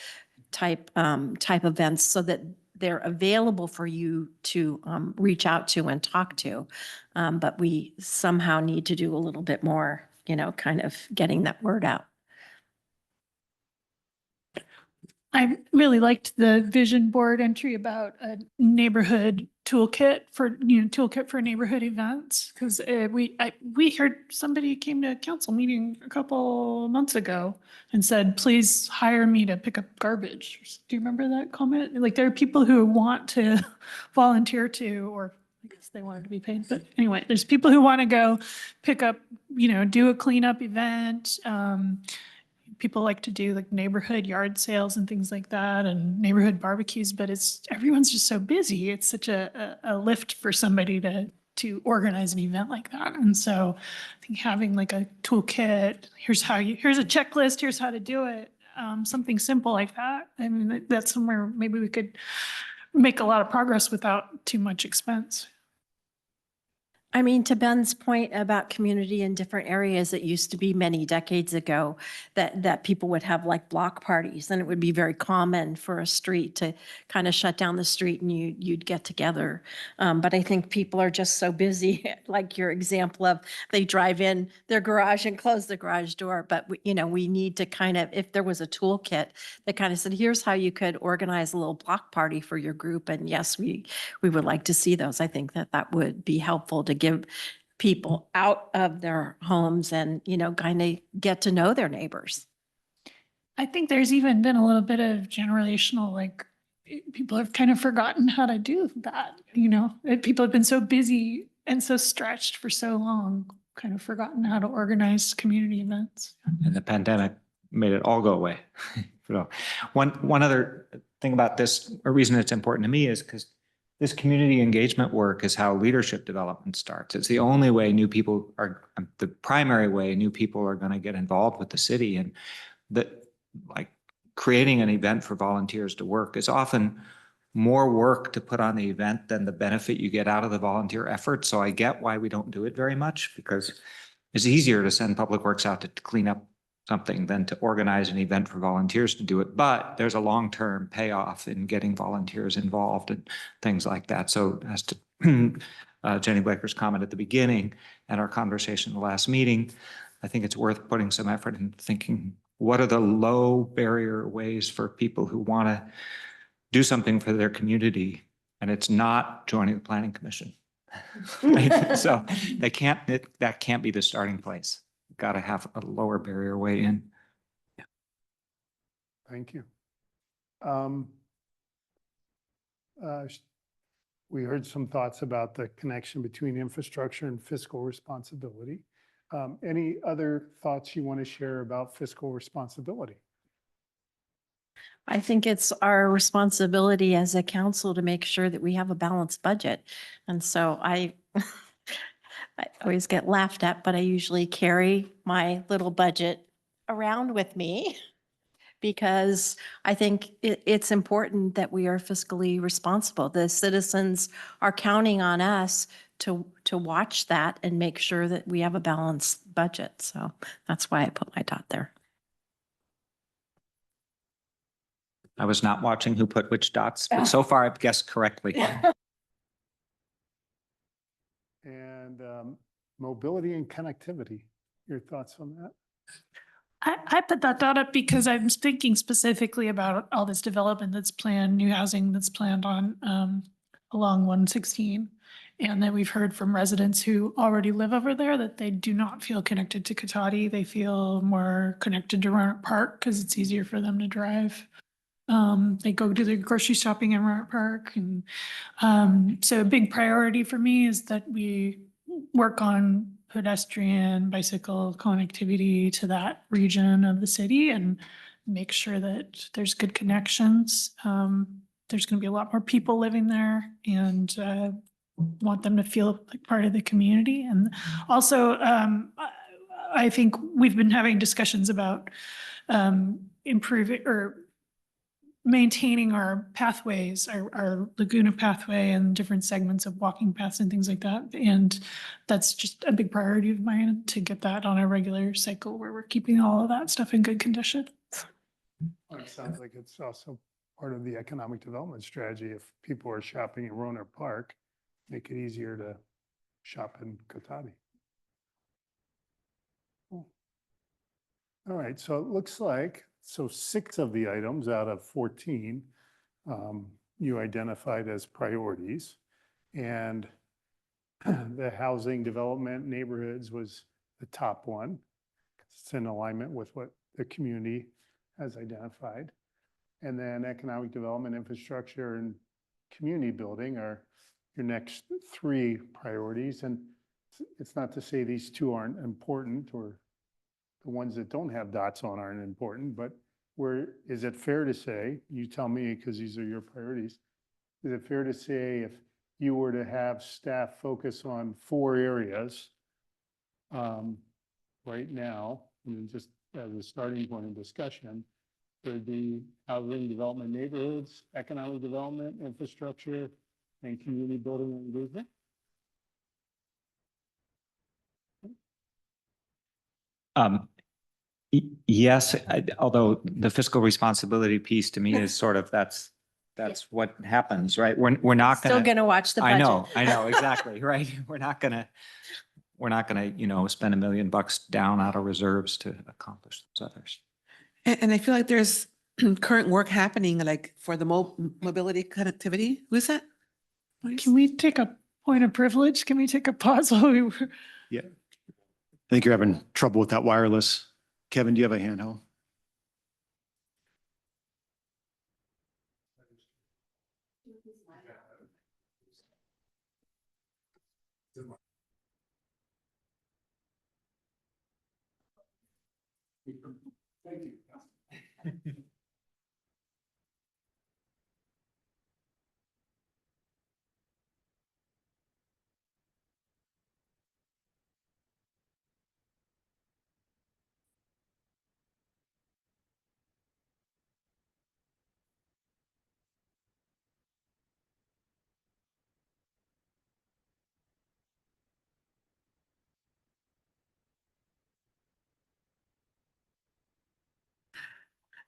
type events, so that they're available for you to reach out to and talk to. But we somehow need to do a little bit more, kind of getting that word out. I really liked the vision board entry about a neighborhood toolkit for neighborhood events. Because we heard somebody came to a council meeting a couple months ago and said, please hire me to pick up garbage. Do you remember that comment? Like, there are people who want to volunteer to, or I guess they wanted to be paid. But anyway, there's people who want to go pick up, do a cleanup event. People like to do like neighborhood yard sales and things like that, and neighborhood barbecues, but everyone's just so busy. It's such a lift for somebody to organize an event like that. And so I think having like a toolkit, here's a checklist, here's how to do it. Something simple like that. I mean, that's somewhere maybe we could make a lot of progress without too much expense. I mean, to Ben's point about community in different areas, it used to be many decades ago that people would have like block parties, and it would be very common for a street to kind of shut down the street and you'd get together. But I think people are just so busy, like your example of they drive in their garage and close the garage door. But we need to kind of, if there was a toolkit that kind of said, here's how you could organize a little block party for your group. And yes, we would like to see those. I think that would be helpful to give people out of their homes and, kind of get to know their neighbors. I think there's even been a little bit of generational, like, people have kind of forgotten how to do that, People have been so busy and so stretched for so long, kind of forgotten how to organize community events. And the pandemic made it all go away. So one other thing about this, a reason it's important to me is because this community engagement work is how leadership development starts. It's the only way the primary way new people are going to get involved with the city. And that, like, creating an event for volunteers to work is often more work to put on the event than the benefit you get out of the volunteer effort. So I get why we don't do it very much, because it's easier to send Public Works out to clean up something than to organize an event for volunteers to do it. But there's a long-term payoff in getting volunteers involved and things like that. So as to Jenny Blaker's comment at the beginning and our conversation in the last meeting, I think it's worth putting some effort in thinking, what are the low barrier ways for people who want to do something for their community? And it's not joining the Planning Commission. Right? So that can't be the starting place. Got to have a lower barrier way in. Thank you. We heard some thoughts about the connection between infrastructure and fiscal responsibility. Any other thoughts you want to share about fiscal responsibility? I think it's our responsibility as a council to make sure that we have a balanced budget. And so I always get laughed at, but I usually carry my little budget around with me because I think it's important that we are fiscally responsible. The citizens are counting on us to watch that and make sure that we have a balanced budget. So that's why I put my dot there. I was not watching who put which dots, but so far I've guessed correctly. And mobility and connectivity, your thoughts on that? I put that dot up because I'm thinking specifically about all this development that's planned, new housing that's planned on along 116. And that we've heard from residents who already live over there that they do not feel connected to Cotati. They feel more connected to Roanoke Park because it's easier for them to drive They go to the grocery shopping in Rohnert Park. And so a big priority for me is that we work on pedestrian, bicycle connectivity to that region of the city and make sure that there's good connections. There's going to be a lot more people living there, and want them to feel like part of the community. And also, I think we've been having discussions about improving or maintaining our pathways, our Laguna pathway and different segments of walking paths and things like that. And that's just a big priority of mine, to get that on a regular cycle where we're keeping all of that stuff in good condition. Well, it sounds like it's also part of the economic development strategy. If people are shopping in Rohnert Park, make it easier to shop in Cotati. Cool. All right, so it looks like, 6 of the items out of 14 you identified as priorities. And the housing development neighborhoods was the top one. It's in alignment with what the community has identified. And then economic development, infrastructure, and community building are your next 3 priorities. And it's not to say these 2 aren't important, or the ones that don't have dots on aren't important, but is it fair to say, you tell me because these are your priorities, is it fair to say if you were to have staff focus on 4 areas right now, and just as a starting point of discussion, there'd be housing development neighborhoods, economic development, infrastructure, and community building and engagement? Yes, although the fiscal responsibility piece to me is sort of, that's what happens, right? We're not Still gonna. gonna watch the I budget. know, exactly, right? We're not gonna, spend $1 million down out of reserves to accomplish those others. And I feel like there's current work happening, like for the mobility connectivity. Who's that? Can we take a point of privilege? Can we take a pause while we were? Yeah. I think you're having trouble with that wireless. Kevin, do you have a handheld? Thank you.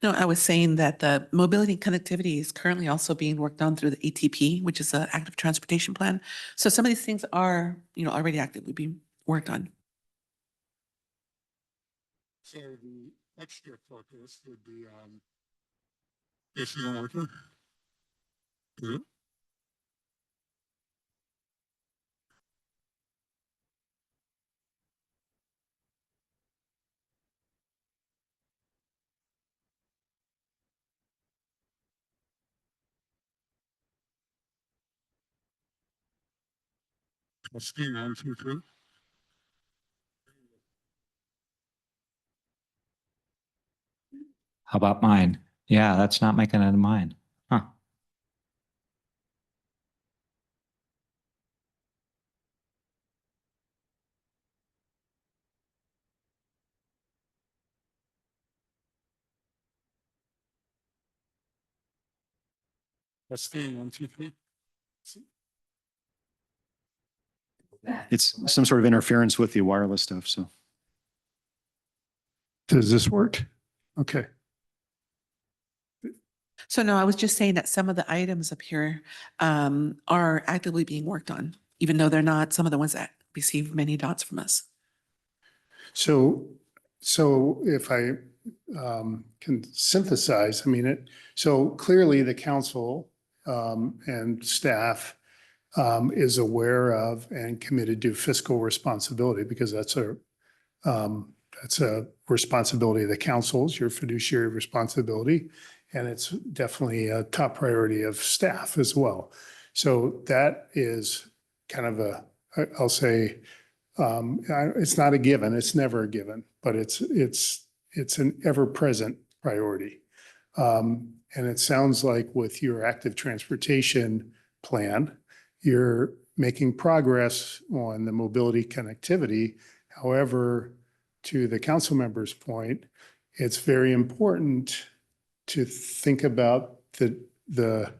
No, I was saying that the mobility connectivity is currently also being worked on through the ATP, which is an active transportation plan. So some of these things are, already actively being worked on. So the extra focus would be on additional worker. Testing 1, 2, 3. How about mine? Yeah, that's not making it mine. Huh. Testing 1, 2, 3. It's some sort of interference with the wireless stuff, so. Does this work? Okay. So no, I was just saying that some of the items up here are actively being worked on, even though they're not some of the ones that receive many dots from us. So if I can synthesize, so clearly the council and staff is aware of and committed to fiscal responsibility, because that's a responsibility of the council's, your fiduciary responsibility. And it's definitely a top priority of staff as well. So that is kind of I'll say, it's not a given, it's never a given, but it's an ever-present priority. And it sounds like with your active transportation plan, you're making progress on the mobility connectivity. However, to the council member's point, it's very important to think about the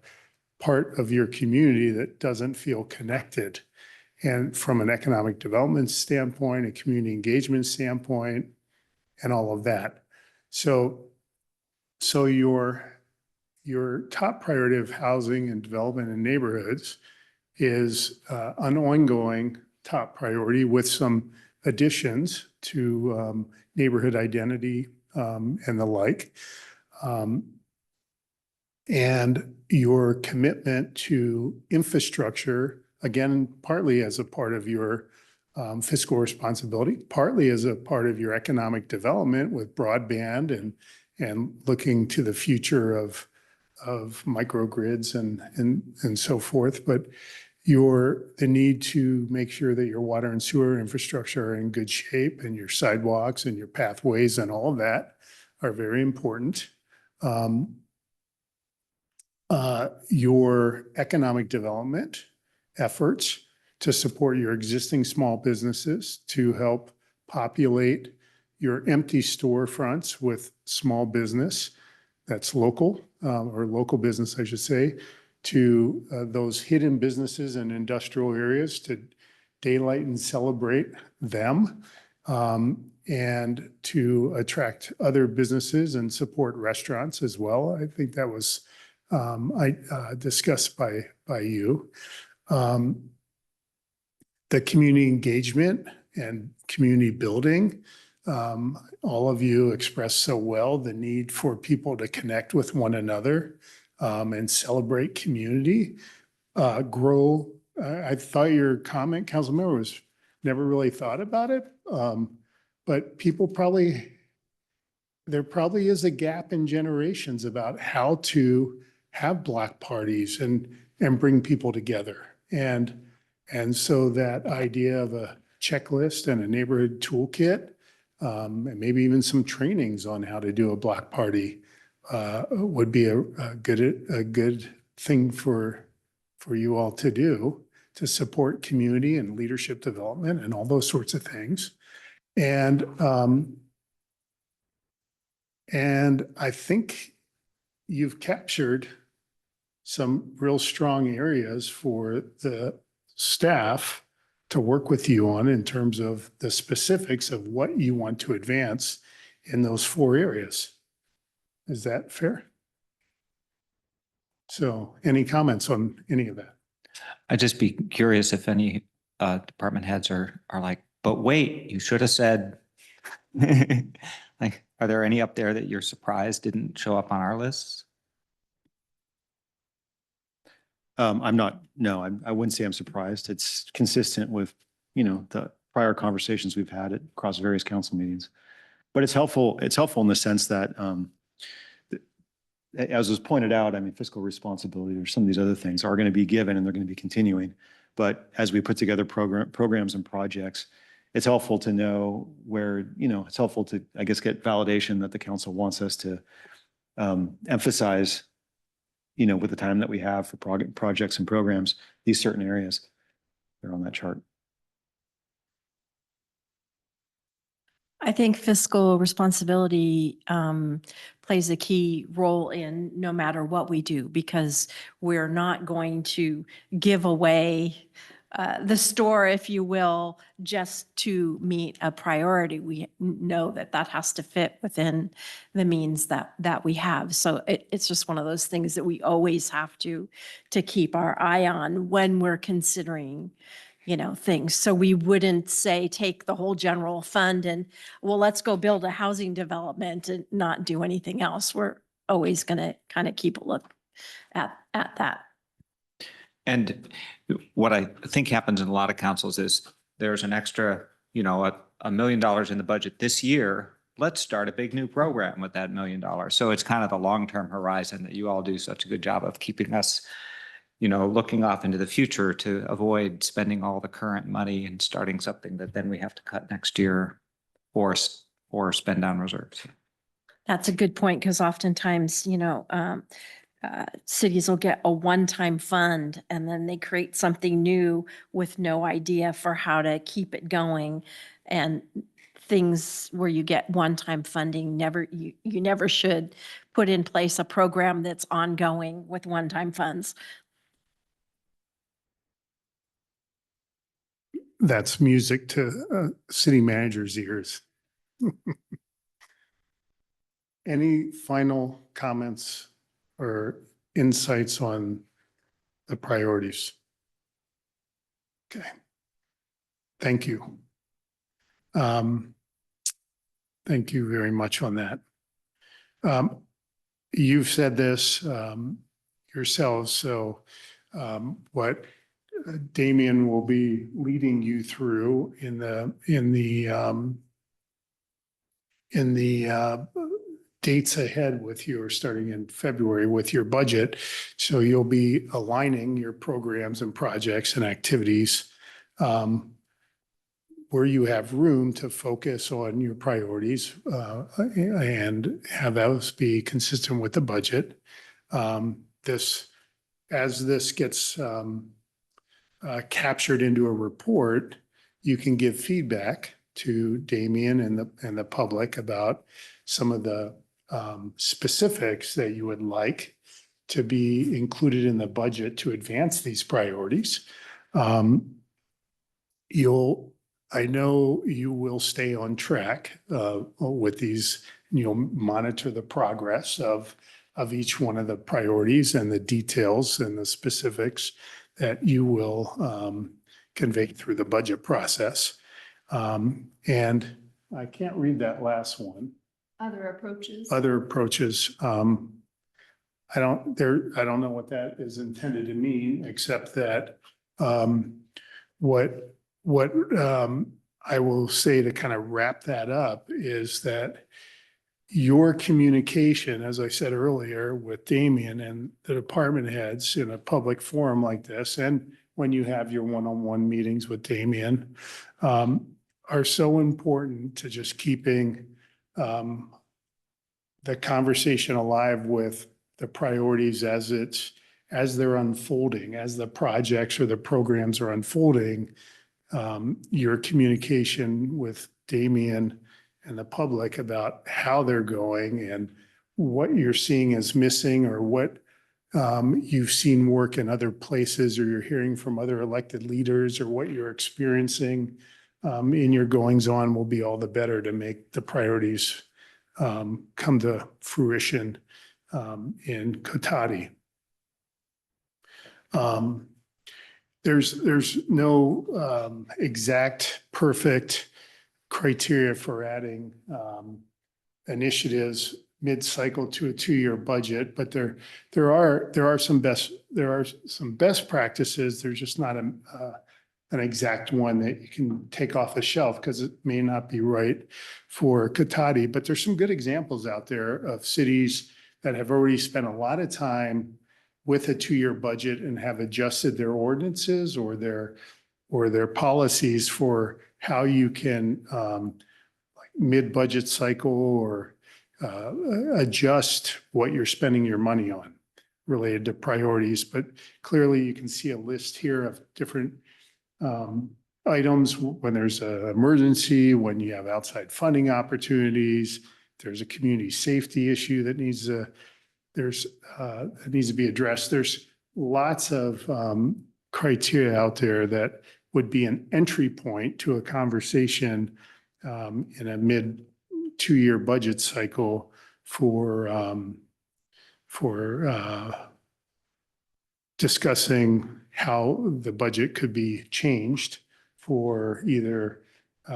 part of your community that doesn't feel connected. And from an economic development standpoint, a community engagement standpoint, and all of that. So your top priority of housing and development in neighborhoods is an ongoing top priority with some additions to neighborhood identity and the like. And your commitment to infrastructure, again, partly as a part of your fiscal responsibility, partly as a part of your economic development with broadband and looking to the future of microgrids and so forth. But the need to make sure that your water and sewer infrastructure are in good shape, and your sidewalks and your pathways and all of that are very important. Your economic development efforts to support your existing small businesses, to help populate your empty storefronts with small business that's local, or local business, I should say, to those hidden businesses and industrial areas, to daylight and celebrate them, and to attract other businesses and support restaurants as well. I think that was discussed by you. The community engagement and community building, all of you expressed so well the need for people to connect with one another and celebrate community, grow. I thought your comment, Councilmember, was never really thought about it, but there probably is a gap in generations about how to have block parties and bring people together. And so that idea of a checklist and a neighborhood toolkit, and maybe even some trainings on how to do a block party would be a good thing for you all to do, to support community and leadership development and all those sorts of things. And I think you've captured some real strong areas for the staff to work with you on in terms of the specifics of what you want to advance in those 4 areas. Is that fair? So any comments on any of that? I'd just be curious if any department heads are like, but wait, you should have said, like, are there any up there that you're surprised didn't show up on our lists? I wouldn't say I'm surprised. It's consistent with, the prior conversations we've had across various council meetings. But it's helpful in the sense that, as was pointed out, I mean, fiscal responsibility or some of these other things are going to be given and they're going to be continuing. But as we put together programs and projects, it's helpful to know where, it's helpful to, I guess, get validation that the council wants us to emphasize, with the time that we have for projects and programs, these certain areas. They're on that chart. I think fiscal responsibility plays a key role in no matter what we do, because we're not going to give away the store, if you will, just to meet a priority. We know that has to fit within the means that we have. So it's just one of those things that we always have to keep our eye on when we're considering things. So we wouldn't say, take the whole general fund and, well, let's go build a housing development and not do anything else. We're always going to kind of keep a look at that. And what I think happens in a lot of councils is there's an extra, $1 million in the budget this year let's start a big new program with that $1 million. So it's kind of the long-term horizon that you all do such a good job of keeping us, looking off into the future to avoid spending all the current money and starting something that then we have to cut next year or spend down reserves. That's a good point, because oftentimes, cities will get a one-time fund and then they create something new with no idea for how to keep it going. And things where you get one-time funding, you never should put in place a program that's ongoing with one-time funds. That's music to city managers' ears. Any final comments or insights on the priorities? Okay. Thank you. Thank you very much on that. You've said this yourselves, so what Damien will be leading you through in the dates ahead with you, or starting in February with your budget. So you'll be aligning your programs and projects and activities where you have room to focus on your priorities and have those be consistent with the budget. As this gets captured into a report, you can give feedback to Damien and the public about some of the specifics that you would like to be included in the budget to advance these priorities. I know you will stay on track with these, monitor the progress of each one of the priorities and the details and the specifics that you will convey through the budget process. And I can't read that last one. Other approaches. Other approaches. I don't know what that is intended to mean, except that what I will say to kind of wrap that up is that your communication, as I said earlier, with Damien and the department heads in a public forum like this, and when you have your one-on-one meetings with Damien, are so important to just keeping the conversation alive with the priorities as they're unfolding, as the projects or the programs are unfolding. Your communication with Damien and the public about how they're going and what you're seeing is missing, or what you've seen work in other places, or you're hearing from other elected leaders, or what you're experiencing in your goings on, will be all the better to make the priorities come to fruition in Cotati. There's no exact perfect criteria for adding initiatives mid-cycle to a 2-year budget, but there are some best practices. There's just not an exact one that you can take off the shelf, because it may not be right for Cotati. But there's some good examples out there of cities that have already spent a lot of time with a 2-year budget and have adjusted their ordinances or their policies for how you can like mid-budget cycle or adjust what you're spending your money on related to priorities. But clearly you can see a list here of different items when there's an emergency, when you have outside funding opportunities, there's a community safety issue that needs to be addressed. There's lots of criteria out there that would be an entry point to a conversation in a mid-2-year budget cycle for discussing how the budget could be changed for either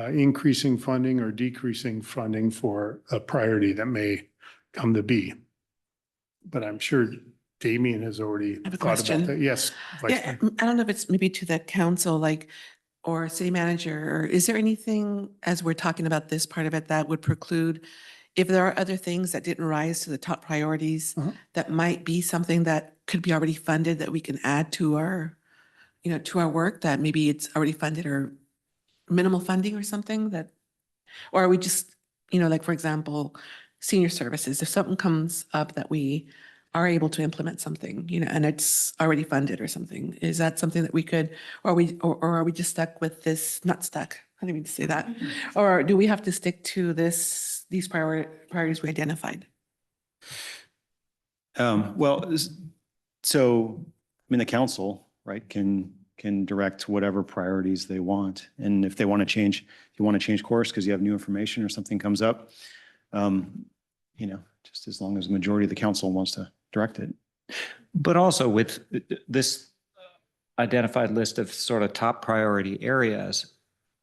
increasing funding or decreasing funding for a priority that may come to be. But I'm sure Damien has already I have a thought question. about that. Yes. Vice Yeah, Mayor. I don't know if it's maybe to the council, like or city manager, or is there anything, as we're talking about this part of it, that would preclude, if there are other things that didn't rise to the top priorities, that might be something that could be already funded that we can add to our, to our work, that maybe it's already funded or minimal funding or something that, or are we just, like, for example, senior services, if something comes up that we are able to implement something, and it's already funded or something, is that something that we could, or are we just stuck with this, not stuck, I didn't mean to say that, or do we have to stick to these priorities we identified? So, the council, right, can direct whatever priorities they want. And if they want to change, if you want to change course because you have new information or something comes up, just as long as the majority of the council wants to direct it. But also with this identified list of sort of top priority areas,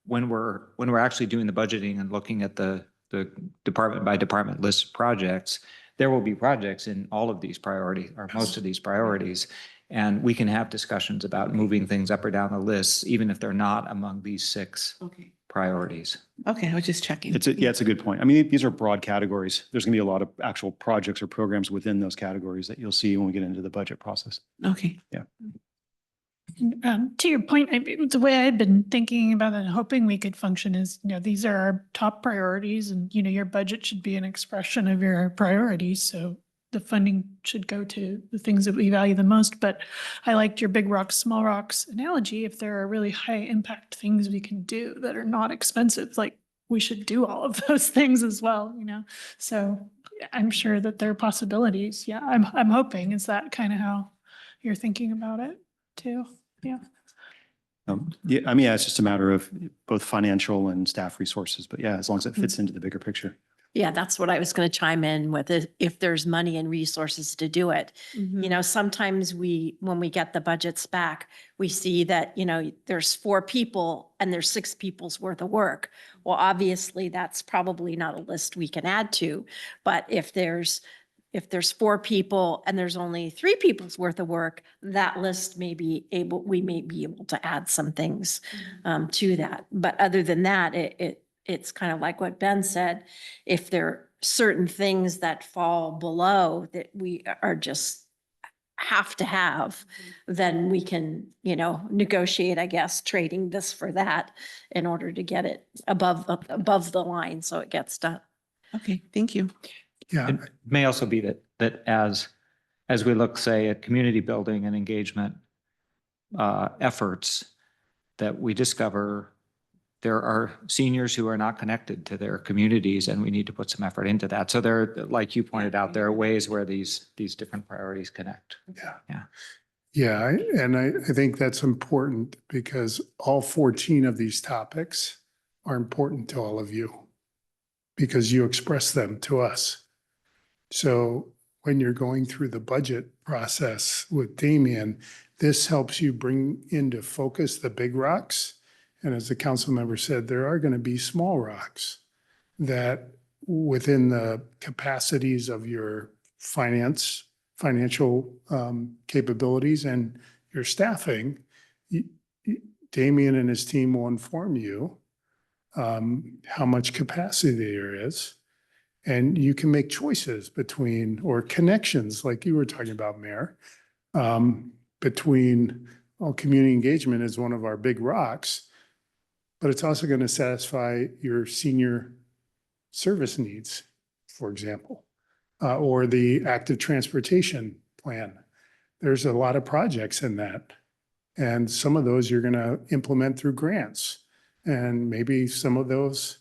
when we're actually doing the budgeting and looking at the department by department list of projects, there will be projects in all of these priorities or most of these priorities. And we can have discussions about moving things up or down the list, even if they're not among these 6 priorities. Okay, I was just checking. It's a good point. These are broad categories. There's going to be a lot of actual projects or programs within those categories that you'll see when we get into the budget process. Okay. Yeah. To your point, the way I've been thinking about it and hoping we could function is, these are our top priorities and, your budget should be an expression of your priorities. So the funding should go to the things that we value the most. But I liked your big rocks, small rocks analogy. If there are really high impact things we can do that are not expensive, like we should do all of those things as well, So I'm sure that there are possibilities. Yeah, I'm hoping. Is that kind of how you're thinking about it too? Yeah. It's just a matter of both financial and staff resources, but yeah, as long as it fits into the bigger picture. Yeah, that's what I was going to chime in with, if there's money and resources to do it. Sometimes when we get the budgets back, we see that, there's 4 people and there's 6 people's worth of work. Well, obviously that's probably not a list we can add to, but if there's 4 people and there's only 3 people's worth of work, that list we may be able to add some things to that. But other than that, it's kind of like what Ben said, if there are certain things that fall below that we are just have to have, then we can, negotiate, I guess, trading this for that in order to get it above the line so it gets done. Okay, thank you. Yeah. It may also be that as we look, say, at community building and engagement efforts, that we discover there are seniors who are not connected to their communities, and we need to put some effort into that. So like you pointed out, there are ways where these different priorities connect. Yeah, and I think that's important because all 14 of these topics are important to all of you because you express them to us. So when you're going through the budget process with Damien, this helps you bring into focus the big rocks. And as the council member said, there are going to be small rocks that within the capacities of your financial capabilities and your staffing, Damien and his team will inform you how much capacity there is. And you can make choices between, or connections, like you were talking about, Mayor, between, community engagement is one of our big rocks, but it's also going to satisfy your senior service needs, for example, or the active transportation plan. There's a lot of projects in that. And some of those you're going to implement through grants. And maybe some of those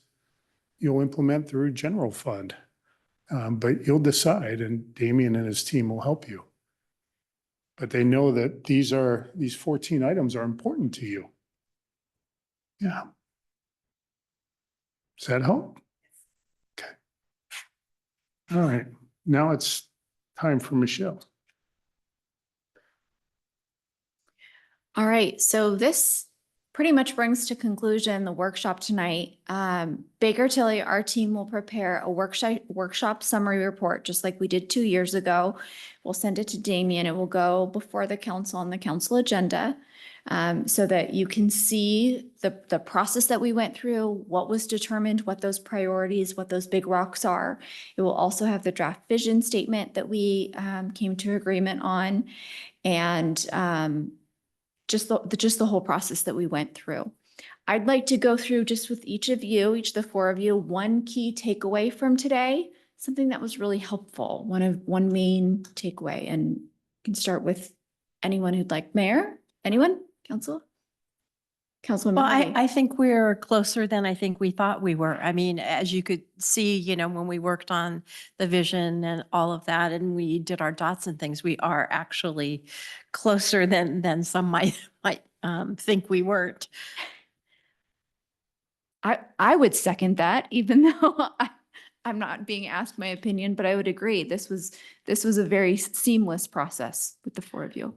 you'll implement through general fund. But you'll decide, and Damien and his team will help you. But they know that these 14 items are important to you. Yeah. Does that help? Okay. All right. Now it's time for Michelle. All right. So this pretty much brings to conclusion the workshop tonight. Baker Tilly, our team will prepare a workshop summary report, just like we did 2 years ago. We'll send it to Damien. It will go before the council on the council agenda. so that you can see the process that we went through, what was determined, what those priorities, what those big rocks are. It will also have the draft vision statement that we came to agreement on, and just the whole process that we went through. I'd like to go through just with each of you, each of the four of you, one key takeaway from today, something that was really helpful, one main takeaway, and you can start with anyone who'd like. Mayor, anyone? Councilwoman Well, Harvey? I think we're closer than I think we thought we were. I mean, as you could see, you know, when we worked on the vision and all of that, and we did our dots and things, we are actually closer than some might think we weren't. I would second that, even though I'm not being asked my opinion, but I would agree. This was a very seamless process with the four of you.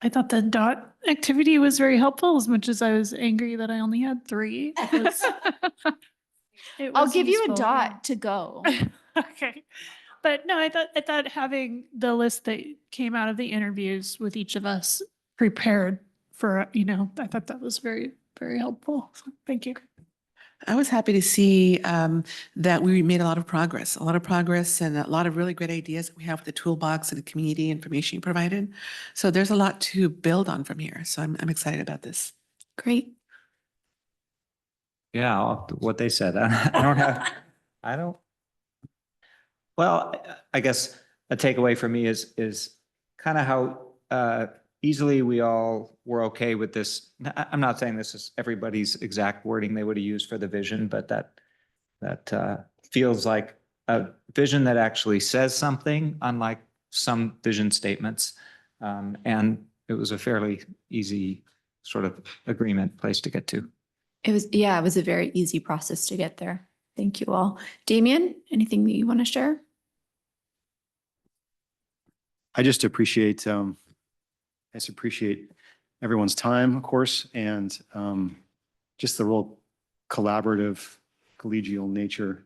I thought the dot activity was very helpful, as much as I was angry that I only had 3. I'll give you a dot to go. Okay. But no, I thought having the list that came out of the interviews with each of us prepared for, you know, I thought that was very, very helpful. So thank you. I was happy to see that we made a lot of progress and a lot of really great ideas that we have with the toolbox and the community information you provided. So there's a lot to build on from here. So I'm excited about this. Great. Yeah, what they said. Well, I guess a takeaway for me is kind of how easily we all were okay with this. I'm not saying this is everybody's exact wording they would have used for the vision, but that feels like a vision that actually says something, unlike some vision statements. And it was a fairly easy sort of agreement place to get to. It was a very easy process to get there. Thank you all. Damien, anything that you want to share? I just appreciate everyone's time, of course, and just the real collaborative, collegial nature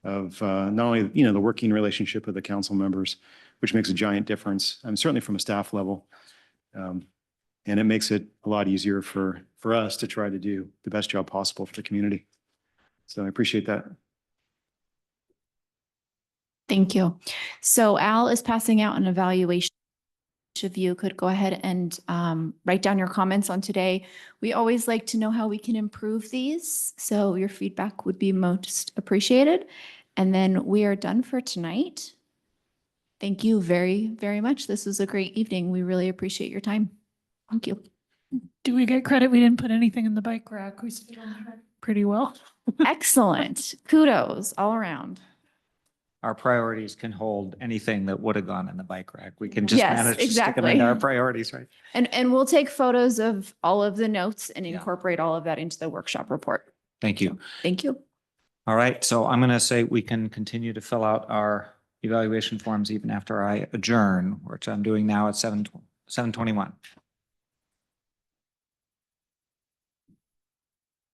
of not only, you know, the working relationship with the council members, which makes a giant difference, certainly from a staff level. And it makes it a lot easier for us to try to do the best job possible for the community. So I appreciate that. Thank you. So Al is passing out an evaluation. Each of you could go ahead and write down your comments on today. We always like to know how we can improve these, so your feedback would be most appreciated. And then we are done for tonight. Thank you very, very much. This was a great evening. We really appreciate your time. Thank you. Do we get credit? We didn't put anything in the bike rack. We stayed on track pretty well. Excellent. Kudos all around. Our priorities can hold anything that would have gone in the bike rack. We can just Yes, manage to stick them exactly. into our priorities, right? And we'll take photos of all of the notes and incorporate all of that into the workshop report. Thank you. Thank you. All right, so I'm going to say we can continue to fill out our evaluation forms even after I adjourn, which I'm doing now at 7:21.